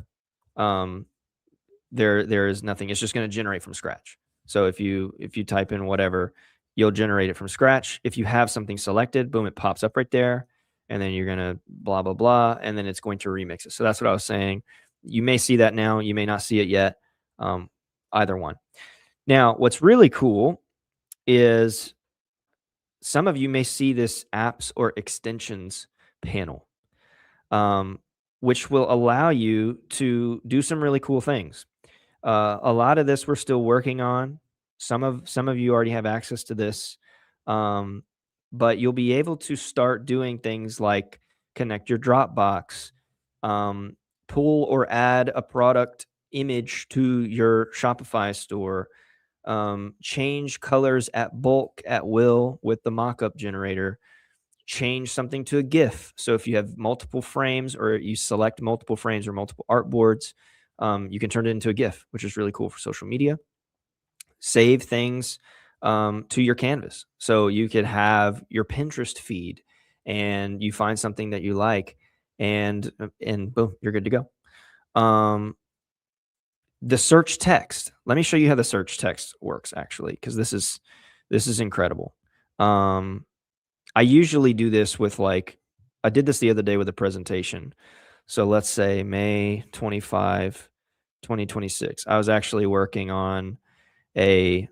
S1: there is nothing. It's just going to generate from scratch. So if you type in whatever, you'll generate it from scratch. If you have something selected, boom, it pops up right there. And then you're going to blah, blah, blah. And then it's going to remix it. So that's what I was saying. You may see that now. You may not see it yet. either one. Now, what's really cool is some of you may see this apps or extensions panel, um, which will allow you to do some really cool things. A lot of this we're still working on. Some of you already have access to this, um, but you'll be able to start doing things like connect your Dropbox, um, pull or add a product image to your Shopify store, change colors at bulk at will with the mockup generator, change something to a GIF. So if you have multiple frames or you select multiple frames or multiple artboards, you can turn it into a GIF, which is really cool for social media. Save things to your canvas. So you could have your Pinterest feed and you find something that you like and boom, you're good to go. The search text. Let me show you how the search text works actually, because this is incredible. I usually do this with I did this the other day with a presentation. So let's say May 25, 2026. I was actually working on a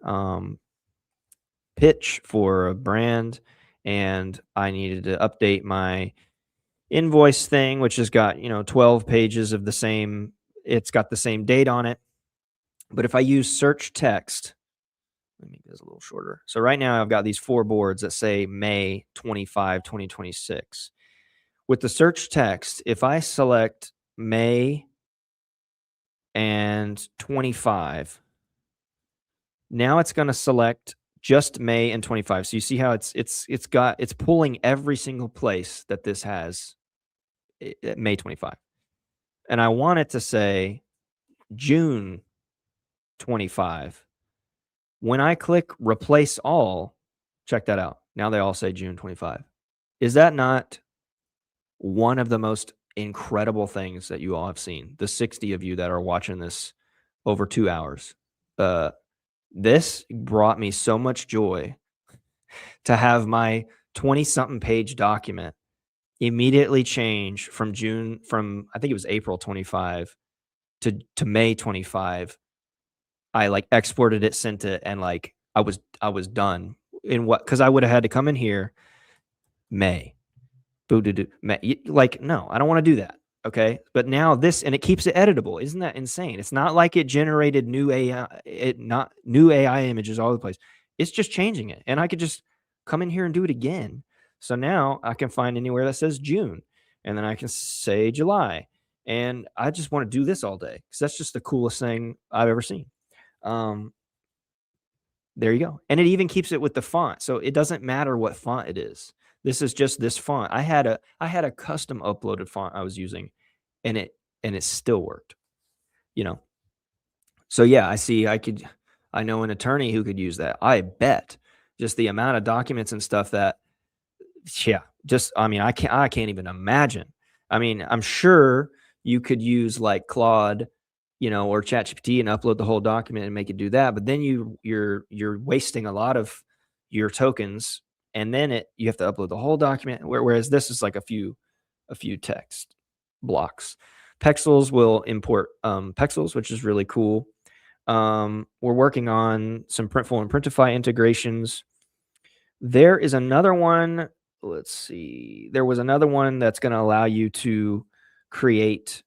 S1: pitch for a brand and I needed to update my invoice thing, which has got, 12 pages of it's got the same date on it. But if I use search text, let me make this a little shorter. So right now I've got these 4 boards that say May 25, 2026. With the search text, if I select May and 25, now it's going to select just May and 25. So you see how it's pulling every single place that this has May 25. And I want it to say June 25. When I click replace all, check that out. Now they all say June 25. Is that not one of the most incredible things that you all have seen? The 60 of you that are watching this over 2 hours. This brought me so much joy to have my 20-something page document immediately change from I think it was April 25 to May 25. I exported it, sent it, and I was done in because I would have had to come in here May. No, I don't want to do that. Okay. But now and it keeps it editable. Isn't that insane? It's not like it generated new AI images all over the place. It's just changing it. And I could just come in here and do it again. So now I can find anywhere that says June and then I can say July. And I just want to do this all day because that's just the coolest thing I've ever seen. There you go. And it even keeps it with the font. So it doesn't matter what font it is. This is just this font. I had a custom uploaded font I was using and it still worked. So yeah, I know an attorney who could use that. I bet just the amount of documents and stuff that I can't even imagine. I mean, I'm sure you could use like Claude, or ChatGPT and upload the whole document and make it do that. But then you're wasting a lot of your tokens, and then you have to upload the whole document. Whereas this is like a few text blocks. Pexels will import Pexels, which is really cool. We're working on some Printful and Printify integrations. There is another one. Let's see. There was another one that's going to allow you to create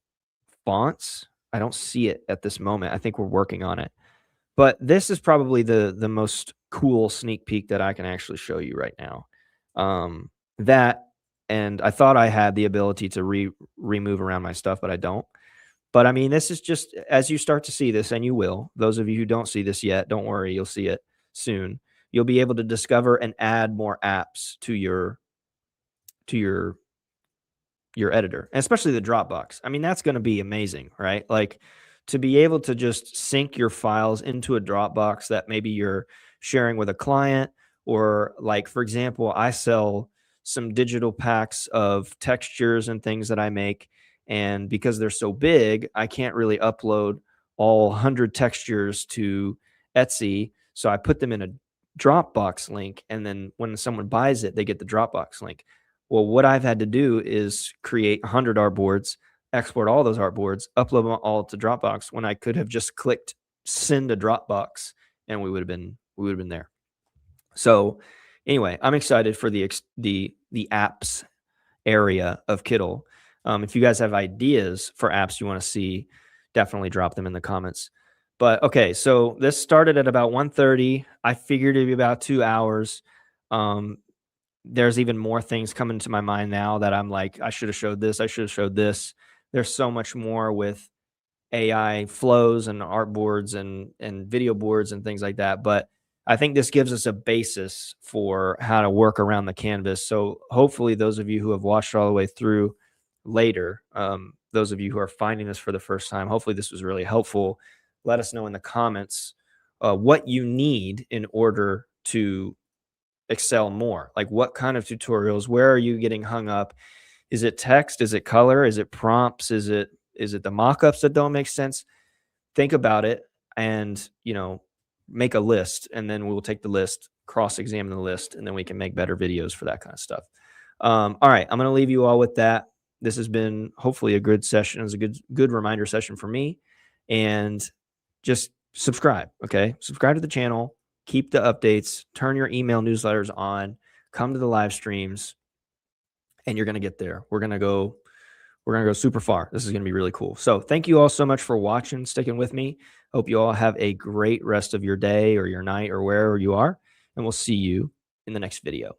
S1: fonts. I don't see it at this moment. I think we're working on it. But this is probably the most cool sneak peek that I can actually show you right now. And I thought I had the ability to remove around my stuff, but I don't. But I mean, this is just as you start to see this, and you will. Those of you who don't see this yet, don't worry, you'll see it soon. You'll be able to discover and add more apps to your editor, and especially the Dropbox. I mean, that's going to be amazing, right? Like to be able to just sync your files into a Dropbox that maybe you're sharing with a client, or like, for example, I sell some digital packs of textures and things that I make. And because they're so big, I can't really upload all 100 textures to Etsy. So I put them in a Dropbox link. And then when someone buys it, they get the Dropbox link. Well, what I've had to do is create 100 artboards, export all those artboards, upload them all to Dropbox when I could have just clicked send a Dropbox and we would have been there. So anyway, I'm excited for the apps area of Kittl. If you guys have ideas for apps you want to see, definitely drop them in the comments. But okay, so this started at about 1:30. I figured it'd be about 2 hours. There's even more things coming to my mind now that I'm like, I should have showed this. I should have showed this. There's so much more with AI flows and artboards and video boards and things like that. But I think this gives us a basis for how to work around the canvas. So hopefully those of you who have watched all the way through later, those of you who are finding this for the first time, hopefully this was really helpful. Let us know in the comments what you need in order to excel more. Like what kind of tutorials, where are you getting hung up? Is it text? Is it color? Is it prompts? Is it the mockups that don't make sense? Think about it and, make a list, and then we'll take the list, cross-examine the list, and then we can make better videos for that kind of stuff. All right, I'm going to leave you all with that. This has been hopefully a good session. It was a good reminder session for me. And just subscribe, okay? Subscribe to the channel. Keep the updates. Turn your email newsletters on. Come to the live streams, and you're going to get there. We're going to go super far. This is going to be really cool. So thank you all so much for watching, sticking with me. Hope you all have a great rest of your day or your night or wherever you are. And we'll see you in the next video.